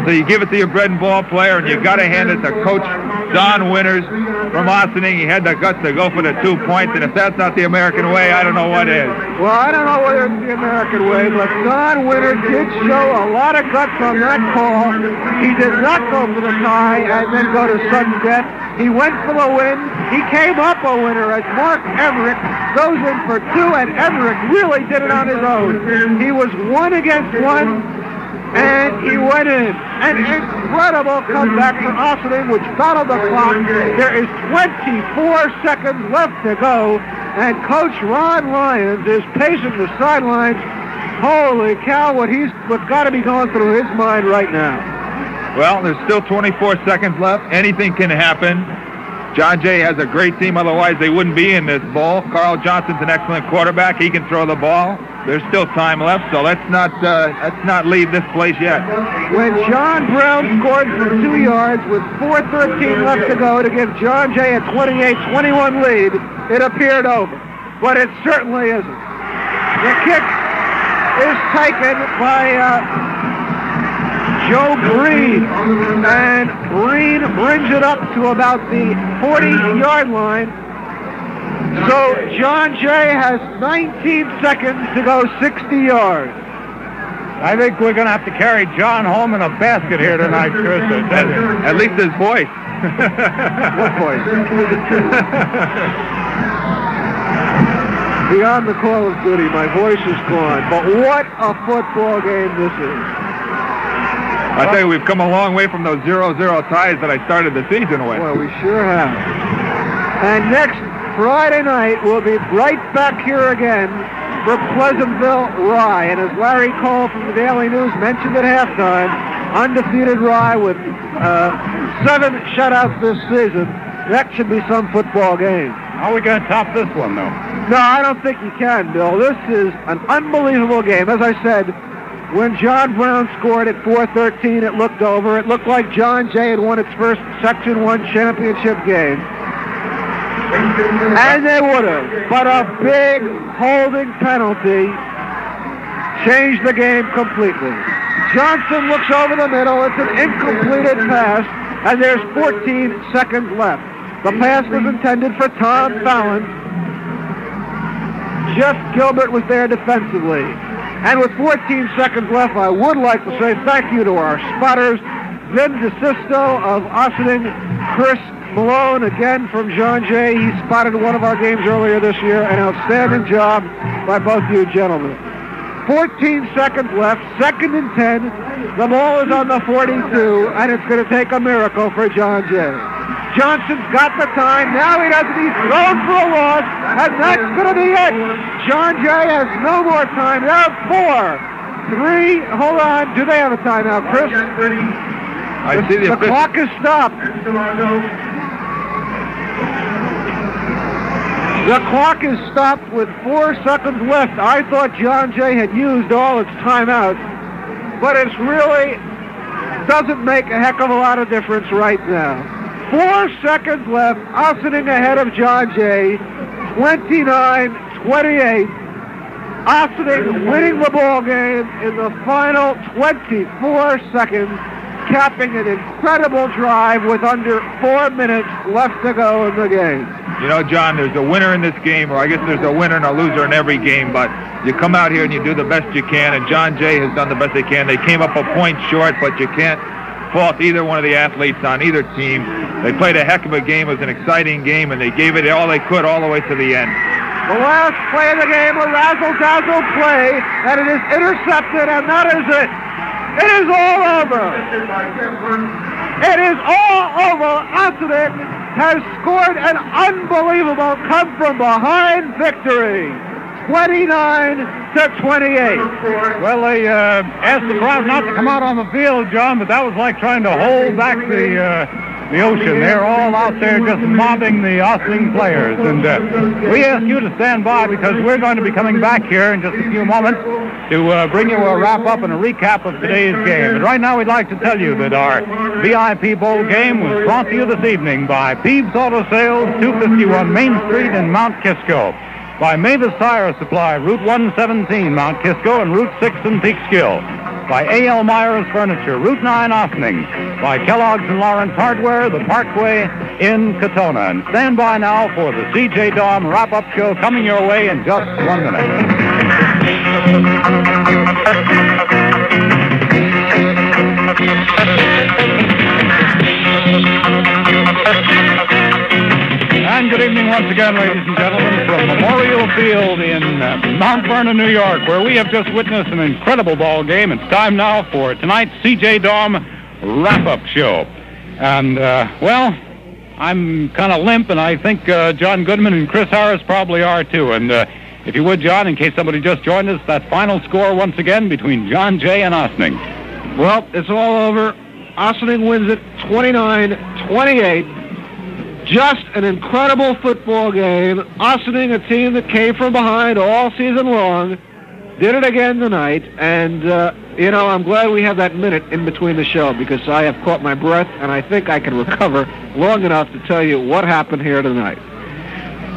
So you give it to your bread and ball player, and you got to hand it to Coach Don Winters from Ossining. He had the guts to go for the 2 points, and if that's not the American way, I don't know what is. Well, I don't know whether it's the American way, but Don Winters did show a lot of guts on that call. He did not go for the tie and then go to sudden death. He went for the win. He came up a winner as Mark Emmerich goes in for 2, and Emmerich really did it on his own. He was 1 against 1. And he went in. An incredible comeback for Ossining, which battled the clock. There is 24 seconds left to go, and Coach Ron Lyons is pacing the sidelines, Holy cow, what's got to be going through his mind right now. Well, there's still 24 seconds left. Anything can happen. John Jay has a great team, otherwise they wouldn't be in this bowl. Carl Johnson's an excellent quarterback. He can throw the ball. There's still time left, so let's not leave this place yet. When John Brown scored from 2 yards with 4:13 left to go to give John Jay a 28-21 lead, it appeared over. But it certainly isn't. The kick is taken by Joe Green, and Green brings it up to about the 40-yard line. So John Jay has 19 seconds to go 60 yards. I think we're going to have to carry John home in a basket here tonight, Chris. At least his voice. What voice? Beyond the call of duty, my voice is gone. But what a football game this is. I tell you, we've come a long way from those 0-0 ties that I started the season with. Well, we sure have. And next Friday night, we'll be right back here again for Pleasantville Rye. And as Larry Cole from the Daily News mentioned at halftime, undefeated Rye with 7 shutouts this season. That should be some football game. How are we going to top this one, though? No, I don't think you can, Bill. This is an unbelievable game. As I said, when John Brown scored at 4:13, it looked over. It looked like John Jay had won its first Section 1 championship game. And they would have. But a big holding penalty changed the game completely. Johnson looks over the middle. It's an incompleted pass, and there's 14 seconds left. The pass was intended for Tom Fallon. Jeff Gilbert was there defensively. And with 14 seconds left, I would like to say thank you to our spotters, Vin DeSisto of Ossining, Chris Malone again from John Jay. He spotted one of our games earlier this year. An outstanding job by both you gentlemen. 14 seconds left, 2nd and 10. The ball is on the 42, and it's going to take a miracle for John Jay. Johnson's got the time. Now he doesn't. He's thrown for a loss, and that's going to be it. John Jay has no more time. They're at 4, 3. Hold on. Do they have a timeout, Chris? I see the clock is stopped. The clock is stopped with 4 seconds left. I thought John Jay had used all its timeouts, but it really doesn't make a heck of a lot of difference right now. 4 seconds left. Ossining ahead of John Jay, 29-28. Ossining winning the ball game in the final 24 seconds, capping an incredible drive with under 4 minutes left to go in the game. You know, John, there's a winner in this game, or I guess there's a winner and a loser in every game, but you come out here and you do the best you can, and John Jay has done the best they can. They came up a point short, but you can't fault either one of the athletes on either team. They played a heck of a game. It was an exciting game, and they gave it all they could all the way to the end. The last play of the game, a razzle-dazzle play, and it is intercepted, and that is it. It is all over. It is all over. Ossining has scored an unbelievable come-from-behind victory, 29-28. Well, they asked the crowd not to come out on the field, John, but that was like trying to hold back the ocean. They're all out there just mobbing the Ossining players. And we ask you to stand by because we're going to be coming back here in just a few moments to bring you a wrap-up and a recap of today's game. But right now we'd like to tell you that our VIP Bowl game was brought to you this evening by Peeves Auto Sales, 251 Main Street in Mount Kisco, by Mavis Tire Supply, Route 117, Mount Kisco, and Route 6 in Peekskill, by A.L. Myers Furniture, Route 9, Ossining, by Kellogg's and Lawrence Hardware, the Parkway in Katona. And stand by now for the C.J. Daum wrap-up show coming your way in just 1 minute. And good evening once again, ladies and gentlemen, from Memorial Field in Mount Vernon, New York, where we have just witnessed an incredible ball game. It's time now for tonight's C.J. Daum wrap-up show. And, well, I'm kind of limp, and I think John Goodman and Chris Harris probably are, too. And If you would, John, in case somebody just joined us, that final score once again between John Jay and Ossining. Well, it's all over. Ossining wins it 29-28. Just an incredible football game. Ossining, a team that came from behind all season long, did it again tonight. And, I'm glad we have that minute in between the show because I have caught my breath and I think I can recover long enough to tell you what happened here tonight.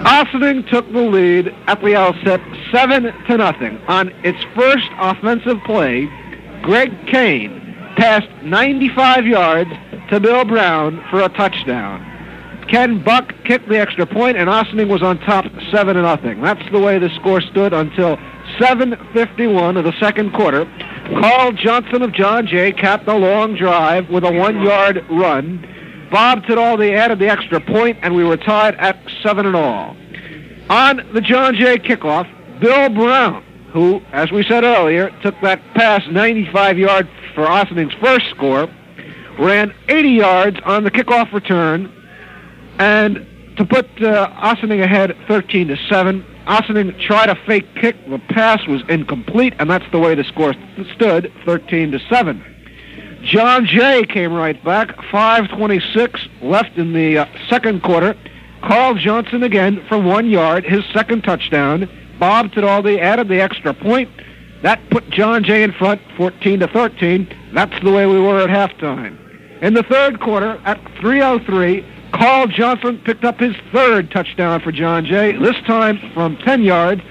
Ossining took the lead at the outset 7-0. On its first offensive play, Greg Kane passed 95 yards to Bill Brown for a touchdown. Ken Buck kicked the extra point, and Ossining was on top 7-0. That's the way the score stood until 7:51 of the second quarter. Carl Johnson of John Jay capped a long drive with a 1-yard run. Bob Tidaldi added the extra point, and we were tied at 7-all. On the John Jay kickoff, Bill Brown, who, as we said earlier, took that pass 95 yards for Ossining's first score, ran 80 yards on the kickoff return, and to put Ossining ahead 13-7. Ossining tried a fake kick. The pass was incomplete, and that's the way the score stood, 13-7. John Jay came right back, 5:26 left in the second quarter. Carl Johnson again for 1 yard, his second touchdown. Bob Tidaldi added the extra point. That put John Jay in front, 14-13. That's the way we were at halftime. In the third quarter, at 3:03, Carl Johnson picked up his third touchdown for John Jay, this time from 10 yards.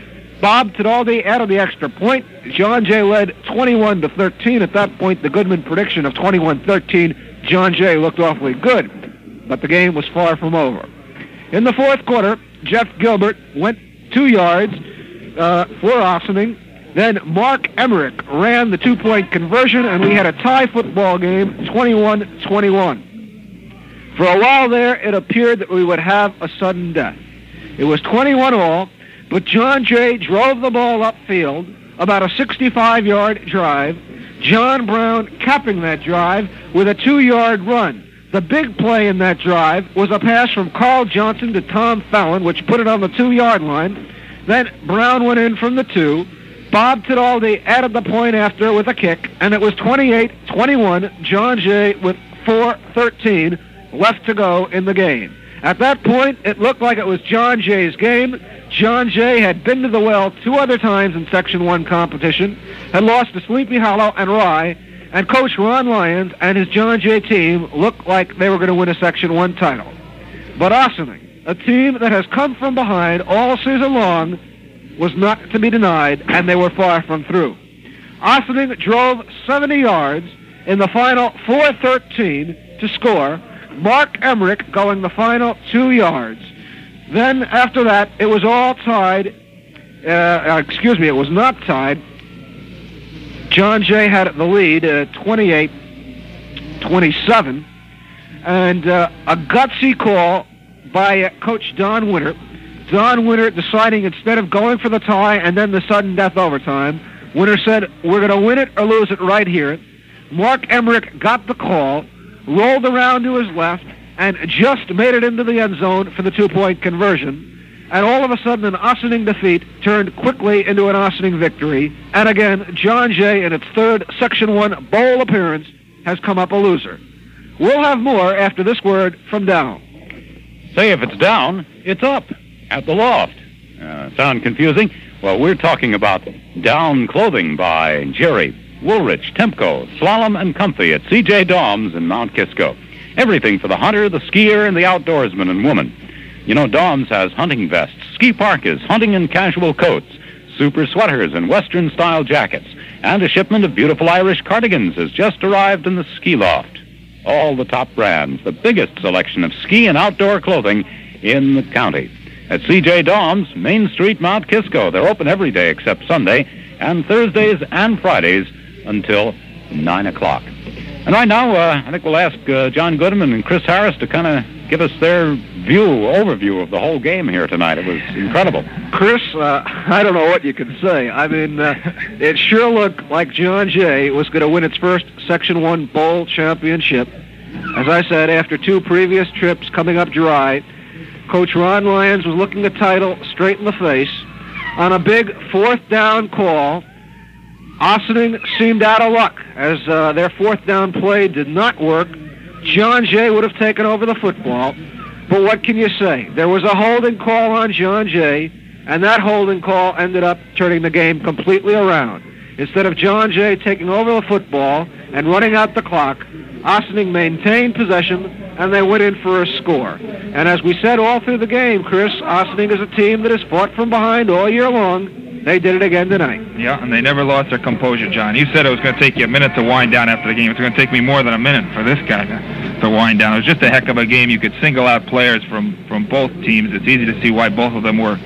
Bob Tidaldi added the extra point. John Jay led 21-13. At that point, the Goodman prediction of 21-13, John Jay looked awfully good, but the game was far from over. In the fourth quarter, Jeff Gilbert went 2 yards for Ossining. Then Mark Emmerich ran the 2-point conversion, and we had a tie football game, 21-21. For a while there, it appeared that we would have a sudden death. It was 21-all, but John Jay drove the ball upfield, about a 65-yard drive. John Brown capping that drive with a 2-yard run. The big play in that drive was a pass from Carl Johnson to Tom Fallon, which put it on the 2-yard line. Then Brown went in from the 2. Bob Tidaldi added the point after with a kick, and it was 28-21, John Jay with 4:13 left to go in the game. At that point, it looked like it was John Jay's game. John Jay had been to the well 2 other times in Section 1 competition, had lost to Sleepy Hollow and Rye, and Coach Ron Lyons and his John Jay team looked like they were going to win a Section 1 title. But Ossining, a team that has come from behind all season long, was not to be denied, and they were far from through. Ossining drove 70 yards in the final 4:13 to score, Mark Emmerich going the final 2 yards. Then, after that, it was all tied. It was not tied. John Jay had the lead, 28-27. And a gutsy call by Coach Don Winter. Don Winter deciding instead of going for the tie and then the sudden death overtime, Winter said, we're going to win it or lose it right here. Mark Emmerich got the call, rolled around to his left, and just made it into the end zone for the 2-point conversion. And all of a sudden, an Ossining defeat turned quickly into an Ossining victory. And again, John Jay, in its third Section 1 bowl appearance, has come up a loser. We'll have more after this word from Down. Say, if it's down, it's up at the Loft. Sound confusing? Well, we're talking about Down Clothing by Jerry, Woolrich, Temco, Slalom, and Comfy at C.J. Dom's in Mount Kisco. Everything for the hunter, the skier, and the outdoorsman and woman. You know, Dom's has hunting vests, ski parkas, hunting and casual coats, super sweaters and Western-style jackets, and a shipment of beautiful Irish cardigans has just arrived in the ski loft. All the top brands, the biggest selection of ski and outdoor clothing in the county. At C.J. Dom's, Main Street, Mount Kisco. They're open every day except Sunday, and Thursdays and Fridays until 9 o'clock. And right now, I think we'll ask John Goodman and Chris Harris to kind of give us their overview of the whole game here tonight. It was incredible. Chris, I don't know what you can say. I mean, it sure looked like John Jay was going to win its first Section 1 bowl championship. As I said, after 2 previous trips coming up dry, Coach Ron Lyons was looking the title straight in the face. on a big fourth down call. Ossining seemed out of luck as their fourth down play did not work. John Jay would have taken over the football. But what can you say? There was a holding call on John Jay, and that holding call ended up turning the game completely around. Instead of John Jay taking over the football and running out the clock, Ossining maintained possession, and they went in for a score. And as we said all through the game, Chris, Ossining is a team that has fought from behind all year long. They did it again tonight. Yeah, and they never lost their composure, John. You said it was going to take you a minute to wind down after the game. It's going to take me more than a minute for this guy to wind down. It was just a heck of a game. You could single out players from both teams. It's easy to see why both of them were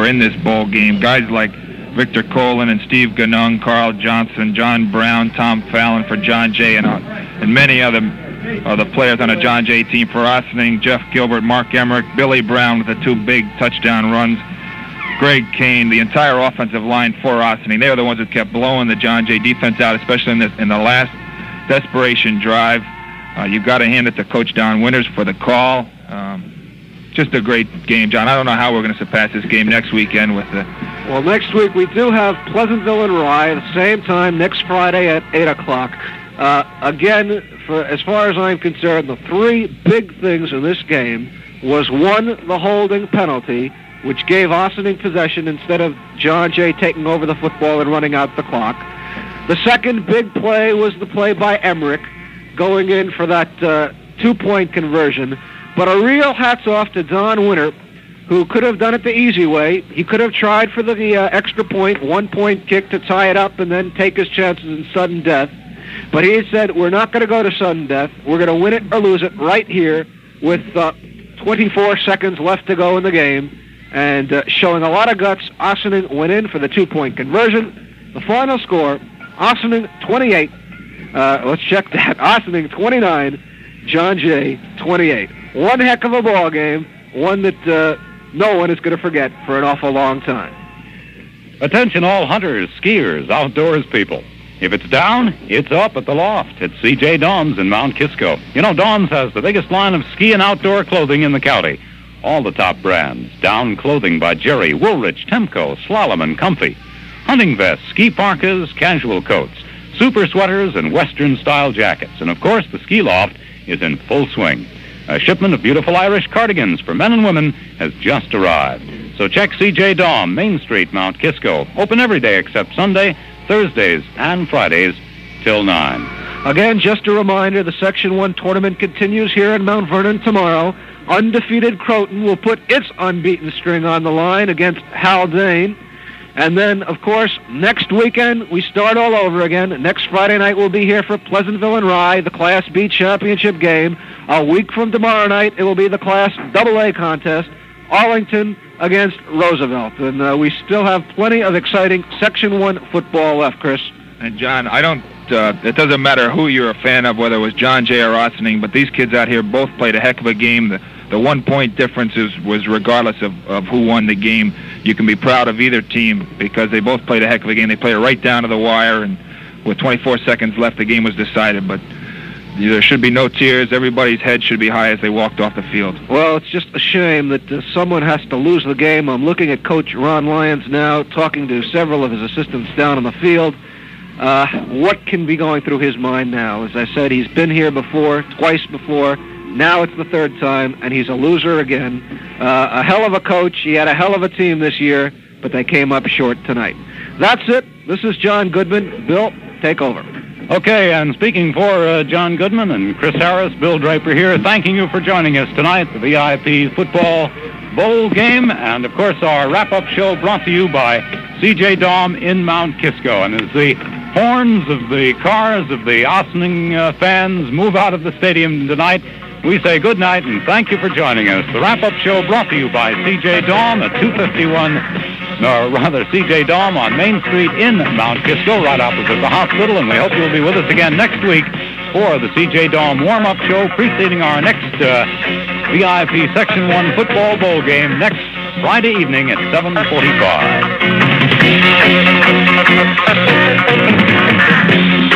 in this bowl game. Guys like Victor Colin and Steve Ganung, Carl Johnson, John Brown, Tom Fallon for John Jay, and many other players on a John Jay team for Ossining, Jeff Gilbert, Mark Emmerich, Billy Brown with the 2 big touchdown runs, Greg Kane, the entire offensive line for Ossining. They were the ones that kept blowing the John Jay defense out, especially in the last desperation drive. You've got to hand it to Coach Don Winters for the call. Just a great game, John. I don't know how we're going to surpass this game next weekend with the... Well, next week we do have Pleasantville and Rye at the same time next Friday at 8 o'clock. Again, as far as I'm concerned, the 3 big things in this game was, 1, the holding penalty, which gave Ossining possession instead of John Jay taking over the football and running out the clock. The second big play was the play by Emmerich, going in for that 2-point conversion. But a real hats off to Don Winter, who could have done it the easy way. He could have tried for the extra point, 1-point kick to tie it up and then take his chances in sudden death. But he said, we're not going to go to sudden death. We're going to win it or lose it right here with 24 seconds left to go in the game. And showing a lot of guts, Ossining went in for the 2-point conversion. The final score, Ossining 28. Let's check that. Ossining 29, John Jay 28. One heck of a ball game, one that no one is going to forget for an awful long time. Attention all hunters, skiers, outdoors people. If it's down, it's up at the Loft at C.J. Daum's in Mount Kisco. You know, Daum's has the biggest line of ski and outdoor clothing in the county. All the top brands. Down clothing by Jerry, Woolrich, Temco, Slalom, and Comfy. Hunting vests, ski parkas, casual coats, super sweaters, and Western-style jackets. And, of course, the Ski Loft is in full swing. A shipment of beautiful Irish cardigans for men and women has just arrived. So check C.J. Daum, Main Street, Mount Kisco. Open every day except Sunday, Thursdays, and Fridays till 9. Again, just a reminder, the Section 1 tournament continues here in Mount Vernon tomorrow. Undefeated Croton will put its unbeaten string on the line against Haldane. And then, of course, next weekend, we start all over again. Next Friday night, we'll be here for Pleasantville and Rye, the Class B championship game. A week from tomorrow night, it will be the Class AA contest, Arlington against Roosevelt. And we still have plenty of exciting Section 1 football left, Chris. And, John, it doesn't matter who you're a fan of, whether it was John Jay or Ossining, but these kids out here both played a heck of a game. The 1-point difference was regardless of who won the game. You can be proud of either team because they both played a heck of a game. They played it right down to the wire, and with 24 seconds left, the game was decided. But there should be no tears. Everybody's head should be high as they walked off the field. Well, it's just a shame that someone has to lose the game. I'm looking at Coach Ron Lyons now, talking to several of his assistants down on the field. What can be going through his mind now? As I said, he's been here before, twice before. Now it's the 3rd time, and he's a loser again. A hell of a coach. He had a hell of a team this year, but they came up short tonight. That's it. This is John Goodman. Bill, take over. Okay, and speaking for John Goodman and Chris Harris, Bill Draper here, thanking you for joining us tonight, the VIP Football Bowl game, and, of course, our wrap-up show brought to you by C.J. Daum in Mount Kisco. And as the horns of the cars of the Ossining fans move out of the stadium tonight, we say good night and thank you for joining us. The wrap-up show brought to you by C.J. Daum at C.J. Daum on Main Street in Mount Kisco, right opposite the hospital, and we hope you'll be with us again next week for the C.J. Daum warm-up show preceding our next VIP Section 1 Football Bowl game next Friday evening at 7:45.